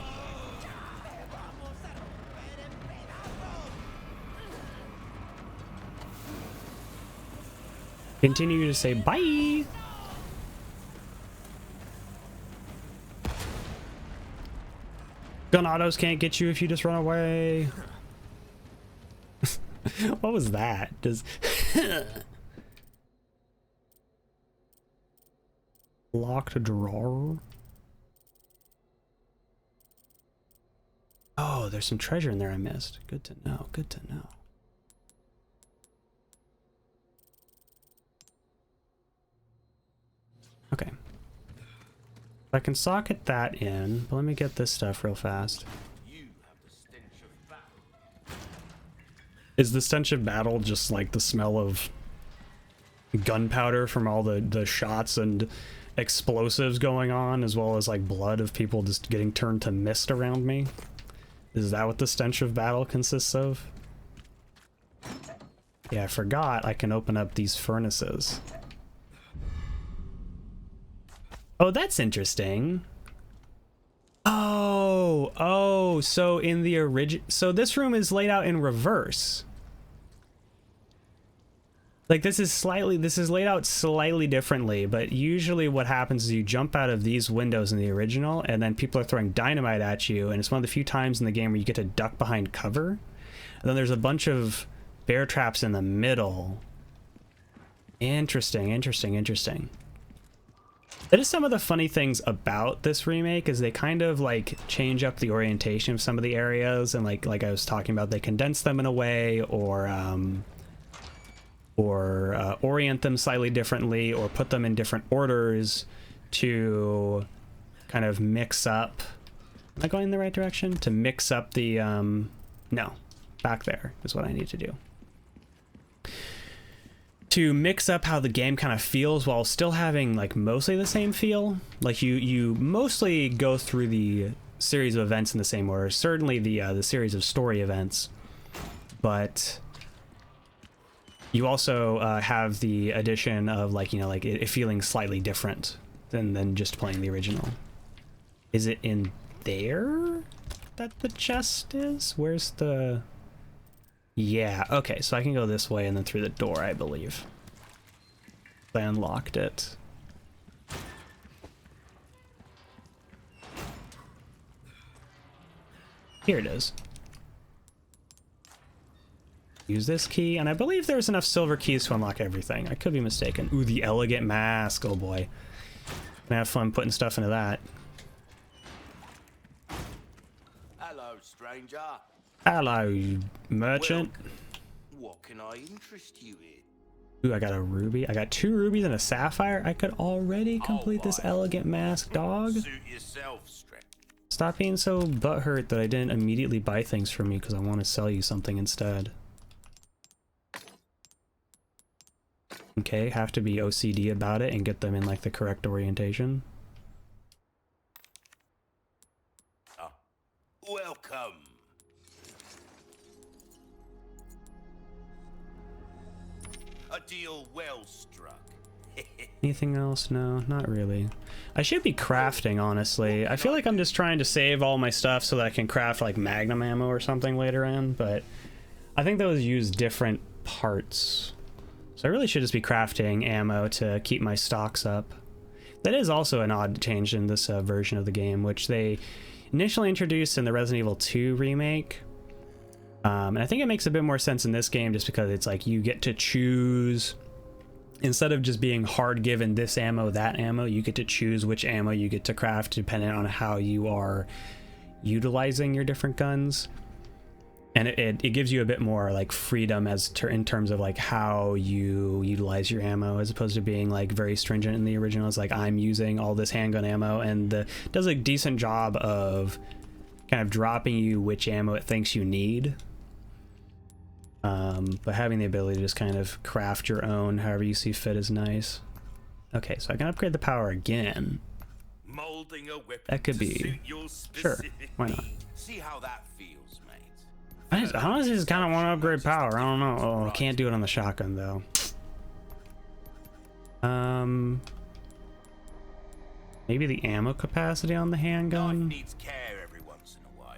Continue to say bye. Gun autos can't get you if you just run away. What was that? Does locked drawer? Oh, there's some treasure in there I missed. Good to know. Good to know. Okay. I can socket that in, but let me get this stuff real fast. Is the stench of battle just like the smell of gunpowder from all the shots and explosives going on, as well as like blood of people just getting turned to mist around me? Is that what the stench of battle consists of? Yeah, I forgot I can open up these furnaces. Oh, that's interesting. Oh, so in the so this room is laid out in reverse. Like this is laid out slightly differently, but usually what happens is you jump out of these windows in the original and then people are throwing dynamite at you, and it's one of the few times in the game where you get to duck behind cover. And then there's a bunch of bear traps in the middle. Interesting. That is some of the funny things about this remake, is they kind of like change up the orientation of some of the areas, and like I was talking about, they condense them in a way, or orient them slightly differently, or put them in different orders to kind of mix up. Am I going in the right direction? To mix up the no, back there is what I need to do. To mix up how the game kind of feels while still having like mostly the same feel. Like you mostly go through the series of events in the same order. Certainly the series of story events, but you also have the addition of like, you know, like it feeling slightly different than just playing the original. Is it in there that the chest is? Where's the... Yeah, okay, so I can go this way and then through the door, I believe. I unlocked it. Here it is. Use this key, and I believe there's enough silver keys to unlock everything. I could be mistaken. Ooh, the elegant mask. Oh boy. Gonna have fun putting stuff into that. Hello, stranger. Hello, merchant. What can I interest you in? Ooh, I got a ruby. I got 2 rubies and a sapphire. I could already complete this elegant mask, dog. Suit yourself, stranger. Stop being so butthurt that I didn't immediately buy things from you because I want to sell you something instead. Okay, have to be OCD about it and get them in like the correct orientation. Welcome. A deal well struck. Anything else? No, not really. I should be crafting, honestly. I feel like I'm just trying to save all my stuff so that I can craft like magnum ammo or something later in, but I think those use different parts. So I really should just be crafting ammo to keep my stocks up. That is also an odd change in this version of the game, which they initially introduced in the Resident Evil 2 remake. And I think it makes a bit more sense in this game just because it's like you get to choose, instead of just being hard given this ammo, that ammo, you get to choose which ammo you get to craft depending on how you are utilizing your different guns. And it gives you a bit more like freedom in terms of like how you utilize your ammo, as opposed to being like very stringent in the original. It's like I'm using all this handgun ammo, and does a decent job of kind of dropping you which ammo it thinks you need. But having the ability to just kind of craft your own however you see fit is nice. Okay, so I can upgrade the power again. Molding a weapon That could to be suit your sure. specific Why not? need. See how that feels, mate. I honestly just kind of want to upgrade power. I don't know. Oh, I can't do it on the shotgun though. Maybe the ammo capacity on the handgun. Life needs care every once in a while.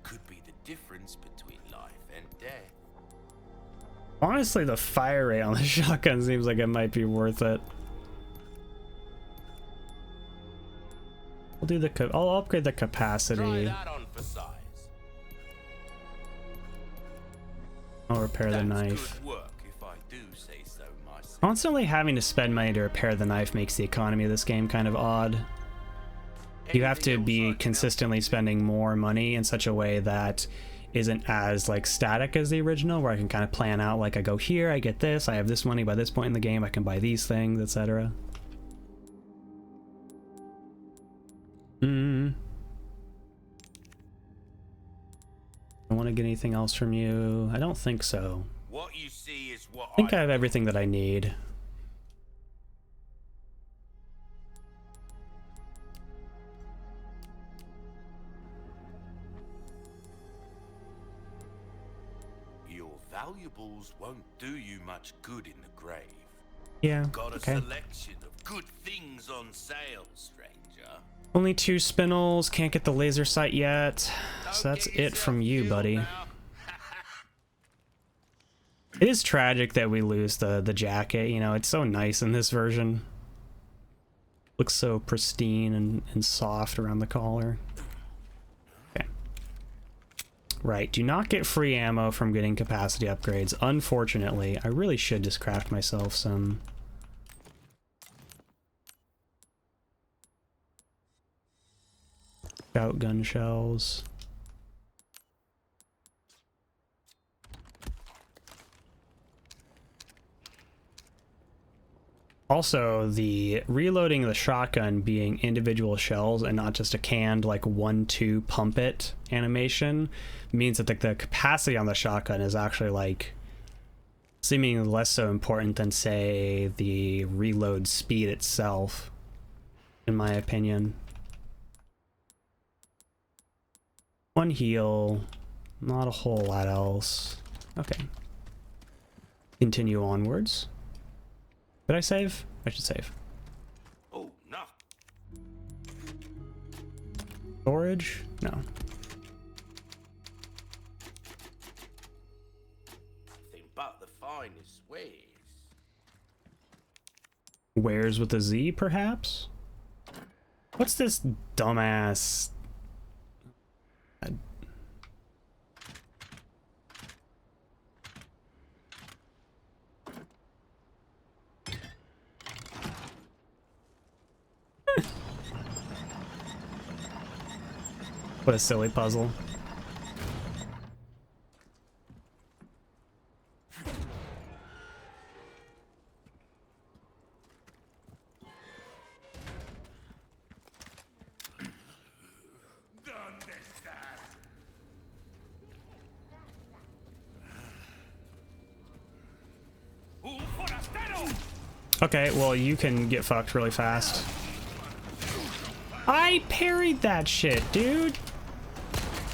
Could be the difference between life and death. Honestly, the fire rate on the shotgun seems like it might be worth it. We'll do I'll upgrade the Try capacity. that on for size. I'll repair the That's knife. good work, if I do say so myself. Constantly having to spend money to repair the knife makes the economy of this game kind of odd. You have to be consistently spending more money in such a way that isn't as like static as the original, where I can kind of plan out like I go here, I get this, I have this money by this point in the game, I can buy these things, etc. I want to get anything else from you. I don't think so. What you see is what I think I have everything that I need. Your valuables won't do you much good in the grave. Yeah, Got a okay. selection of good things on sale, stranger. Only 2 spinels, can't get the laser sight yet. So that's it from you, buddy. It is tragic that we lose the jacket, you know, it's so nice in this version. Looks so pristine and soft around the collar. Okay. Right, do not get free ammo from getting capacity upgrades. Unfortunately, I really should just craft myself some. Shotgun shells. Also, the reloading of the shotgun being individual shells and not just a canned like 1-2 pump it animation means that the capacity on the shotgun is actually like seemingly less so important than, say, the reload speed itself, in my opinion. 1 heal, not a whole lot else. Okay. Continue onwards. Did I save? I should save. Oh, no. Storage? No. Think about the finest ways. Wares with a Z, perhaps? What's this dumbass... What a silly puzzle. Okay, well, you can get fucked really fast. I parried that shit, dude.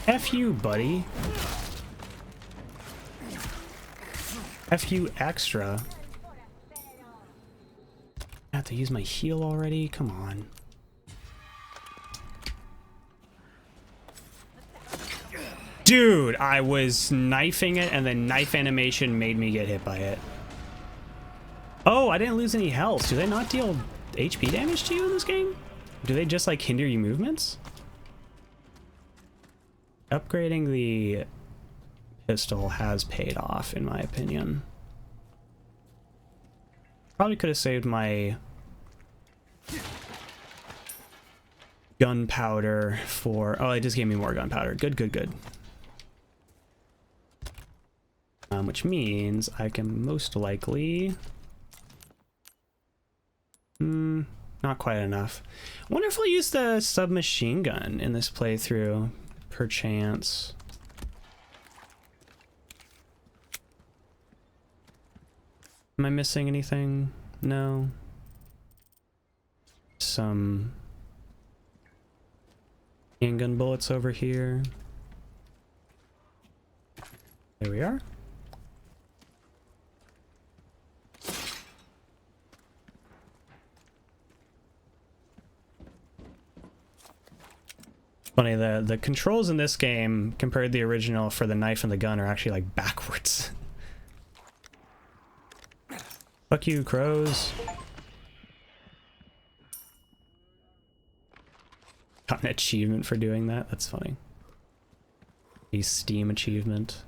F you, buddy. F you extra. I have to use my heal already? Come on. Dude, I was knifing it and then knife animation made me get hit by it. Oh, I didn't lose any health. Do they not deal HP damage to you in this game? Do they just like hinder your movements? Upgrading the pistol has paid off in my opinion. Probably could have saved my gunpowder for... Oh, it just gave me more gunpowder. Good, good, good. Which means I can most likely... not quite enough. I wonder if I'll use the submachine gun in this playthrough, perchance. Am I missing anything? No. Some handgun bullets over here. There we are. Funny, the controls in this game compared to the original for the knife and the gun are actually like backwards. Fuck you, crows. Got an achievement for doing that. That's funny. A Steam achievement.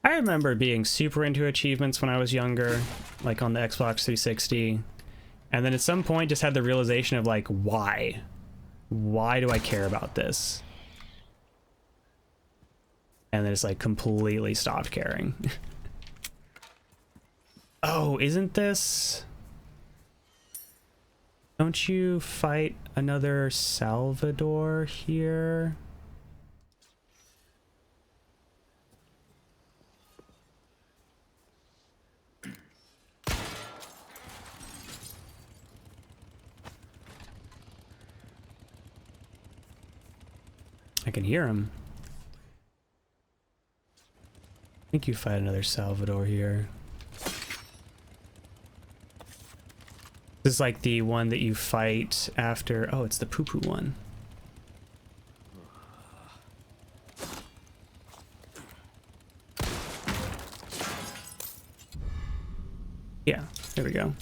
I remember being super into achievements when I was younger, like on the Xbox 360. And then at some point just had the realization of like, why? Why do I care about this? And then it's like completely stopped caring. Oh, isn't this... Don't you fight another Salvador here? I can hear him. I think you fight another Salvador here. This is like the one that you fight after... Oh, it's the poo-poo one. Yeah, there we go.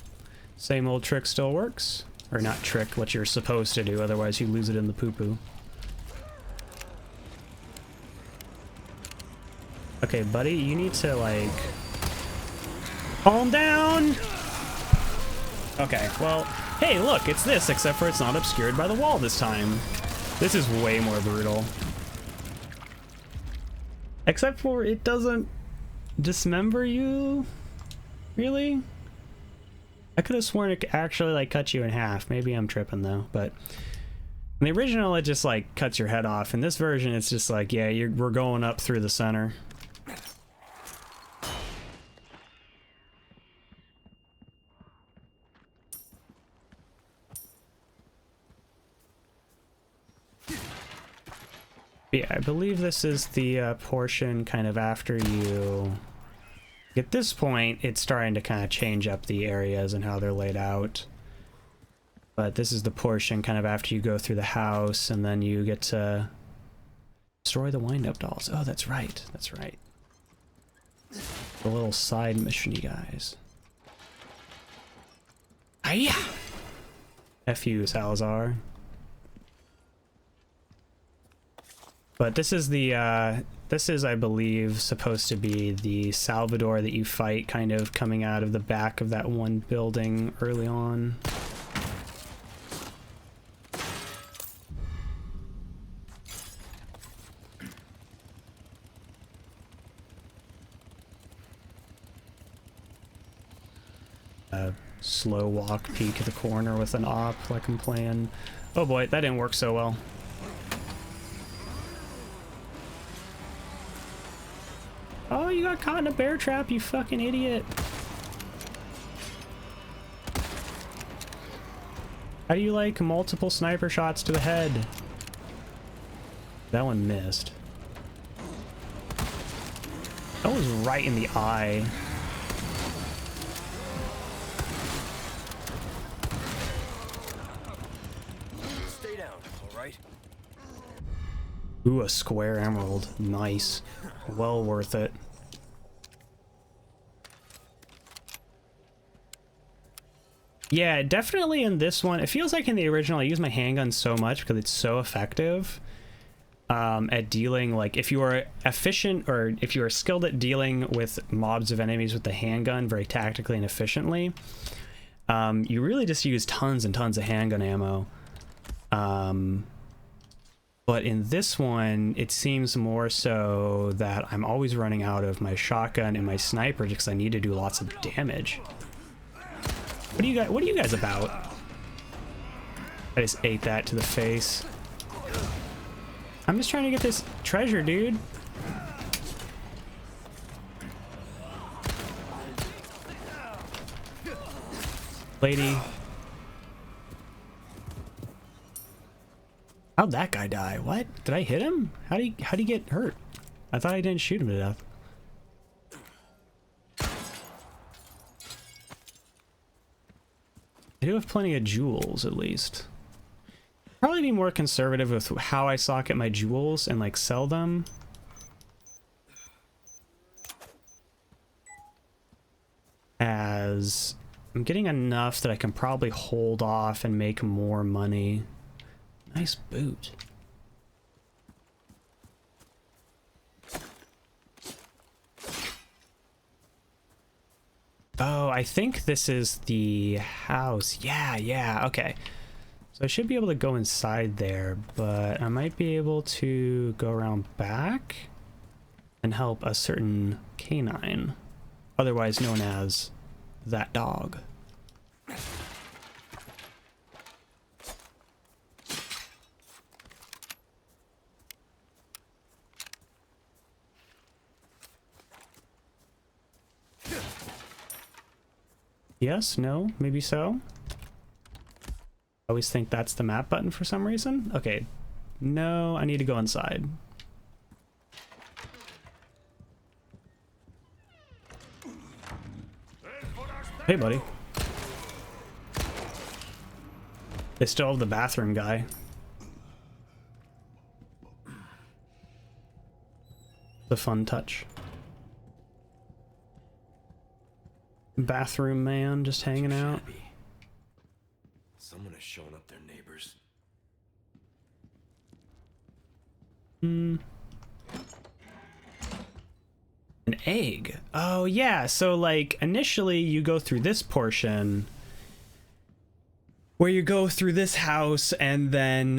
Same old trick still works. Or not trick, what you're supposed to do, otherwise you lose it in the poo-poo. Okay, buddy, you need to, like... Calm down! Okay, well, hey, look, it's this, except for it's not obscured by the wall this time. This is way more brutal. Except for it doesn't dismember you? Really? I could have sworn it actually, like, cut you in half. Maybe I'm tripping, though, but... In the original, it just, like, cuts your head off. In this version, it's just like, yeah, we're going up through the center. Yeah, I believe this is the portion kind of after you... At this point, it's starting to kind of change up the areas and how they're laid out. But this is the portion kind of after you go through the house, and then you get to destroy the wind-up dolls. Oh, that's right. That's right. The little side mission-y guys. Hiya! F you, Salazar. But this is the, this is, I believe, supposed to be the Salvador that you fight kind of coming out of the back of that one building early on. slow walk peek at the corner with an op like I'm playing. Oh boy, that didn't work so well. Oh, you got caught in a bear trap, you fucking idiot. How do you like multiple sniper shots to the head? That one missed. That was right in the eye. Stay down, all right? Ooh, a square emerald. Nice. Well worth it. Yeah, definitely in this one. It feels like in the original, I use my handgun so much because it's so effective at dealing, like, if you are efficient or if you are skilled at dealing with mobs of enemies with the handgun very tactically and efficiently, you really just use tons and tons of handgun ammo. But in this one, it seems more so that I'm always running out of my shotgun and my sniper because I need to do lots of damage. What are you guys about? I just ate that to the face. I'm just trying to get this treasure, dude. Lady. How'd that guy die? What? Did I hit him? How'd he get hurt? I thought I didn't shoot him to death. I do have plenty of jewels, at least. Probably be more conservative with how I socket my jewels and like sell them. As I'm getting enough that I can probably hold off and make more money. Nice boot. Oh, I think this is the house. Yeah, okay. So I should be able to go inside there, but I might be able to go around back and help a certain canine, otherwise known as that dog. Yes, no, maybe so. I always think that's the map button for some reason. Okay, no, I need to go inside. Hey, buddy. They still have the bathroom guy. The fun touch. Bathroom man just hanging out. Someone has shown up their neighbors. An egg. Oh yeah, so like initially you go through this portion where you go through this house and then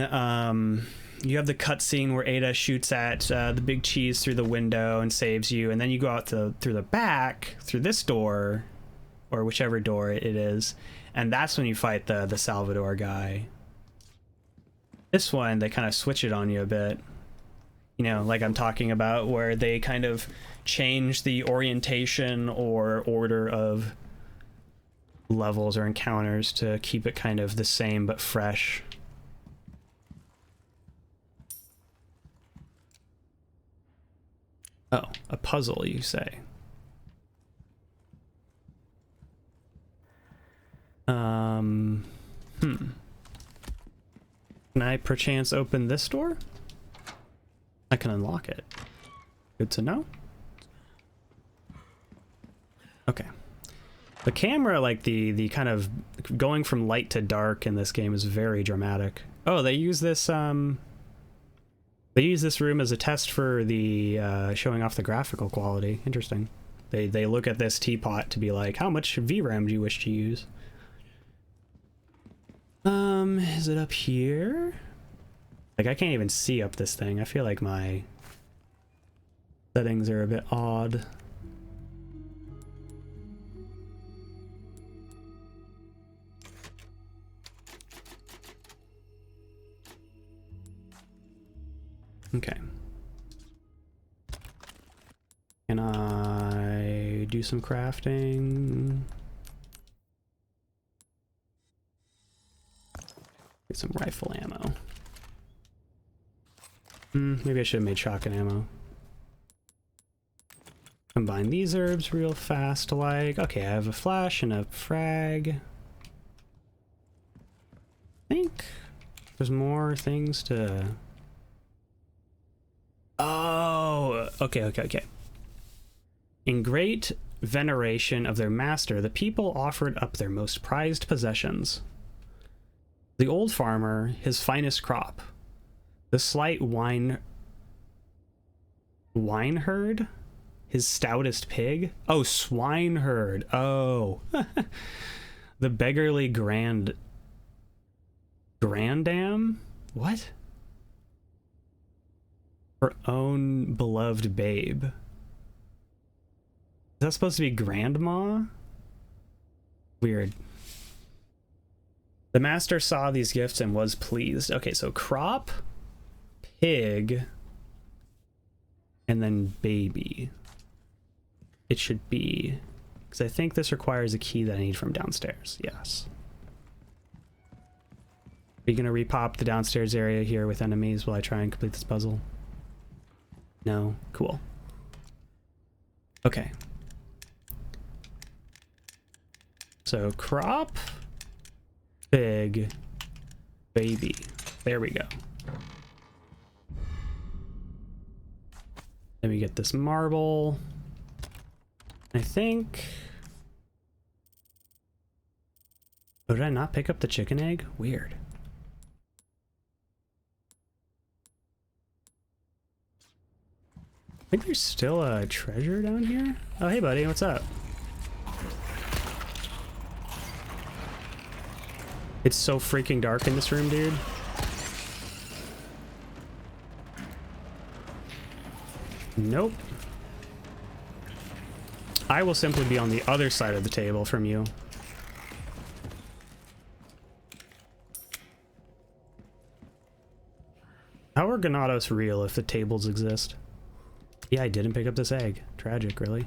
you have the cutscene where Ada shoots at the big cheese through the window and saves you, and then you go out through the back through this door or whichever door it is, and that's when you fight the Salvador guy. This one they kind of switch it on you a bit, you know, like I'm talking about, where they kind of change the orientation or order of levels or encounters to keep it kind of the same but fresh. Oh, a puzzle, you say? Can I perchance open this door? I can unlock it. Good to know. Okay. The camera, like the kind of going from light to dark in this game is very dramatic. Oh, they use this room as a test for the showing off the graphical quality. Interesting. They look at this teapot to be like, how much VRAM do you wish to use? Is it up here? Like, I can't even see up this thing. I feel like my settings are a bit odd. Okay. Can I do some crafting? Get some rifle ammo. Maybe I should have made shotgun ammo. Combine these herbs real fast, like... Okay, I have a flash and a frag. I think there's more things to... Oh! Okay. In great veneration of their master, the people offered up their most prized possessions. The old farmer, his finest crop. The slight swineherd, his stoutest pig. Oh, swineherd. Oh. The beggarly grandam? What? Her own beloved babe. Is that supposed to be grandma? Weird. The master saw these gifts and was pleased. Okay, so crop, pig, and then baby. It should be, because I think this requires a key that I need from downstairs. Yes. Are you gonna repop the downstairs area here with enemies while I try and complete this puzzle? No? Cool. Okay. So crop, pig, baby. There we go. Let me get this marble. I think... Oh, did I not pick up the chicken egg? Weird. I think there's still a treasure down here. Oh, hey buddy, what's up? It's so freaking dark in this room, dude. Nope. I will simply be on the other side of the table from you. How are Ganados real if the tables exist? Yeah, I didn't pick up this egg. Tragic, really.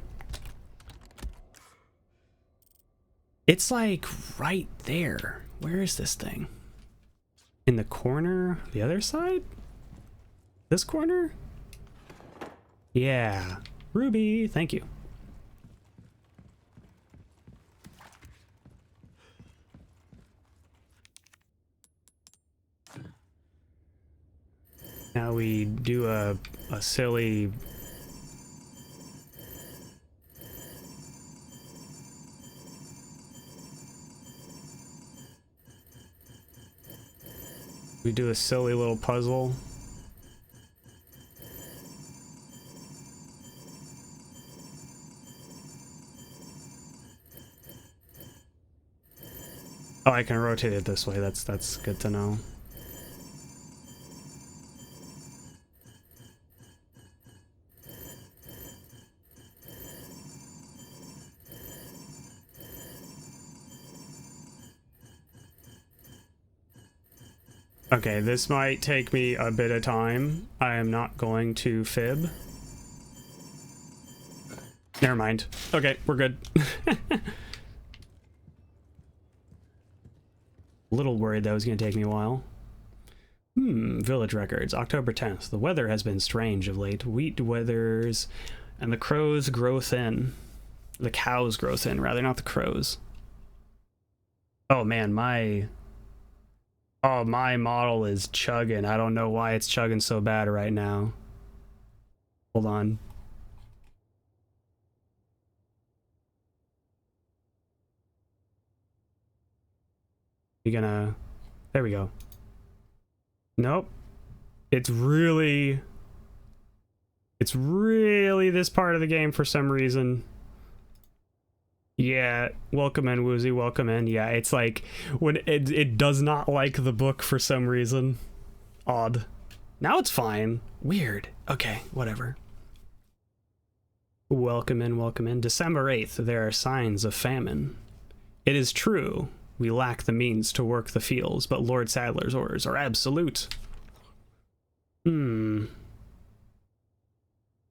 It's like right there. Where is this thing? In the corner? The other side? This corner? Yeah. Ruby, thank you. Now we do a silly... We do a silly little puzzle. Oh, I can rotate it this way. That's good to know. Okay, this might take me a bit of time. I am not going to fib. Never mind. Okay, we're good. A little worried that was going to take me a while. Village records. October 10th. The weather has been strange of late. Wheat withers and the crows grow thin. The cows grow thin, rather, not the crows. Oh man, my model is chugging. I don't know why it's chugging so bad right now. Hold on. You gonna... There we go. Nope. It's really this part of the game for some reason. Yeah, welcome in, Woozy, welcome in. Yeah, it's like when it does not like the book for some reason. Odd. Now it's fine. Weird. Okay, whatever. Welcome in, welcome in. December 8th, there are signs of famine. It is true, we lack the means to work the fields, but Lord Sadler's orders are absolute.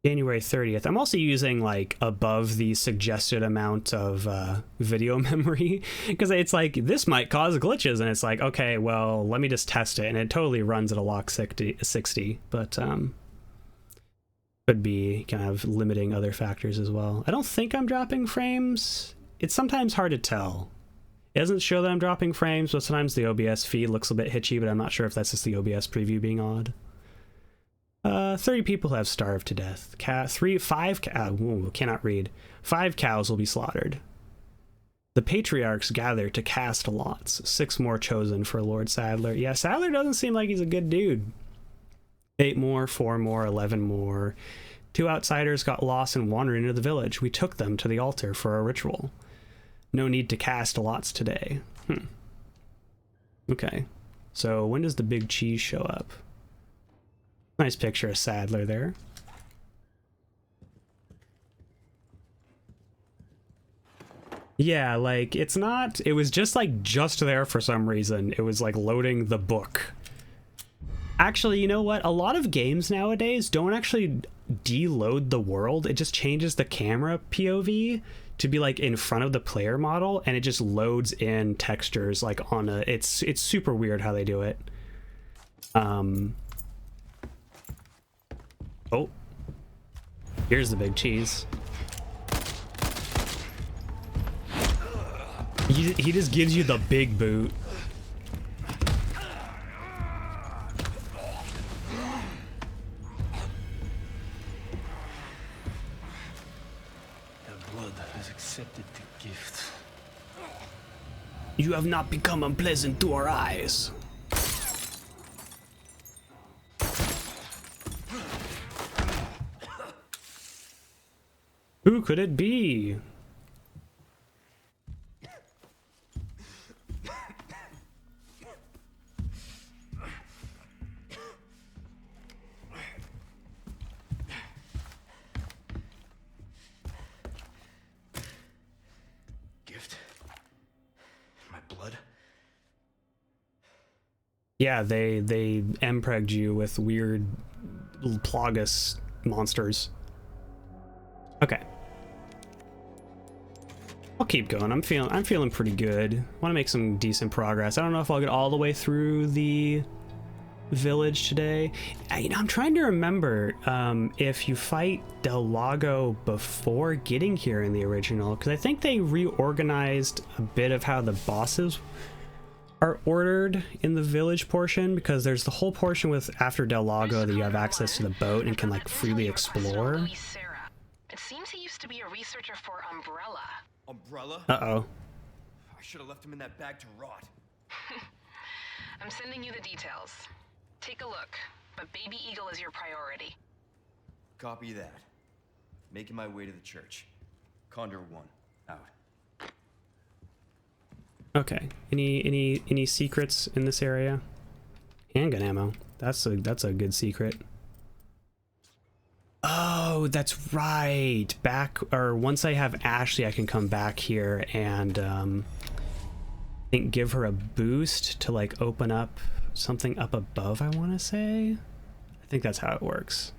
January 30th. I'm also using like above the suggested amount of video memory because it's like this might cause glitches, and it's like, okay, well, let me just test it, and it totally runs at a lock 60, but could be kind of limiting other factors as well. I don't think I'm dropping frames. It's sometimes hard to tell. It doesn't show that I'm dropping frames, but sometimes the OBS feed looks a bit hitchy, but I'm not sure if that's just the OBS preview being odd. 30 people have starved to death. Cannot read. 5 cows will be slaughtered. The patriarchs gather to cast lots. 6 more chosen for Lord Sadler. Yeah, Sadler doesn't seem like he's a good dude. 8 more, 4 more, 11 more. 2 outsiders got lost and wandered into the village. We took them to the altar for a ritual. No need to cast lots today. Okay. So when does the big cheese show up? Nice picture of Sadler there. Yeah, like, it's not... It was just, like, just there for some reason. It was, like, loading the book. Actually, you know what? A lot of games nowadays don't actually deload the world. It just changes the camera POV to be, like, in front of the player model, and it just loads in textures, like, on a... It's super weird how they do it. Oh, here's the big cheese. He just gives you the big boot. The blood has accepted the gift. You have not become unpleasant to our eyes. Who could it be? Gift? My blood? Yeah, they empregged you with weird Plagus monsters. Okay. I'll keep going. I'm feeling pretty good. Want to make some decent progress. I don't know if I'll get all the way through the village today. I'm trying to remember if you fight Del Lago before getting here in the original, because I think they reorganized a bit of how the bosses are ordered in the village portion, because there's the whole portion with after Del Lago that you have access to the boat and can like freely explore. It seems he used to be a researcher for Umbrella. Umbrella? Uh-oh. I should have left him in that bag to rot. I'm sending you the details. Take a look, but Baby Eagle is your priority. Copy that. Making my way to the church. Condor 1, out. Okay. Any secrets in this area? Handgun ammo. That's a good secret. Oh, that's right. Once I have Ashley, I can come back here and I think give her a boost to like open up something up above, I want to say. I think that's how it works.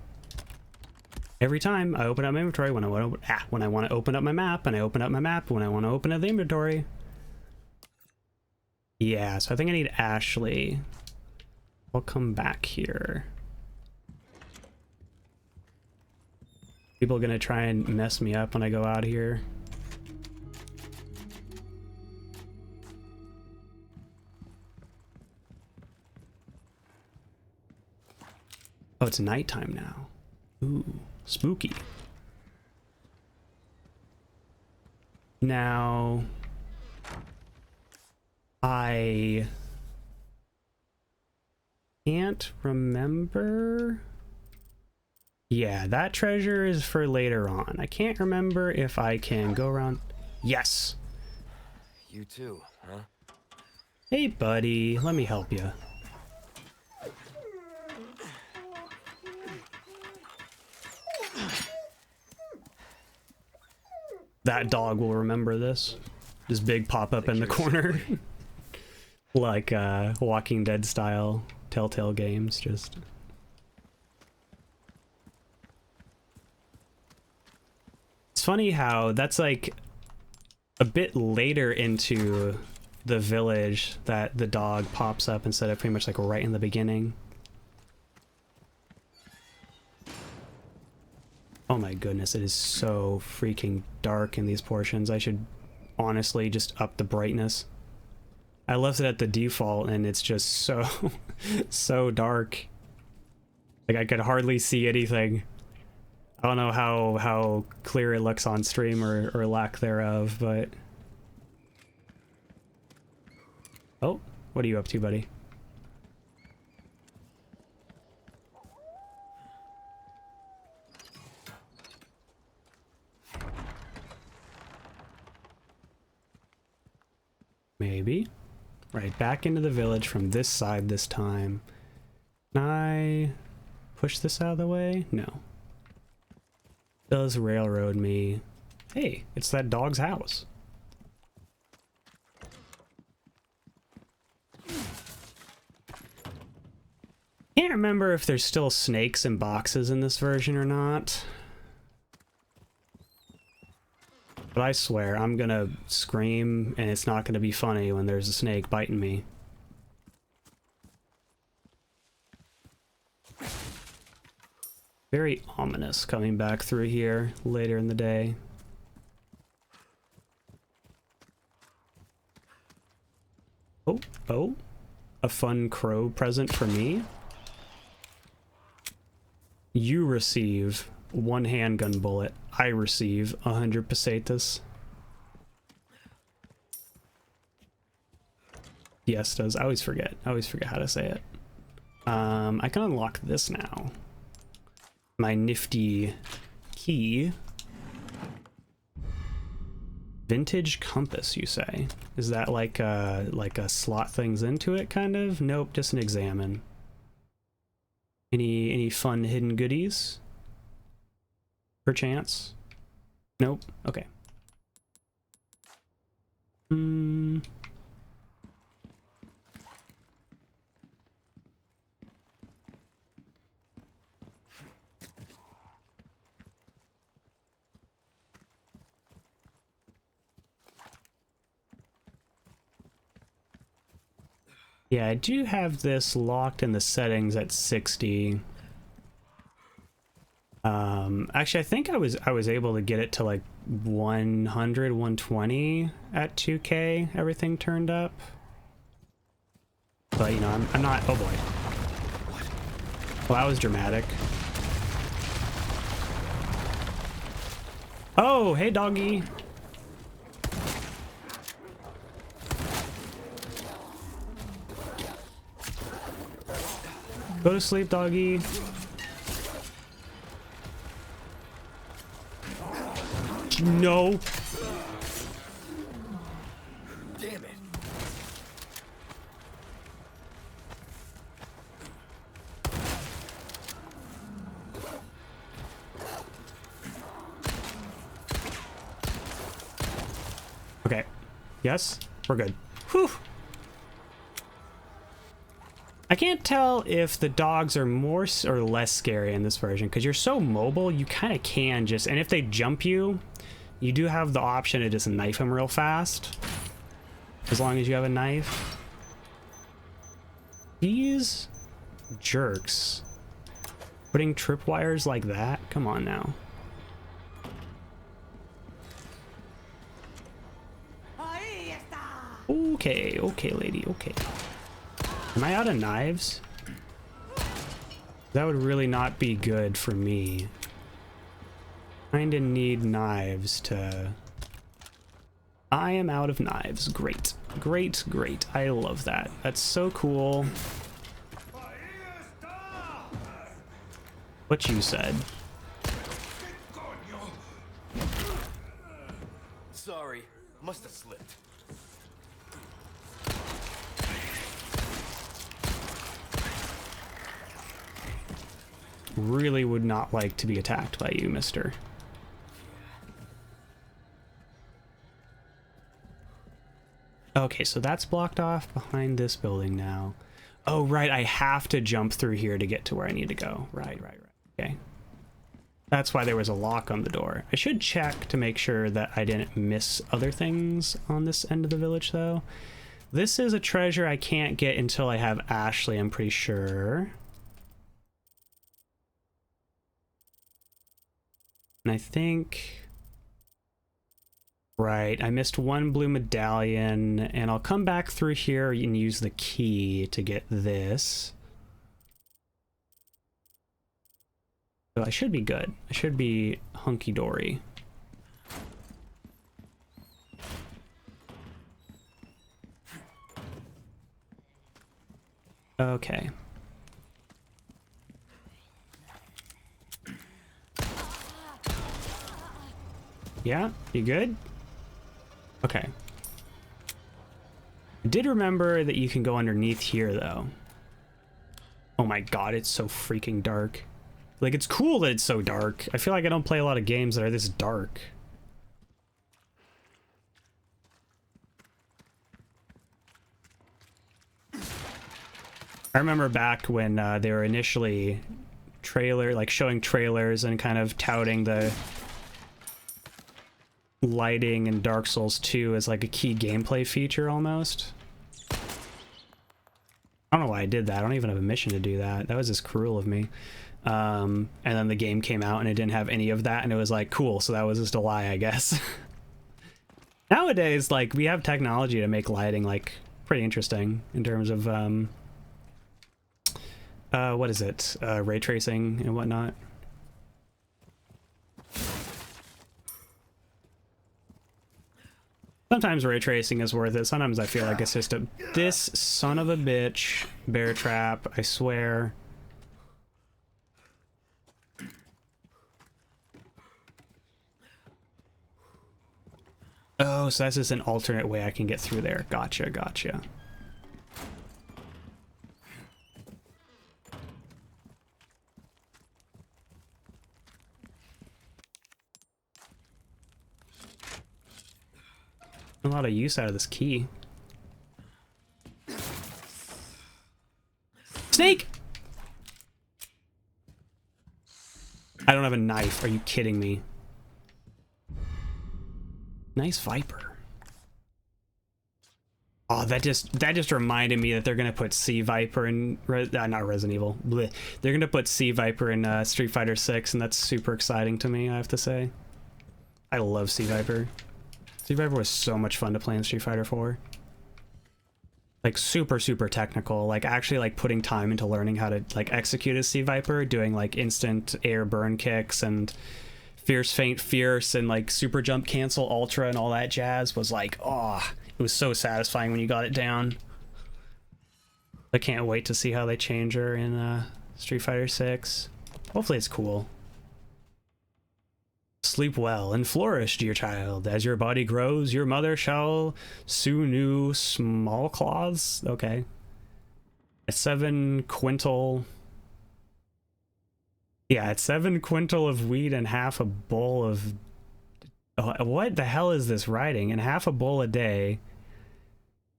Every time I open up my inventory when I want to open up my map, and I open up my map when I want to open up the inventory. Yeah, so I think I need Ashley. I'll come back here. People are gonna try and mess me up when I go out here. Oh, it's nighttime now. Ooh, spooky. Now, I can't remember. Yeah, that treasure is for later on. I can't remember if I can go around. Yes. You too, huh? Hey, buddy. Let me help you. That dog will remember this. This big pop-up in the corner. Like Walking Dead style Telltale games, just... funny how that's like a bit later into the village that the dog pops up instead of pretty much like right in the beginning. Oh my goodness, it is so freaking dark in these portions. I should honestly just up the brightness. I left it at the default and it's just so so dark. Like I could hardly see anything. I don't know how clear it looks on stream or lack thereof, but... Oh, what are you up to, buddy? Maybe. Right, back into the village from this side this time. Can I push this out of the way? No. Does railroad me. Hey, it's that dog's house. Can't remember if there's still snakes in boxes in this version or not. But I swear, I'm gonna scream and it's not gonna be funny when there's a snake biting me. Very ominous coming back through here later in the day. Oh, a fun crow present for me. You receive 1 handgun bullet. I receive 100 pesetas. Fiestas. I always forget how to say it. I can unlock this now. My nifty key. Vintage compass, you say? Is that like a slot things into it, kind of? Nope, just an examine. Any fun hidden goodies? Perchance? Nope. Okay. Yeah, I do have this locked in the settings at 60. Actually, I think I was able to get it to like 100, 120 at 2K, everything turned up. But, you know, I'm not... Oh, boy. Well, that was dramatic. Oh, hey, doggy. Go to sleep, doggy. No. Damn it. Okay. Yes, we're good. Whew. I can't tell if the dogs are more or less scary in this version because you're so mobile, you kind of can just, and if they jump you, you do have the option to just knife them real fast. As long as you have a knife. These jerks. Putting tripwires like that? Come on now. Okay, okay, lady, okay. Am I out of knives? That would really not be good for me. Kinda need knives to... I am out of knives. Great. Great, great. I love that. That's so cool. What you said. Sorry, must have slipped. Really would not like to be attacked by you, mister. Okay, so that's blocked off behind this building now. Oh, right, I have to jump through here to get to where I need to go. Right. Okay. That's why there was a lock on the door. I should check to make sure that I didn't miss other things on this end of the village, though. This is a treasure I can't get until I have Ashley, I'm pretty sure. And I think... Right, I missed one blue medallion, and I'll come back through here and use the key to get this. So I should be good. I should be hunky-dory. Okay. Yeah, you good? Okay. I did remember that you can go underneath here, though. Oh my god, it's so freaking dark. Like, it's cool that it's so dark. I feel like I don't play a lot of games that are this dark. I remember back when they were initially showing trailers and kind of touting the lighting in Dark Souls 2 as like a key gameplay feature almost. I don't know why I did that. I don't even have a mission to do that. That was just cruel of me. And then the game came out and it didn't have any of that, and it was like, cool, so that was just a lie, I guess. Nowadays, like, we have technology to make lighting like pretty interesting in terms of what is it? Ray tracing and whatnot. Sometimes ray tracing is worth it. Sometimes I feel like it's just this son of a bitch bear trap, I swear. Oh, so that's just an alternate way I can get through there. Gotcha, gotcha. A lot of use out of this key. Snake! I don't have a knife. Are you kidding me? Nice Viper. Oh, that just reminded me that they're gonna put Sea Viper in not Resident Evil. Blech. They're gonna put Sea Viper in Street Fighter 6, and that's super exciting to me, I have to say. I love Sea Viper. Sea Viper was so much fun to play in Street Fighter 4. Like super technical, like actually like putting time into learning how to like execute a Sea Viper, doing like instant air burn kicks and fierce feint fierce and like super jump cancel ultra and all that jazz was like, oh, it was so satisfying when you got it down. I can't wait to see how they change her in Street Fighter 6. Hopefully it's cool. Sleep well and flourish, dear child. As your body grows, your mother shall sew new small cloths. Okay. A 7 quintal... Yeah, it's 7 quintal of wheat and half a bowl of... what the hell is this writing? And half a bowl a day.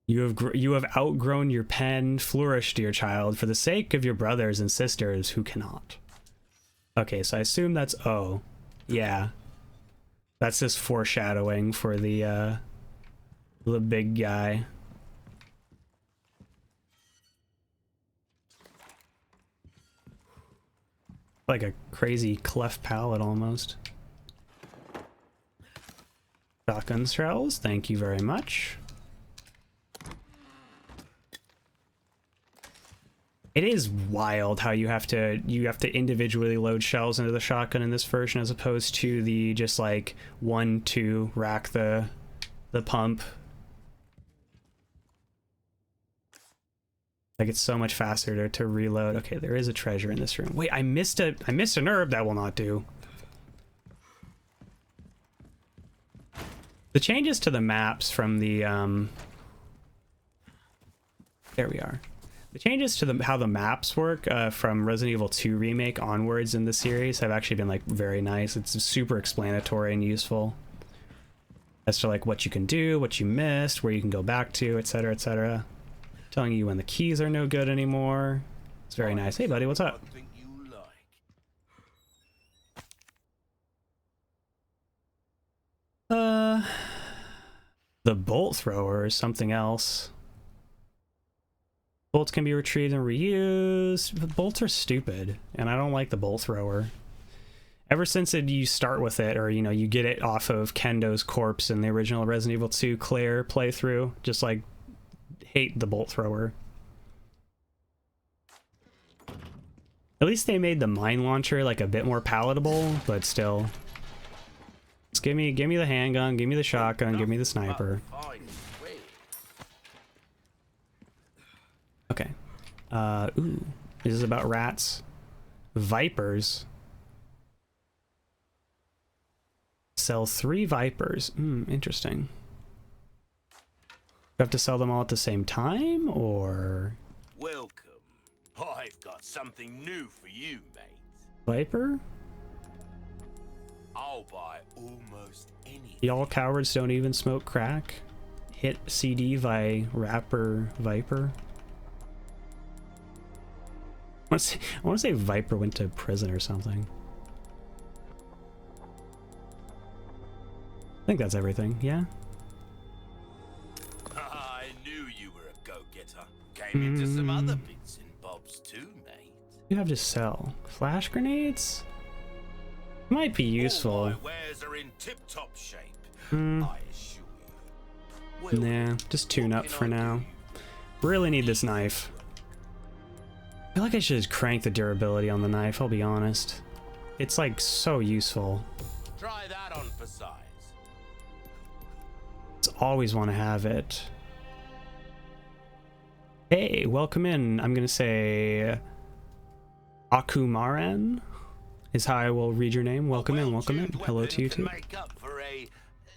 You have outgrown your pen. Flourish, dear child, for the sake of your brothers and sisters who cannot. Okay, so I assume that's O. Yeah. That's just foreshadowing for the big guy. Like a crazy cleft palate almost. Shotgun shells, thank you very much. It is wild how you have to individually load shells into the shotgun in this version as opposed to the just like 1-2 rack the pump. Like it's so much faster to reload. Okay, there is a treasure in this room. Wait, I missed an herb. That will not do. The changes to the maps from the there we are. The changes to how the maps work from Resident Evil 2 Remake onwards in the series have actually been like very nice. It's super explanatory and useful as to like what you can do, what you missed, where you can go back to, etc., etc. Telling you when the keys are no good anymore. It's very nice. Hey buddy, what's up? The bolt thrower is something else. Bolts can be retrieved and reused. But bolts are stupid, and I don't like the bolt thrower. Ever since you start with it, or you get it off of Kendo's corpse in the original Resident Evil 2 Claire playthrough, just like hate the bolt thrower. At least they made the mine launcher like a bit more palatable, but still. Just give me the handgun, give me the shotgun, give me the sniper. Okay. Ooh. Is this about rats? Vipers. Sell 3 vipers. Interesting. Do I have to sell them all at the same time, or? Welcome. I've got something new for you, mate. Viper? I'll buy almost anything. Y'all cowards don't even smoke crack. Hit CD by rapper Viper. I want to say Viper went to prison or something. I think that's everything, yeah? I knew you were a go-getter. Came into some other bits and bobs too, mate. You have to sell flash grenades? Might be useful. All my wares are in tip-top shape, I assure you. Nah, just tune up for now. Really need this knife. I feel like I should just crank the durability on the knife, I'll be honest. It's like so useful. Try that on for size. Just always want to have it. Hey, welcome in. I'm gonna say Akumaran is how I will read your name. Welcome in, welcome in. Hello to you too. Make up for a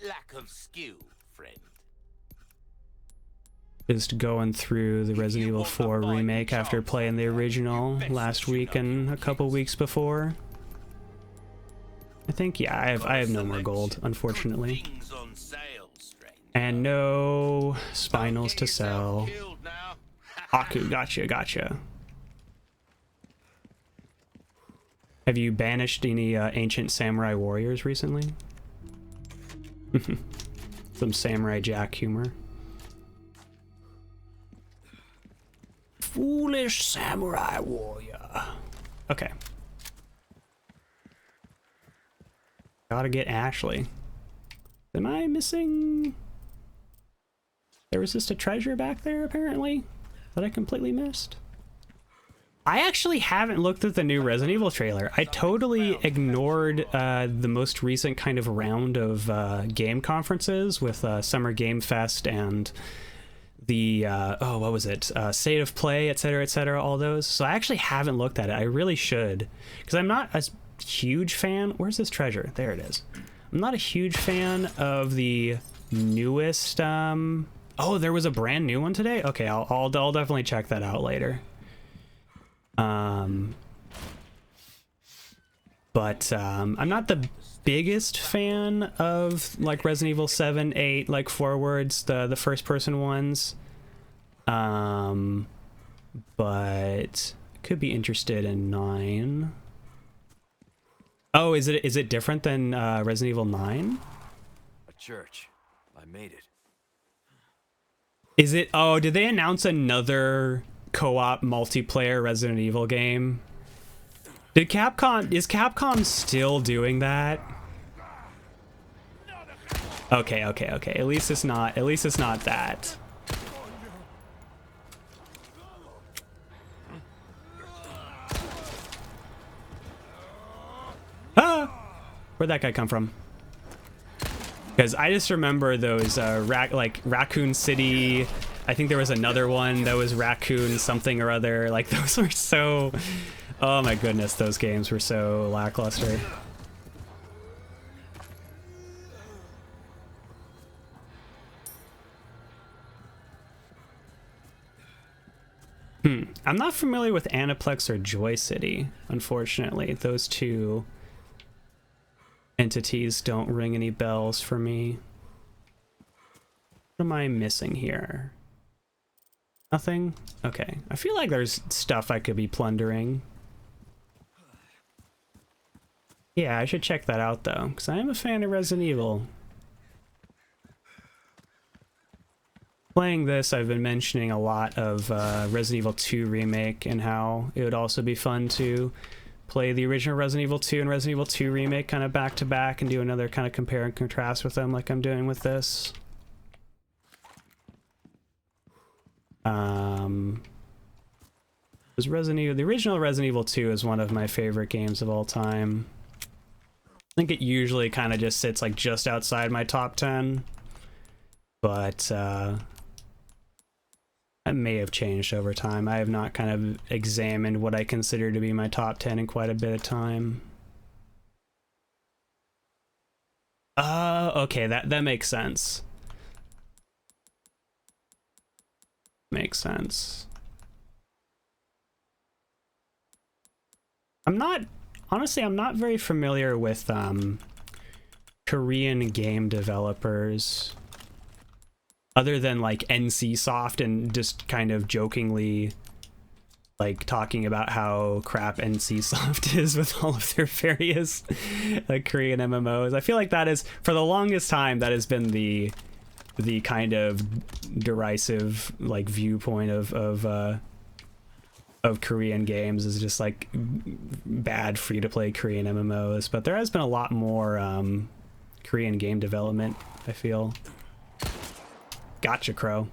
lack of skill, friend. Just going through the Resident Evil 4 remake after playing the original last week and a couple weeks before. I think, yeah, I have no more gold, unfortunately. And no spinals to sell. Aku, gotcha. Have you banished any ancient samurai warriors recently? Some Samurai Jack humor. Foolish samurai warrior. Okay. Gotta get Ashley. Am I missing? There was just a treasure back there, apparently, that I completely missed. I actually haven't looked at the new Resident Evil trailer. I totally ignored the most recent kind of round of game conferences with Summer Game Fest and the oh, what was it, State of Play, etc., all those. So I actually haven't looked at it. I really should, because I'm not a huge fan. Where's this treasure? There it is. I'm not a huge fan of the newest oh, there was a brand new one today. Okay, I'll definitely check that out later. But I'm not the biggest fan of like Resident Evil 7, 8, like forwards, the first person ones. But could be interested in 9. Oh, is it different than Resident Evil 9? A church. I made it. Is it? Oh, did they announce another co-op multiplayer Resident Evil game? Is Capcom still doing that? Okay. At least it's not that. Ah! Where'd that guy come from? Because I just remember those like Raccoon City. I think there was another one that was Raccoon something or other. Like those were so, oh my goodness, those games were so lackluster. I'm not familiar with Aniplex or Joy City, unfortunately. Those two entities don't ring any bells for me. What am I missing here? Nothing? Okay. I feel like there's stuff I could be plundering. Yeah, I should check that out though, because I am a fan of Resident Evil. Playing this, I've been mentioning a lot of Resident Evil 2 Remake and how it would also be fun to play the original Resident Evil 2 and Resident Evil 2 Remake kind of back to back and do another kind of compare and contrast with them like I'm doing with this. Was the original Resident Evil 2 is one of my favorite games of all time. I think it usually kind of just sits like just outside my top 10, but that may have changed over time. I have not kind of examined what I consider to be my top 10 in quite a bit of time. Okay, that makes sense. Makes sense. Honestly, I'm not very familiar with Korean game developers other than like NCSoft, and just kind of jokingly like talking about how crap NCSoft is with all of their various Korean MMOs. I feel like that is, for the longest time, that has been the kind of derisive like viewpoint of Korean games, is just like bad free-to-play Korean MMOs. But there has been a lot more Korean game development, I feel. Gotcha, Crow.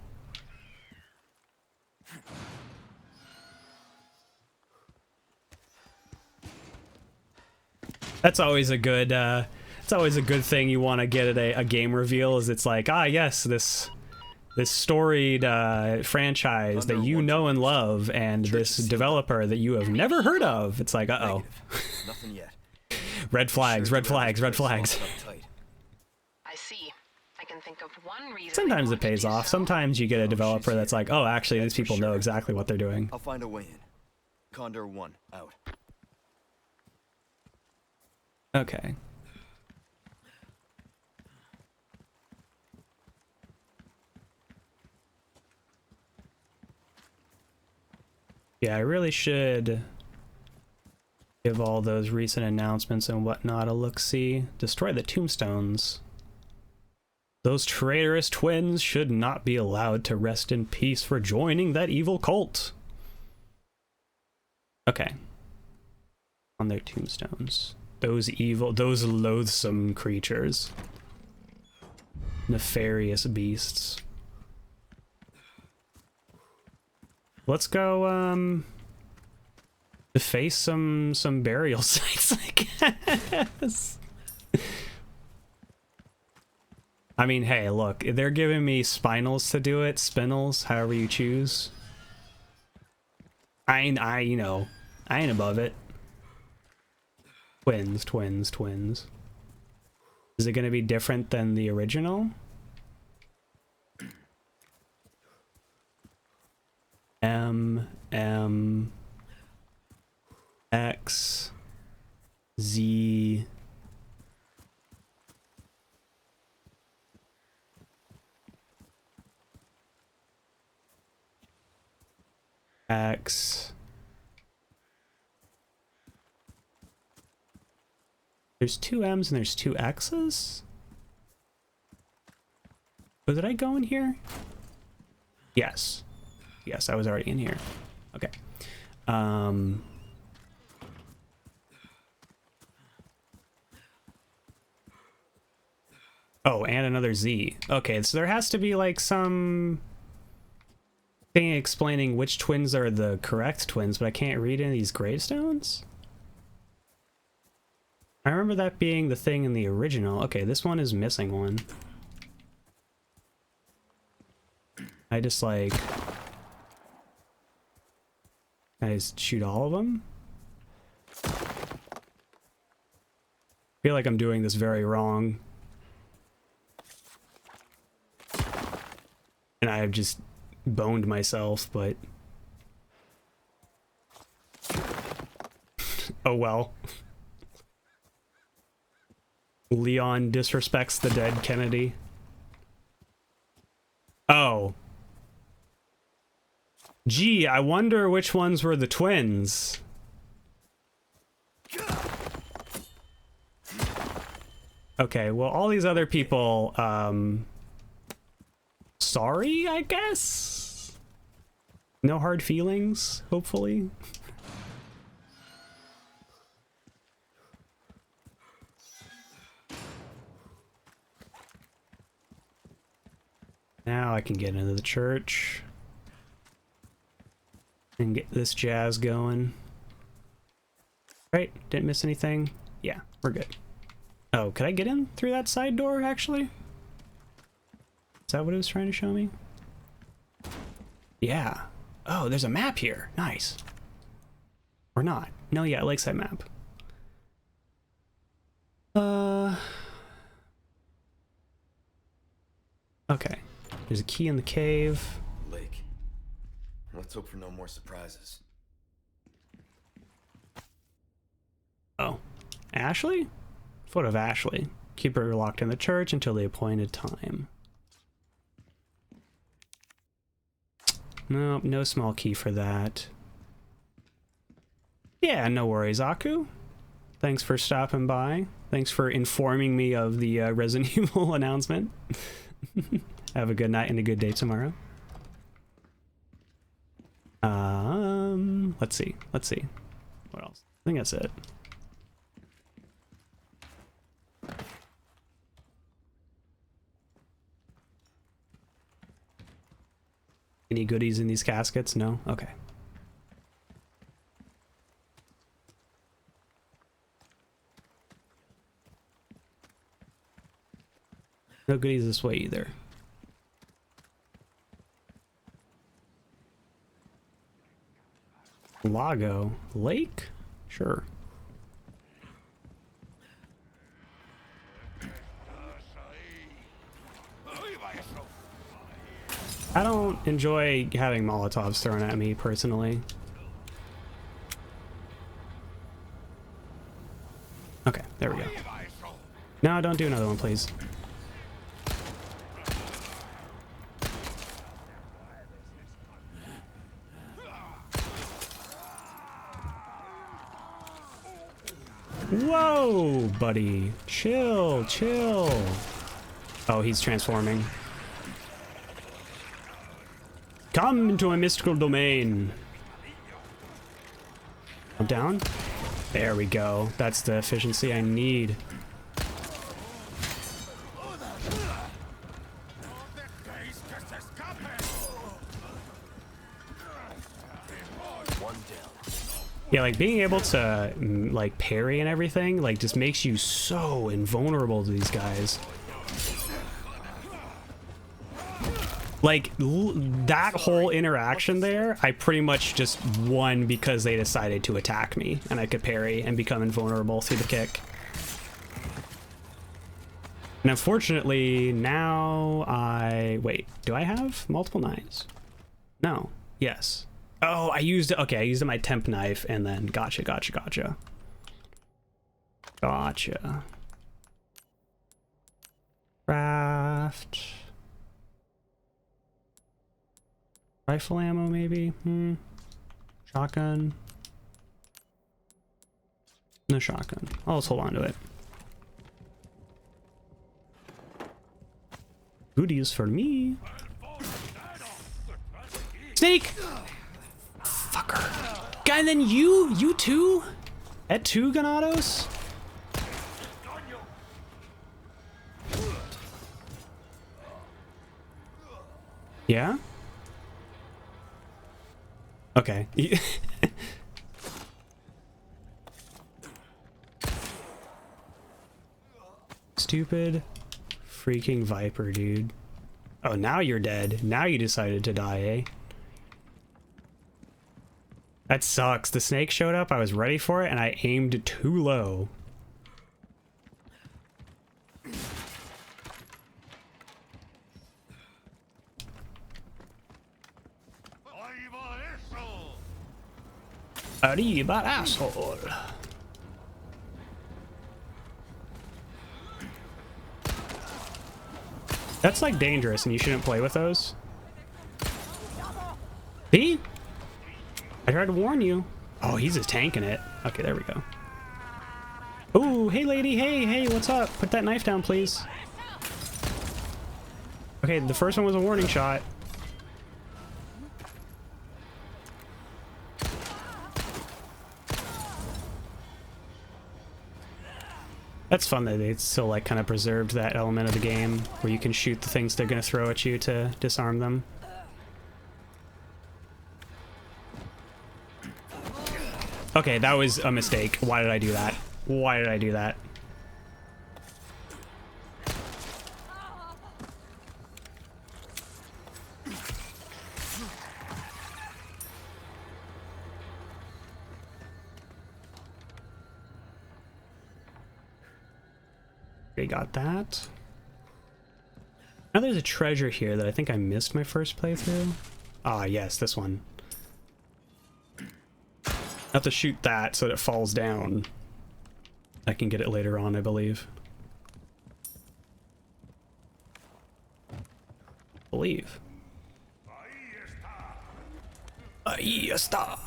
That's always a good thing you want to get at a game reveal, is it's like, ah yes, this storied franchise that you know and love, and this developer that you have never heard of. It's like, uh-oh. Nothing yet. Red flags, red flags, red flags. I see. I can think of one reason. Sometimes it pays off. Sometimes you get a developer that's like, oh, actually, these people know exactly what they're doing. I'll find a way in. Condor 1, out. Okay. Yeah, I really should give all those recent announcements and whatnot a look-see. Destroy the tombstones. Those traitorous twins should not be allowed to rest in peace for joining that evil cult. Okay. On their tombstones. Those loathsome creatures. Nefarious beasts. Let's go, deface some burial sites, I guess. I mean, hey, look, they're giving me spinals to do it, spinels, however you choose. You know, I ain't above it. Twins. Is it gonna be different than the original? M X Z X. There's two M's and there's two X's? Oh, did I go in here? Yes. Yes, I was already in here. Okay. Oh, and another Z. Okay, so there has to be like some thing explaining which twins are the correct twins, but I can't read any of these gravestones? I remember that being the thing in the original. Okay, this one is missing one. I just like... I just shoot all of them? I feel like I'm doing this very wrong. And I have just boned myself, but... oh well. Leon disrespects the dead Kennedy. Oh. Gee, I wonder which ones were the twins. Okay, well, all these other people, sorry, I guess. No hard feelings, hopefully. Now I can get into the church and get this jazz going. Right, didn't miss anything. Yeah, we're good. Oh, could I get in through that side door, actually? Is that what it was trying to show me? Yeah. Oh, there's a map here. Nice. Or not. No, yeah, lakeside map. Okay. There's a key in the cave. Lake. Let's hope for no more surprises. Oh. Ashley? Foot of Ashley. Keep her locked in the church until the appointed time. Nope, no small key for that. Yeah, no worries, Aku. Thanks for stopping by. Thanks for informing me of the Resident Evil announcement. Have a good night and a good day tomorrow. Let's see. Let's see. What else? I think that's it. Any goodies in these caskets? No? Okay. No goodies this way either. Lago. Lake? Sure. I don't enjoy having Molotovs thrown at me, personally. Okay, there we go. No, don't do another one, please. Whoa, buddy. Chill, chill. Oh, he's transforming. Come into a mystical domain. I'm down. There we go. That's the efficiency I need. Yeah, like being able to like parry and everything like just makes you so invulnerable to these guys. Like, that whole interaction there, I pretty much just won because they decided to attack me, and I could parry and become invulnerable through the kick. And unfortunately, now wait, do I have multiple knives? No. Yes. Oh, I used my temp knife, and then gotcha. Gotcha. Craft... Rifle ammo, maybe? Shotgun? No shotgun. I'll just hold on to it. Goodies for me. Snake! Fucker. Guy, and then you too? At 2 Ganados? Yeah? Okay. Stupid freaking Viper, dude. Oh, now you're dead. Now you decided to die, eh? That sucks. The snake showed up, I was ready for it, and I aimed too low. Arriba, asshole. That's like dangerous and you shouldn't play with those. See? I tried to warn you. Oh, he's just tanking it. Okay, there we go. Ooh, hey lady, hey, what's up? Put that knife down, please. Okay, the first one was a warning shot. That's fun that they still like kind of preserved that element of the game where you can shoot the things they're gonna throw at you to disarm them. Okay, that was a mistake. Why did I do that? Why did I do that? Okay, got that. Now there's a treasure here that I think I missed my first playthrough. Ah, yes, this one. I have to shoot that so that it falls down. I can get it later on, I believe. Ahí está.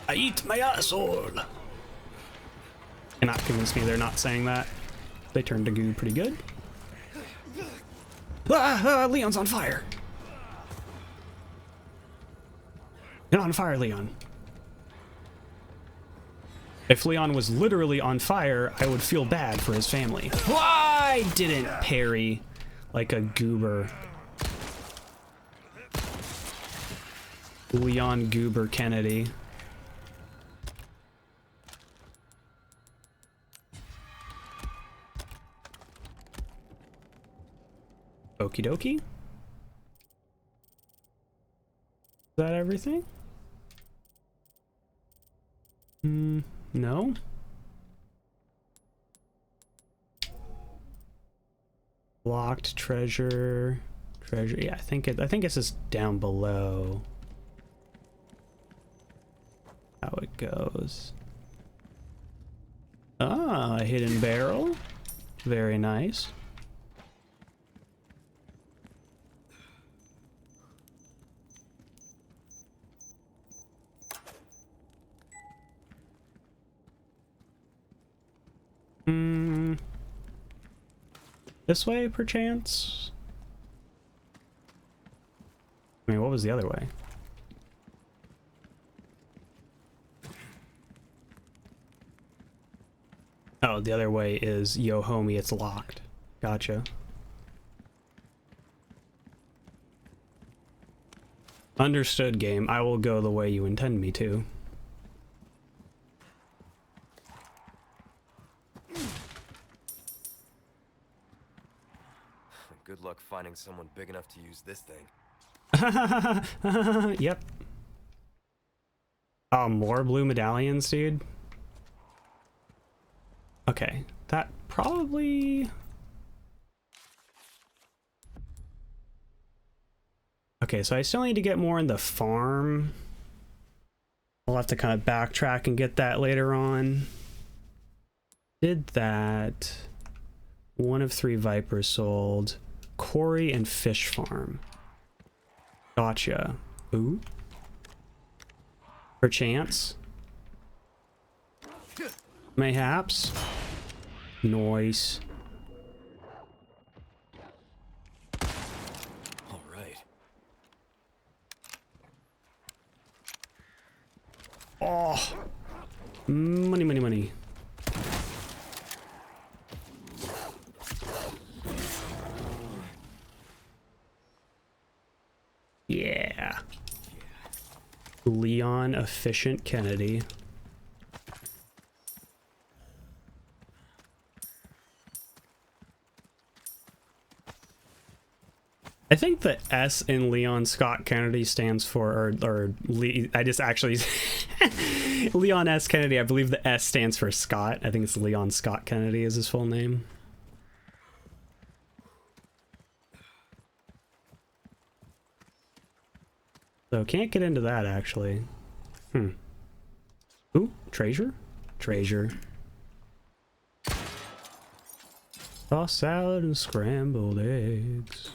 I eat my asshole. Cannot convince me they're not saying that. They turned to goo pretty good. Leon's on fire. Get on fire, Leon. If Leon was literally on fire, I would feel bad for his family. Why didn't parry like a goober? Leon Goober Kennedy. Okie dokie. Is that everything? No. Locked treasure. Yeah, I think it's just down below. How it goes. Ah, a hidden barrel. Very nice. This way, perchance? I mean, what was the other way? Oh, the other way is, yo homie, it's locked. Gotcha. Understood, game. I will go the way you intend me to. Good luck finding someone big enough to use this thing. Yep. Oh, more blue medallions, dude. Okay, that probably... Okay, so I still need to get more in the farm. I'll have to kind of backtrack and get that later on. Did that. 1 of 3 vipers sold. Quarry and fish farm. Gotcha. Ooh. Perchance. Mayhaps. Noise. All right. Oh. Money, money, money. Yeah. Leon Efficient Kennedy. I think the S in Leon Scott Kennedy stands for, I just actually, Leon S. Kennedy, I believe the S stands for Scott. I think it's Leon Scott Kennedy is his full name. So can't get into that actually. Ooh, treasure? Treasure. Tossed salad and scrambled eggs.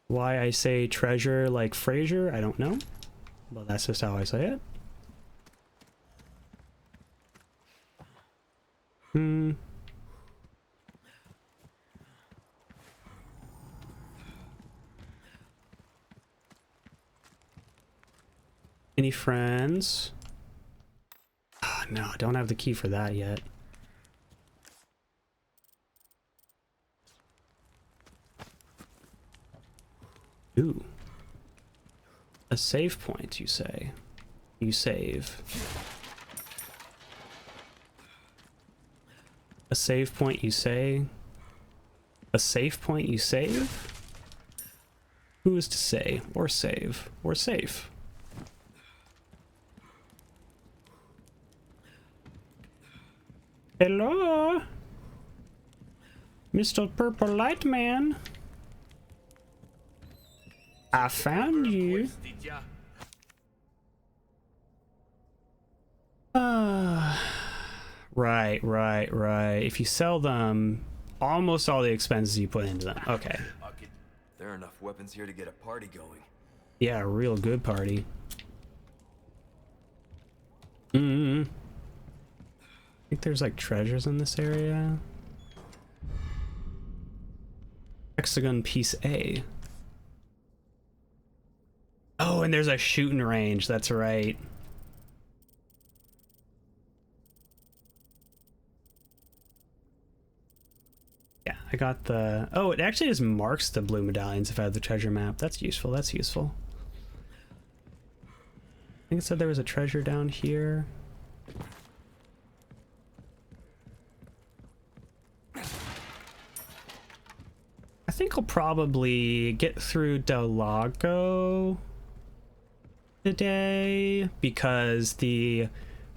Why I say treasure like Frasier, I don't know. But that's just how I say it. Any friends? Oh, no, I don't have the key for that yet. Ooh. A save point, you say? You save. A save point, you say? A save point, you save? Who is to say? Or save? Or safe? Hello? Mr. Purple Light Man? I found you. Right. If you sell them, almost all the expenses you put into them. Okay. There are enough weapons here to get a party going. Yeah, a real good party. I think there's like treasures in this area. Hexagon piece A. Oh, and there's a shooting range. That's right. Yeah, I got the... Oh, it actually just marks the blue medallions if I have the treasure map. That's useful. That's useful. I think it said there was a treasure down here. I think I'll probably get through Del Lago today because the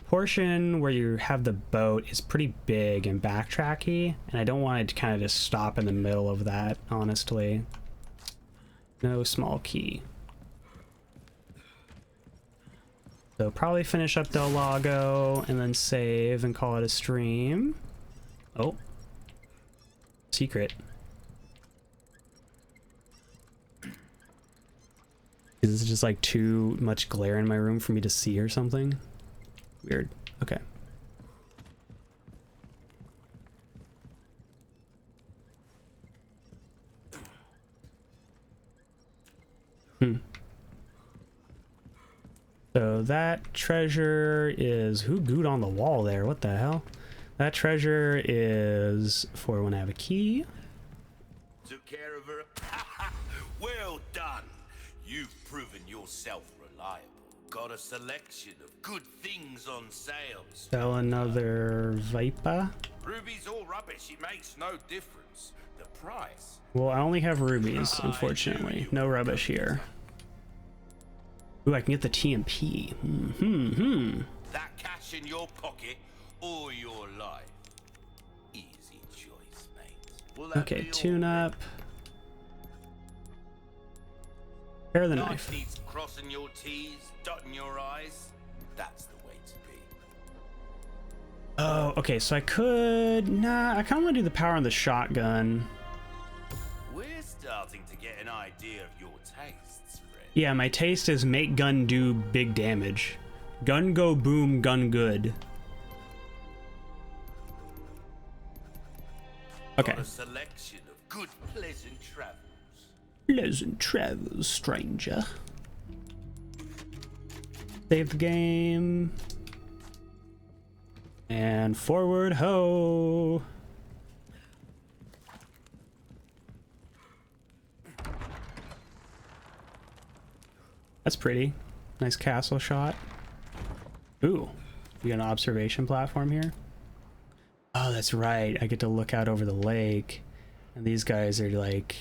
portion where you have the boat is pretty big and backtracky, and I don't want it to kind of just stop in the middle of that, honestly. No small key. So probably finish up Del Lago and then save and call it a stream. Oh. Secret. Is this just like too much glare in my room for me to see or something? Weird. Okay. So that treasure is... Who gooed on the wall there? What the hell? That treasure is for when I have a key. Took care of her. Well done. You've proven yourself reliable. Got a selection of good things on sale. Sell another Viper. Ruby's all rubbish. It makes no difference. The price. Well, I only have rubies, unfortunately. No rubbish here. Ooh, I can get the TMP. That cash in your pocket or your life. Easy choice, mate. Okay, tune up. Pair the knife. Needs crossing your T's, dotting your I's. That's the way to be. Oh, okay, so I could... Nah, I kind of want to do the power on the shotgun. We're starting to get an idea of your tastes, friend. Yeah, my taste is make gun do big damage. Gun go boom, gun good. Okay. Got a selection of good, pleasant travels. Pleasant travels, stranger. Save the game. And forward ho. That's pretty. Nice castle shot. Ooh, we got an observation platform here. Oh, that's right. I get to look out over the lake. And these guys are like,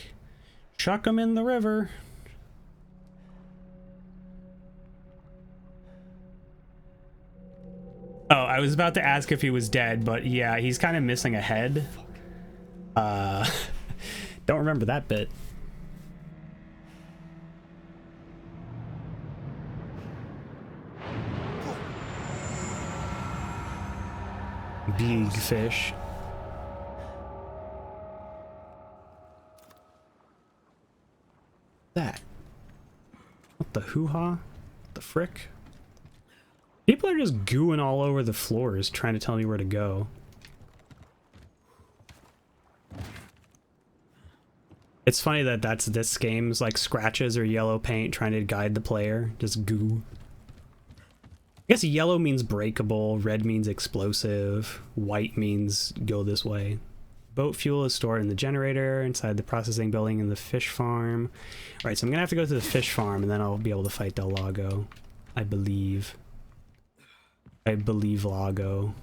chuck them in the river. Oh, I was about to ask if he was dead, but yeah, he's kind of missing a head. Don't remember that bit. Big fish. That. What the hoo-ha? What the frick? People are just gooing all over the floors trying to tell me where to go. It's funny that this game's like scratches or yellow paint trying to guide the player. Just goo. guess yellow means breakable, red means explosive, white means go this way. Boat fuel is stored in the generator inside the processing building in the fish farm. All right, so I'm gonna have to go to the fish farm and then I'll be able to fight Del Lago. I believe Lago.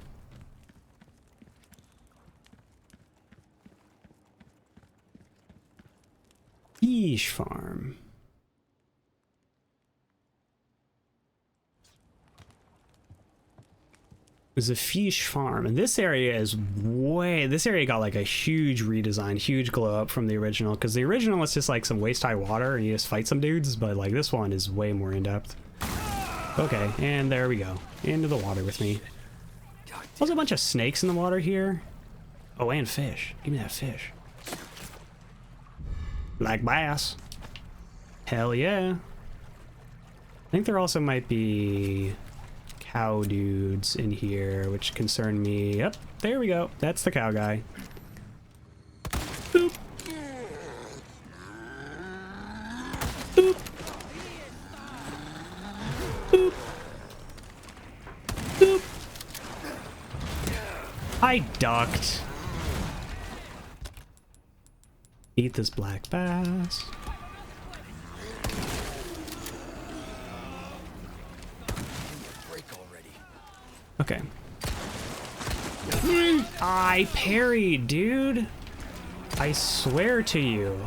Fish farm. There's a fish farm, and this area is this area got like a huge redesign, huge glow up from the original, because the original was just like some waist high water and you just fight some dudes, but like this one is way more in depth. Okay, and there we go. Into the water with me. There's a bunch of snakes in the water here. Oh, and fish. Give me that fish. Black bass. Hell yeah. I think there also might be cow dudes in here, which concern me. Yep, there we go. That's the cow guy. Boop. Boop. Boop. Boop. I ducked. Eat this black bass. Okay. I parried, dude. I swear to you.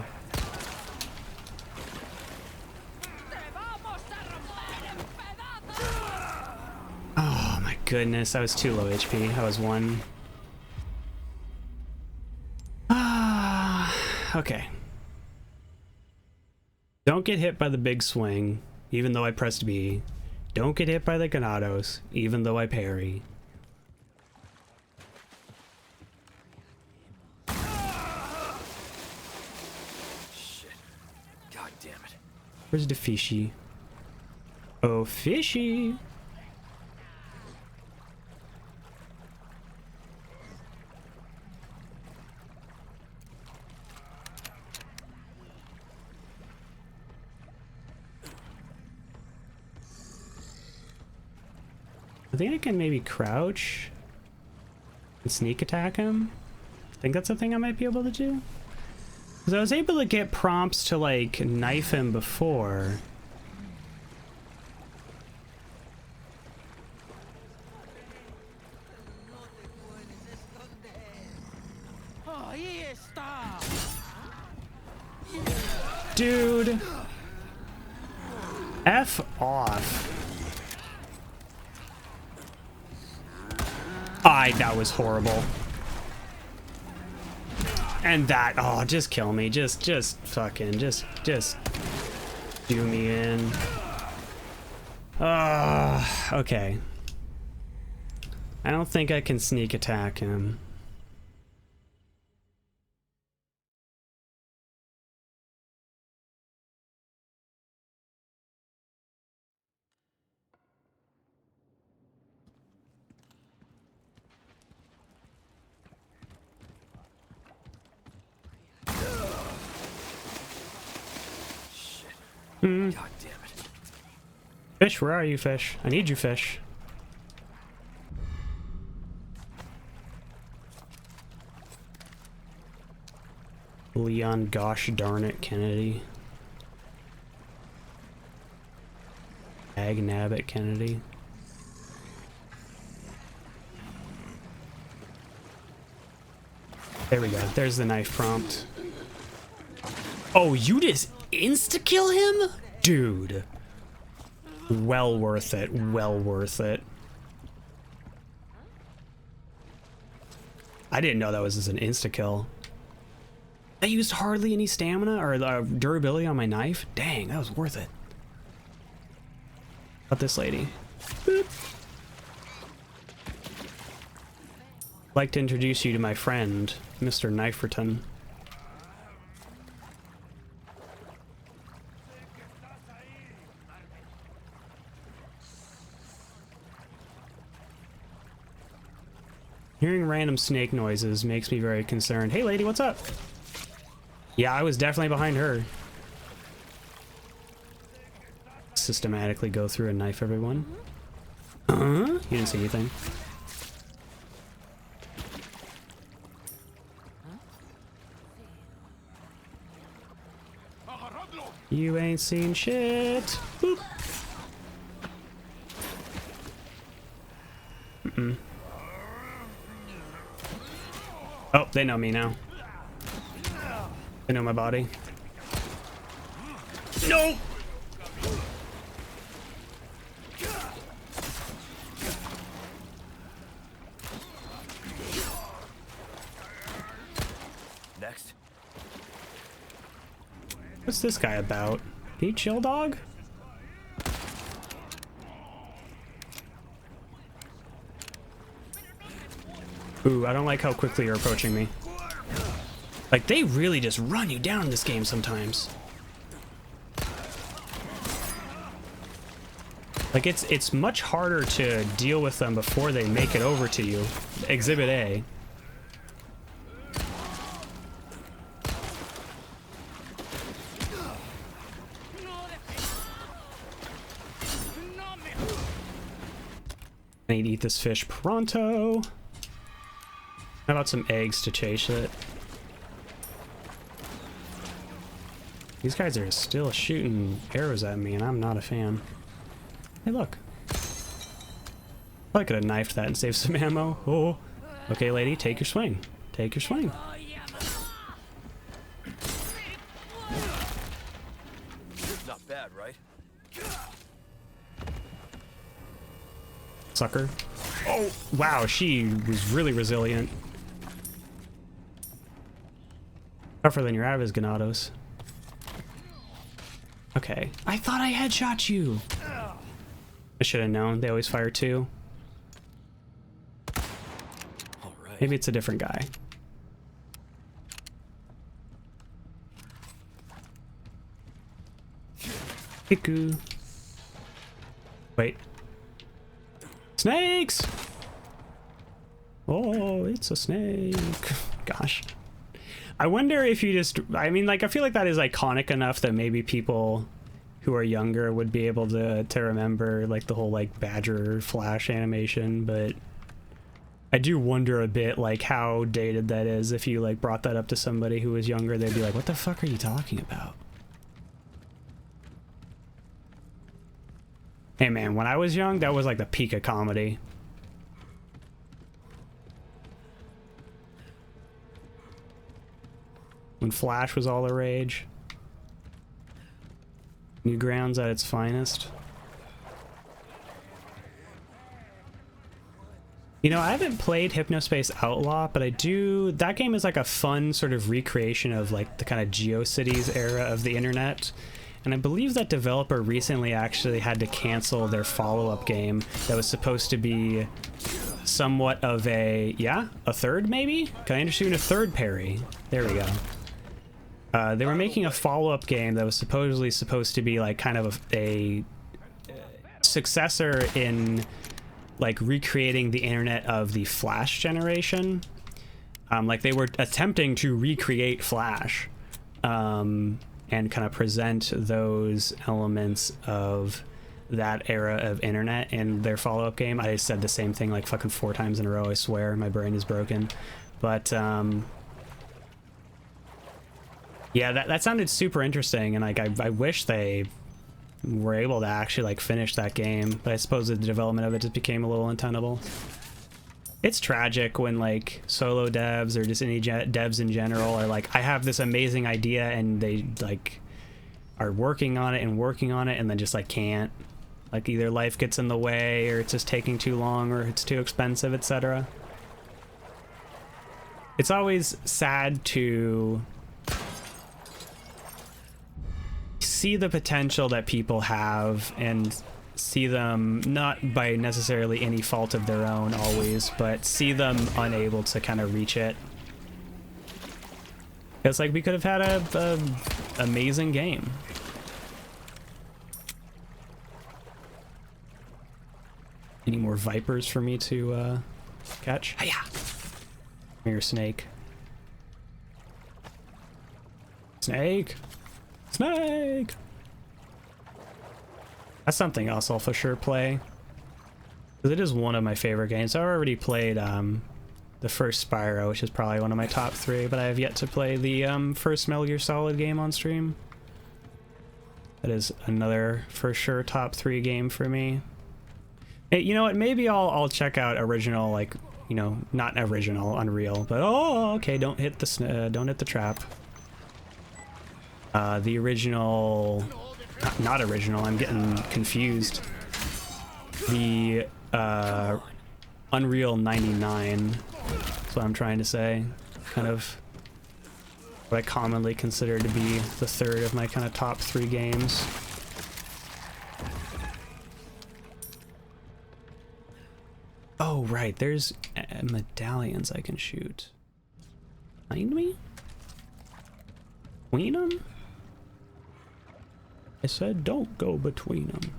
Oh my goodness, I was too low HP. I was one. Okay. Don't get hit by the big swing, even though I pressed B. Don't get hit by the Ganados, even though I parry. Shit. God damn it. Where's the fishy? Oh, fishy! I think I can maybe crouch and sneak attack him. I think that's a thing I might be able to do. Because I was able to get prompts to like knife him before. Dude. F off. That was horrible. And that, oh, just kill me. Just fucking, just do me in. Okay. I don't think I can sneak attack him. God damn it. Fish, where are you, fish? I need you, fish. Leon, gosh darn it, Kennedy. Ag nabbit Kennedy. There we go. There's the knife prompt. Oh, you just insta-kill him? Dude. Well worth it. Well worth it. I didn't know that was just an insta-kill. I used hardly any stamina or durability on my knife. Dang, that was worth it. How about this lady? Boop. I'd like to introduce you to my friend, Mr. Kniferton. Hearing random snake noises makes me very concerned. Hey lady, what's up? Yeah, I was definitely behind her. Systematically go through and knife everyone. You didn't see anything. You ain't seen shit. Boop. Oh, they know me now. They know my body. No! Next. What's this guy about? Can you chill, dog? Ooh, I don't like how quickly you're approaching me. Like, they really just run you down in this game sometimes. Like, it's much harder to deal with them before they make it over to you. Exhibit A. I need to eat this fish pronto. How about some eggs to chase it? These guys are still shooting arrows at me, and I'm not a fan. Hey, look. I could have knifed that and saved some ammo. Oh. Okay, lady, take your swing. Take your swing. Not bad, right? Sucker. Oh, wow, she was really resilient. Tougher than your average Ganados. Okay. I thought I headshot you. I should have known. They always fire two. All right. Maybe it's a different guy. Hiku. Wait. Snakes! Oh, it's a snake. Gosh. I wonder if you just... I mean, like, I feel like that is iconic enough that maybe people who are younger would be able to remember, like, the whole, like, Badger Flash animation, but I do wonder a bit, like, how dated that is. If you, like, brought that up to somebody who was younger, they'd be like, what the fuck are you talking about? Hey, man, when I was young, that was, like, the peak of comedy. When Flash was all the rage. Newgrounds at its finest. You know, I haven't played Hypnospace Outlaw, but I do... That game is like a fun sort of recreation of like the kind of GeoCities era of the internet. And I believe that developer recently actually had to cancel their follow-up game that was supposed to be somewhat of a... Yeah? A third, maybe? Can I interest you in a third parry? There we go. They were making a follow-up game that was supposedly supposed to be like kind of a successor in like recreating the internet of the Flash generation. Like they were attempting to recreate Flash and kind of present those elements of that era of internet in their follow-up game. I said the same thing like fucking 4 times in a row, I swear. My brain is broken. But yeah, that sounded super interesting, and like I wish they were able to actually like finish that game, but I suppose the development of it just became a little untenable. It's tragic when like solo devs or just any devs in general are like, I have this amazing idea, and they like are working on it and then just like can't. Like either life gets in the way, or it's just taking too long, or it's too expensive, etc. It's always sad to see the potential that people have and see them not by necessarily any fault of their own always, but see them unable to kind of reach it. It's like we could have had a amazing game. Any more vipers for me to catch? Hiya! Here, snake. Snake! Snake! That's something else I'll for sure play. 'Cause it is one of my favorite games. I already played the first Spyro, which is probably one of my top 3, but I have yet to play the first Metal Gear Solid game on stream. That is another for sure top 3 game for me. Hey, you know what? Maybe I'll check out original, like, you know, not original Unreal, but oh, okay, don't hit the trap. The original, not original. I'm getting confused. The Unreal 99. That's what I'm trying to say. Kind of what I commonly consider to be the third of my kind of top 3 games. Oh, right. There's medallions I can shoot. Find me? Between them? I said don't go between them.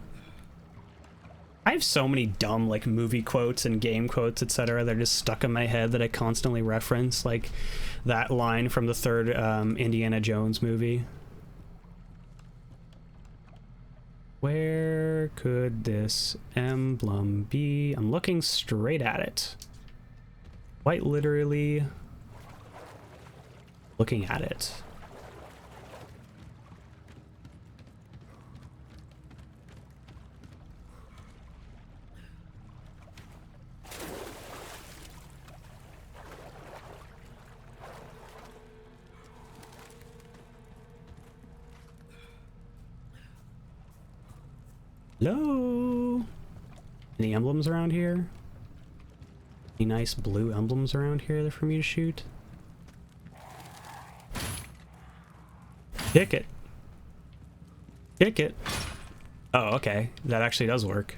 I have so many dumb, like, movie quotes and game quotes, etc. that are just stuck in my head that I constantly reference, like that line from the third Indiana Jones movie. Where could this emblem be? I'm looking straight at it. Quite literally looking at it. Hello? Any emblems around here? Any nice blue emblems around here for me to shoot? Kick it. Kick it. Oh, okay. That actually does work.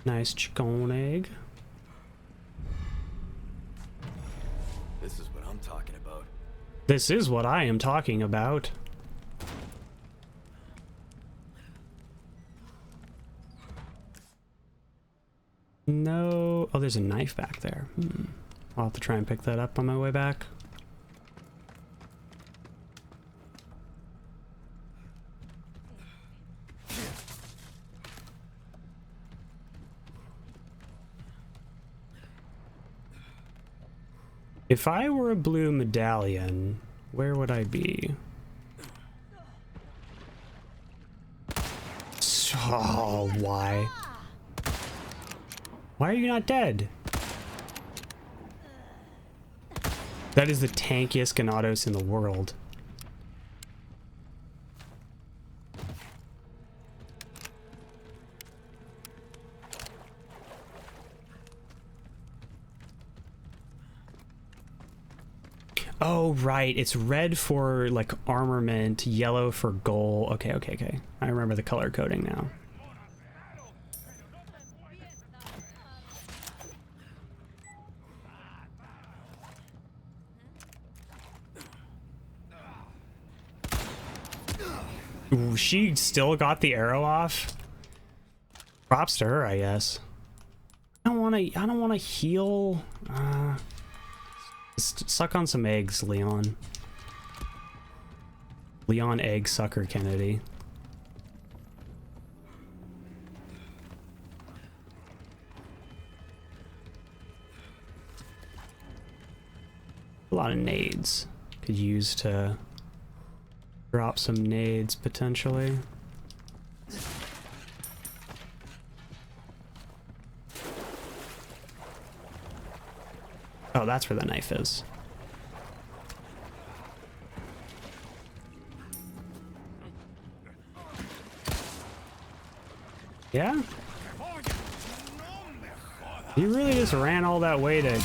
Nice chicken egg. This is what I'm talking about. This is what I am talking about. No. Oh, there's a knife back there. I'll have to try and pick that up on my way back. If I were a blue medallion, where would I be? Oh, why? Why are you not dead? That is the tankiest Ganados in the world. Oh, right. It's red for, like, armament, yellow for gold. Okay, okay, okay. I remember the color coding now. Ooh, she still got the arrow off. Props to her, I guess. I don't want to heal. Suck on some eggs, Leon. Leon egg sucker Kennedy. A lot of nades. Could use to drop some nades potentially. Oh, that's where the knife is. Yeah? You really just ran all that way to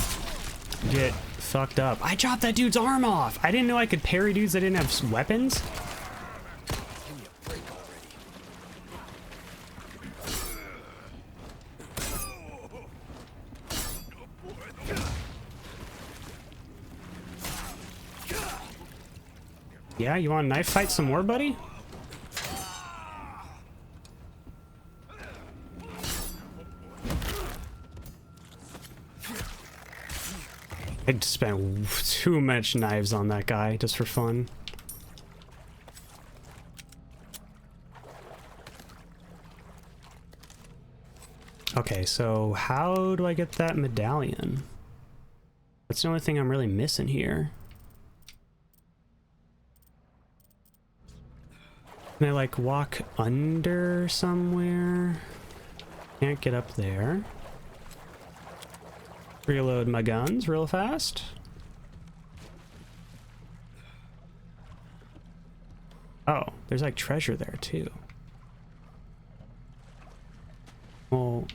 get fucked up. I chopped that dude's arm off! I didn't know I could parry dudes that didn't have weapons. Yeah, you want to knife fight some more, buddy? I spent too much knives on that guy just for fun. Okay, so how do I get that medallion? That's the only thing I'm really missing here. Can I like walk under somewhere? Can't get up there. Reload my guns real fast. Oh, there's like treasure there too. Well,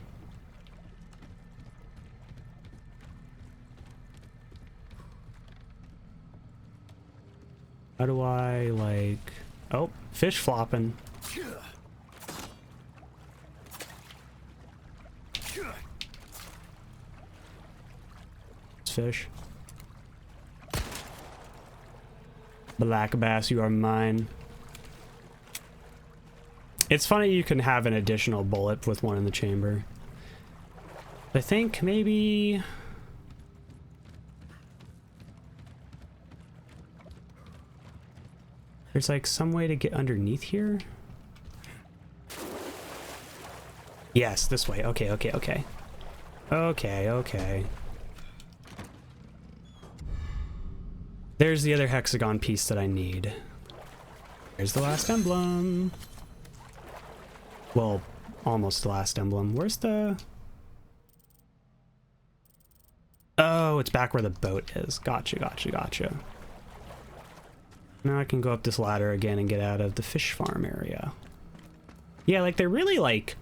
how do I like... Oh, fish flopping. It's fish. Black bass, you are mine. It's funny you can have an additional bullet with one in the chamber. I think maybe... There's like some way to get underneath here? Yes, this way. Okay, okay, okay. Okay, okay. There's the other hexagon piece that I need. There's the last emblem. Well, almost the last emblem. Where's the... Oh, it's back where the boat is. Gotcha, gotcha, gotcha. Now I can go up this ladder again and get out of the fish farm area. Yeah, like they really like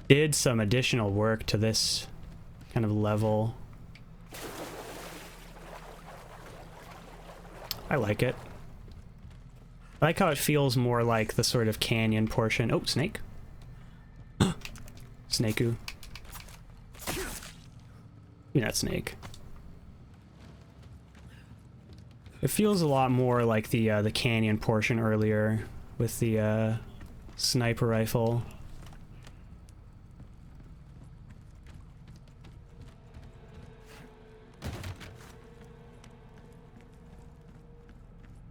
did some additional work to this kind of level. I like it. I like how it feels more like the sort of canyon portion. Oh, snake. Snake-oo. You're not snake. It feels a lot more like the canyon portion earlier with the sniper rifle.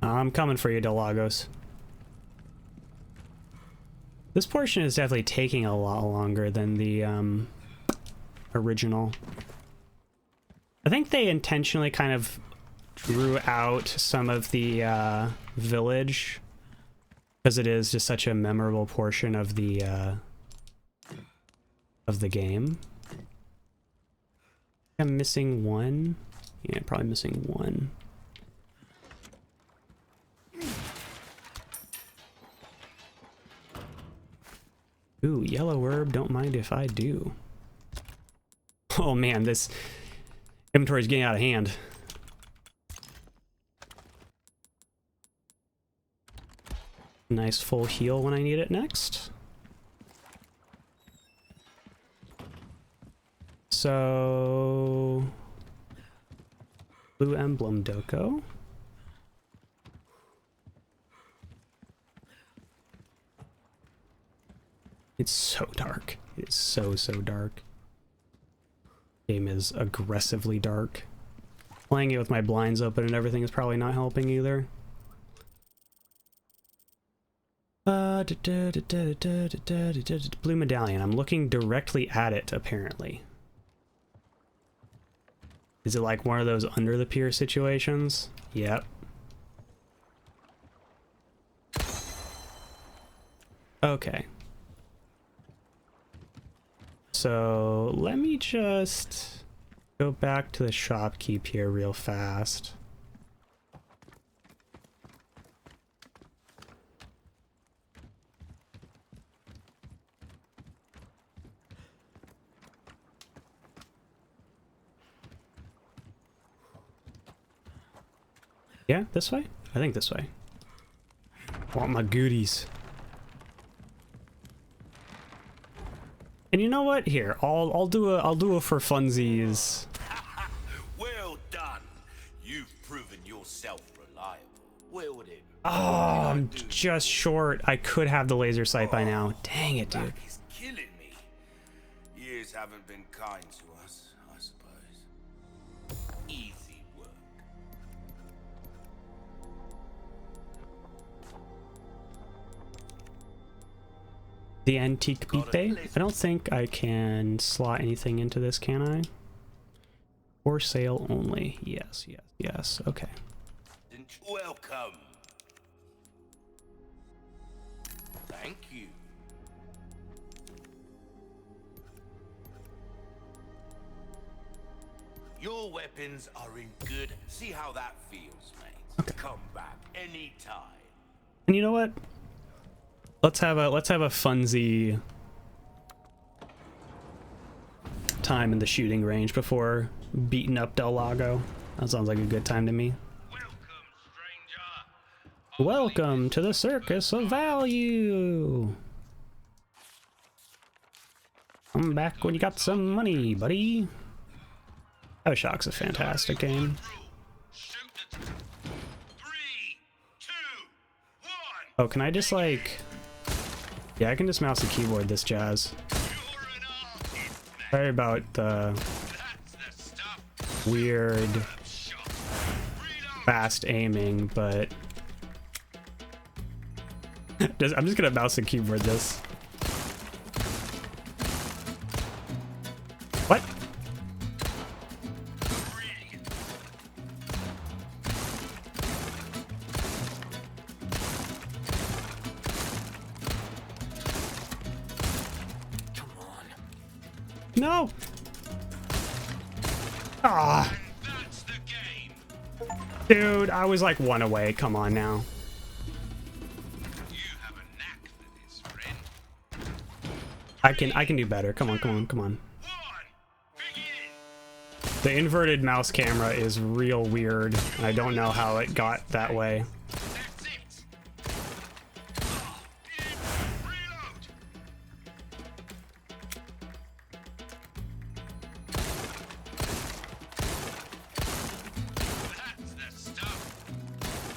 I'm coming for you, Delagos. This portion is definitely taking a lot longer than the original. I think they intentionally kind of drew out some of the village because it is just such a memorable portion of the game. I'm missing one. Yeah, probably missing one. Ooh, yellow herb, don't mind if I do. Oh man, this inventory is getting out of hand. Nice full heal when I need it next. So... Blue emblem Doko. It's so dark. It is so, so dark. Game is aggressively dark. Playing it with my blinds open and everything is probably not helping either. Blue medallion. I'm looking directly at it, apparently. Is it like one of those under the pier situations? Yep. Okay. So let me just go back to the shopkeep here real fast. Yeah, this way? I think this way. Want my goodies. And you know what? Here, I'll do a for funsies. Well done. You've proven yourself reliable. Where would it? Oh, I'm just short. I could have the laser sight by now. Dang it, dude. He's killing me. Years haven't been kind to us, I suppose. Easy work. The antique pipe. I don't think I can slot anything into this, can I? For sale only. Yes, yes, yes. Okay. Welcome. Thank you. Your weapons are in good. See how that feels, mate. Okay. Come back anytime. And you know what? Let's have a funsy time in the shooting range before beating up Del Lago. That sounds like a good time to me. Welcome to the circus of value. Come back when you got some money, buddy. Bioshock's a fantastic game. Oh, can I just like... Yeah, I can just mouse and keyboard this jazz. Sorry about the weird fast aiming, but I'm just gonna mouse and keyboard this. What? No! Ah! Dude, I was like one away. Come on now. I can do better. Come on, come on, come on. The inverted mouse camera is real weird. I don't know how it got that way.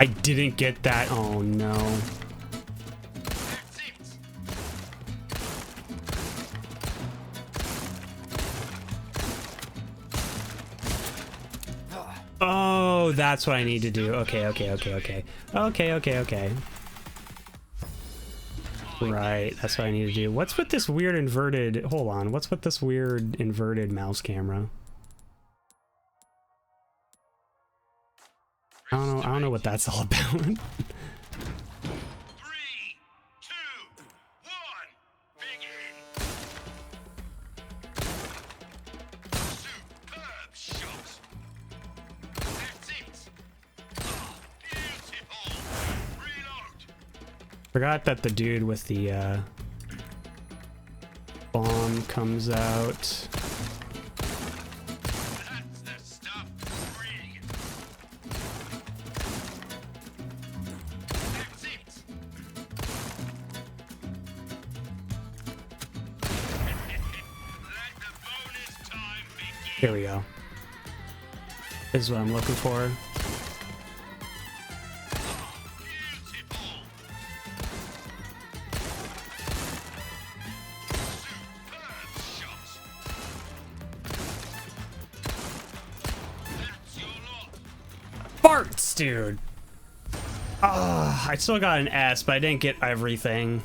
I didn't get that. Oh no. Oh, that's what I need to do. Okay, okay, okay, okay. Okay, okay, okay. Right, that's what I need to do. What's with this weird inverted... Hold on, what's with this weird inverted mouse camera? I don't know what that's all about. Forgot that the dude with the bomb comes out. Here we go. This is what I'm looking for. Farts, dude. I still got an S, but I didn't get everything.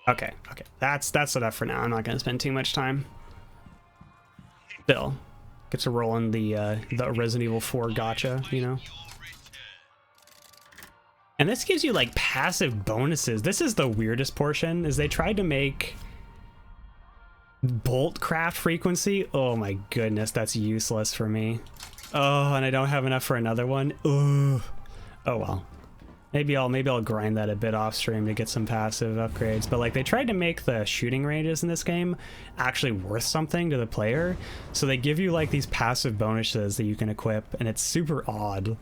Okay, okay. That's enough for now. I'm not gonna spend too much time. Still, get to roll in the Resident Evil 4 gotcha, you know. And this gives you like passive bonuses. This is the weirdest portion. Is they tried to make bolt craft frequency. Oh my goodness, that's useless for me. Oh, and I don't have enough for another one. Ugh. Oh well. Maybe I'll grind that a bit off stream to get some passive upgrades. But like they tried to make the shooting ranges in this game actually worth something to the player. So they give you like these passive bonuses that you can equip, and it's super odd.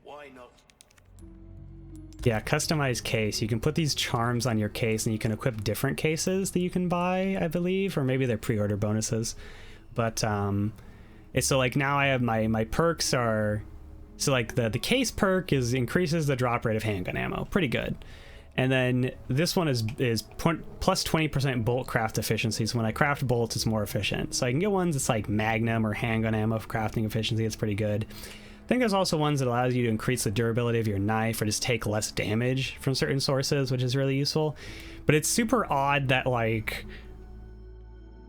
Why not? Yeah, customized case. You can put these charms on your case and you can equip different cases that you can buy, I believe, or maybe they're pre-order bonuses. But it's so like now I have my perks are. So like the case perk increases the drop rate of handgun ammo, pretty good. And then this one is plus 20% bolt craft efficiency. So when I craft bolts, it's more efficient. So I can get ones that's like magnum or handgun ammo for crafting efficiency. It's pretty good. I think there's also ones that allows you to increase the durability of your knife or just take less damage from certain sources, which is really useful. But it's super odd that, like,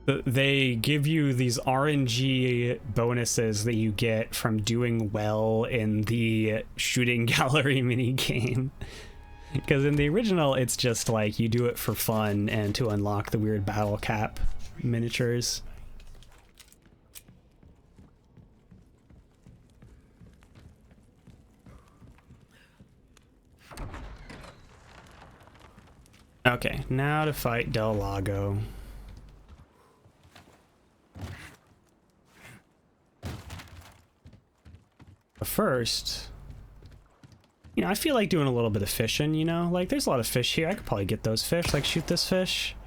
they give you these RNG bonuses that you get from doing well in the shooting gallery mini game. Because in the original, it's just like you do it for fun and to unlock the weird battle cap miniatures. Okay, now to fight Del Lago. But first, you know, I feel like doing a little bit of fishing, you know? Like, there's a lot of fish here. I could probably get those fish. Like, shoot this fish.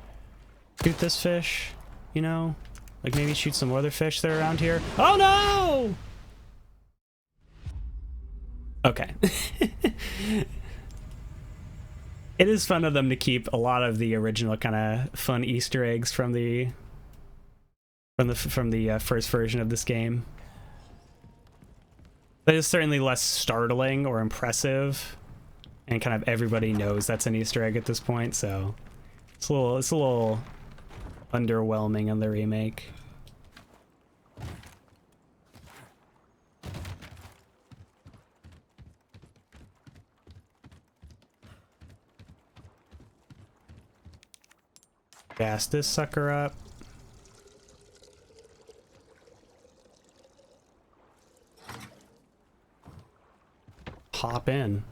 Shoot this fish, you know? Like, maybe shoot some other fish that are around here. Oh, no! Okay. It is fun of them to keep a lot of the original kind of fun Easter eggs from the first version of this game. But it's certainly less startling or impressive, and kind of everybody knows that's an Easter egg at this point, so it's a little underwhelming on the remake. Gas this sucker up. Hop in.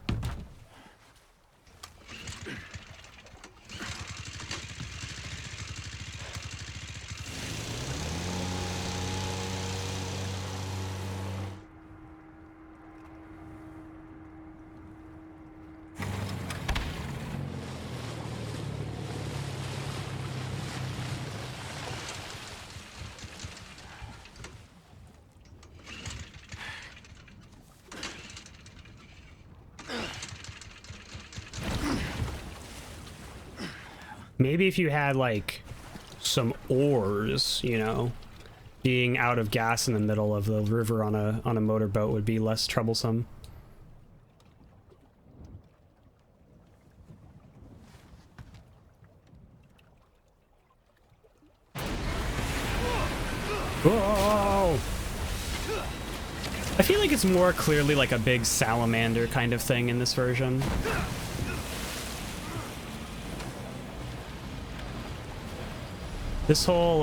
Maybe if you had, like, some oars, you know, being out of gas in the middle of the river on a motorboat would be less troublesome. Whoa! I feel like it's more clearly like a big salamander kind of thing in this version. This whole,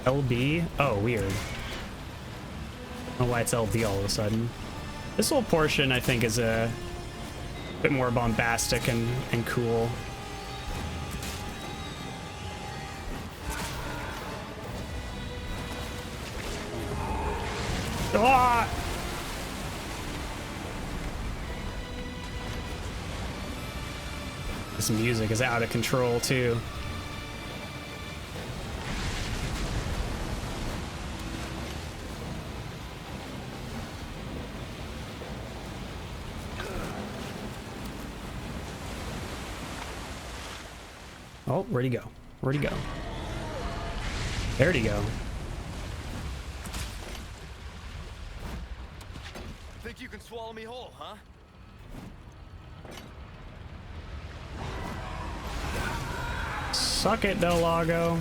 LB? Oh, weird. I don't know why it's LB all of a sudden. This whole portion, I think, is a bit more bombastic and cool. Ah! This music is out of control, too. Oh, where'd he go? Where'd he go? There'd he go. Think you can swallow me whole, huh? Suck it, Del Lago.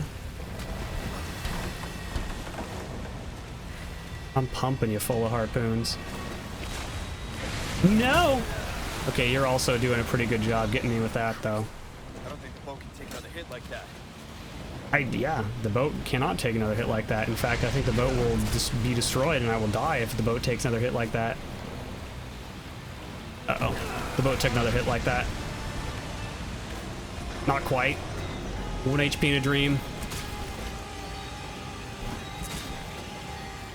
I'm pumping you full of harpoons. No! Okay, you're also doing a pretty good job getting me with that, though. I don't think the boat can take another hit like that. Yeah, the boat cannot take another hit like that. In fact, I think the boat will just be destroyed and I will die if the boat takes another hit like that. Uh-oh. The boat took another hit like that. Not quite. 1 HP in a dream.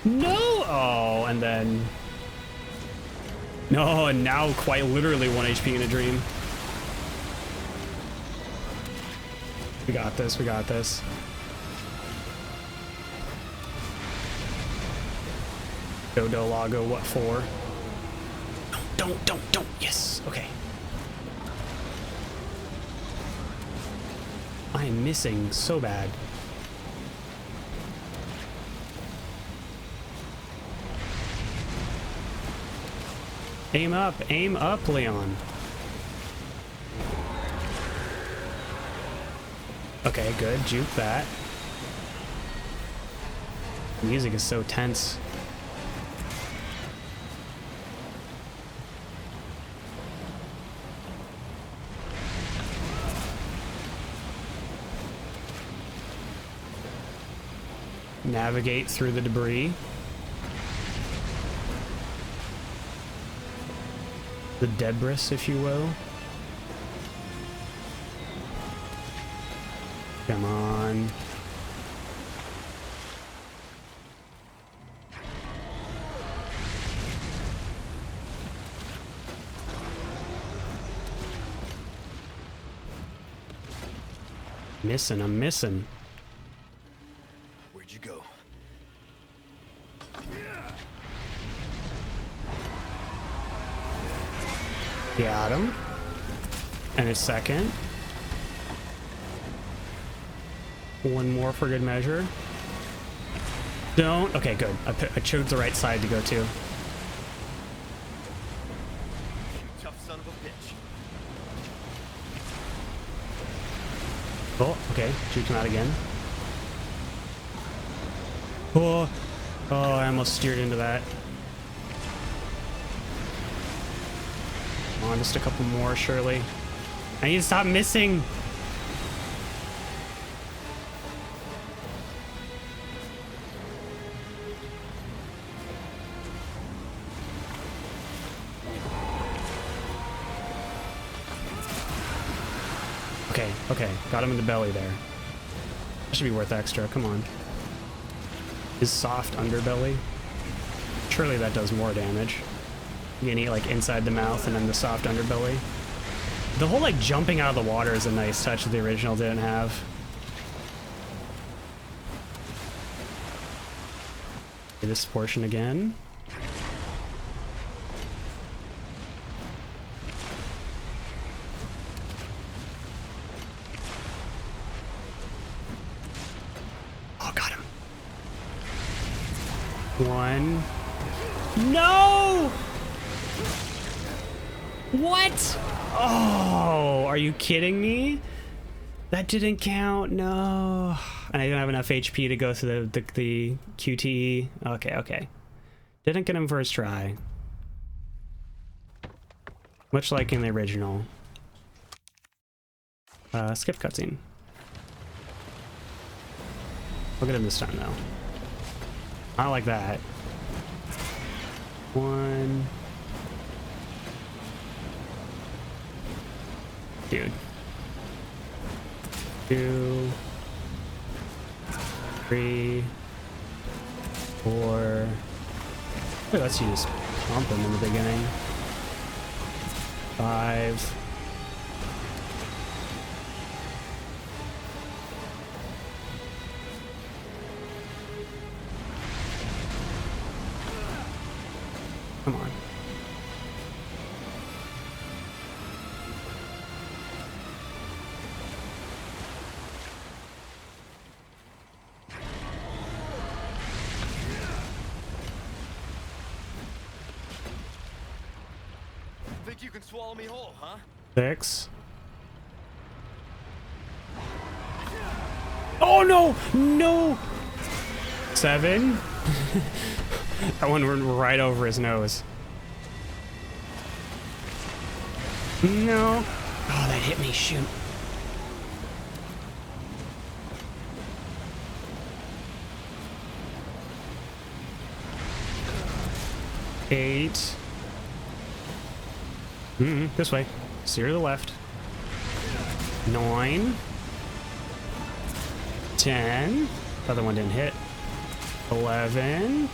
No! Oh, and then... No, and now quite literally 1 HP in a dream. We got this, we got this. Go Del Lago, what for? Don't, yes, okay. I am missing so bad. Aim up, Leon. Okay, good. Juke that. Music is so tense. Navigate through the debris. The debris, if you will. Come on. I'm missing. Where'd you go? Got him. And a second. One more for good measure. Don't. Okay, good. I chose the right side to go to. You tough son of a bitch. Oh, okay. Shoot him out again. Oh, I almost steered into that. Come on, just a couple more, surely. I need to stop missing. Okay, got him in the belly there. That should be worth extra, come on. His soft underbelly. Surely that does more damage. You can eat like inside the mouth and then the soft underbelly. The whole like jumping out of the water is a nice touch that the original didn't have. Okay, this portion again. One. No! What? Oh, are you kidding me? That didn't count. No. And I didn't have enough HP to go through the QTE. Okay. Didn't get him first try. Much like in the original. Skip cutscene. I'll get him this time though. I like that. One. Dude. 2. 3. 4. Wait, let's just pump him in the beginning. 5. Come on. Think you can swallow me whole, huh? 6. Oh no! No! 7. That one went right over his nose. No. Oh, that hit me. Shoot. Eight. This way. Steer to the left. 9. 10. The other one didn't hit. 11.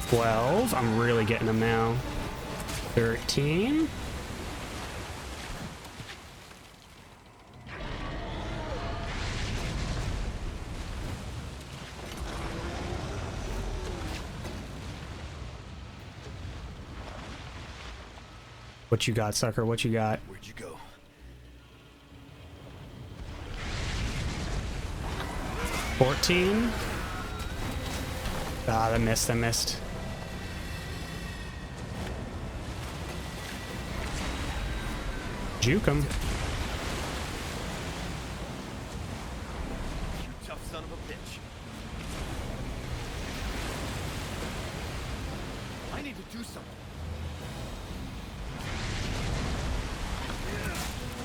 12. I'm really getting them now. 13. What you got, sucker? What you got? Where'd you go? 14. Ah, I missed. Juke him. You tough son of a bitch. I need to do something.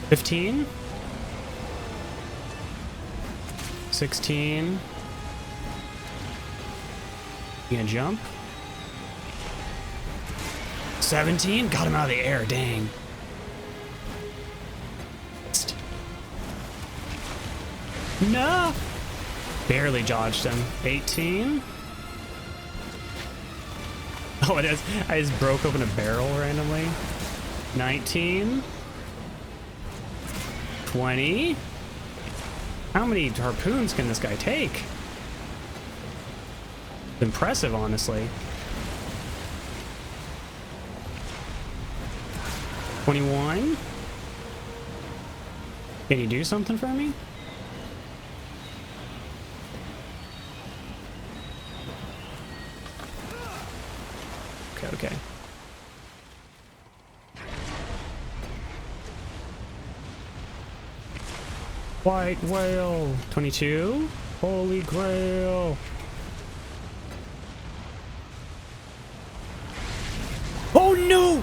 15. 16. You gonna jump? 17? Got him out of the air, dang. No! Barely dodged him. 18. Oh, it is. I just broke open a barrel randomly. 19. 20. How many harpoons can this guy take? Impressive, honestly. 21. Can you do something for me? Okay. White whale. 22. Holy grail. Oh no!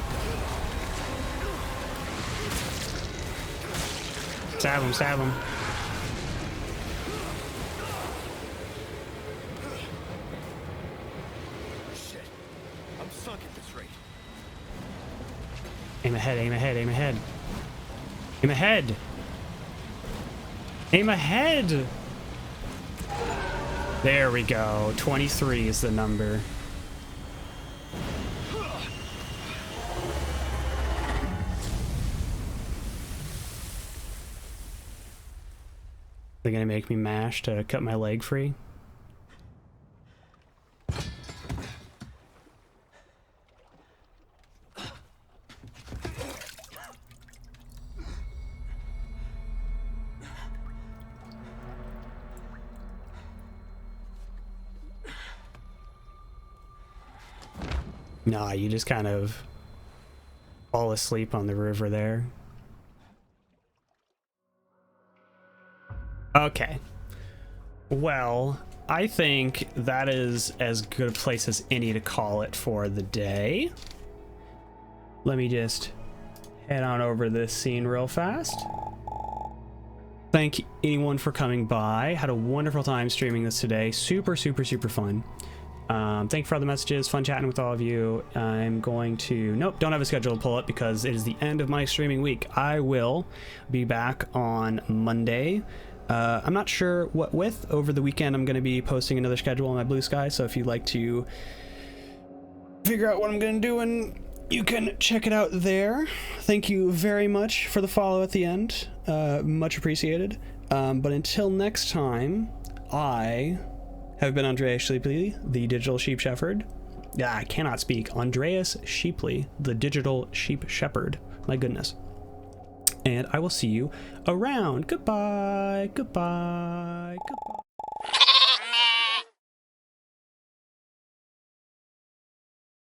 Stab him, stab him. Shit. I'm sunk at this rate. Aim ahead, aim ahead, aim ahead. Aim ahead! Aim ahead! There we go. 23 is the number. They're gonna make me mash to cut my leg free. Nah, you just kind of fall asleep on the river there. Okay. Well, I think that is as good a place as any to call it for the day. Let me just head on over this scene real fast. Thank anyone for coming by. Had a wonderful time streaming this today. Super, super, super fun. Thank you for all the messages. Fun chatting with all of you. I'm going to... Nope, don't have a schedule to pull up because it is the end of my streaming week. I will be back on Monday. I'm not sure what with. Over the weekend, I'm going to be posting another schedule on my BlueSky, so if you'd like to figure out what I'm going to do, and you can check it out there. Thank you very much for the follow at the end. Much appreciated. But until next time, I have been Andreas Sheepley, the Digital Sheep Shepherd. I cannot speak. Andreas Sheepley, the Digital Sheep Shepherd. My goodness. And I will see you around. Goodbye. Goodbye. Goodbye.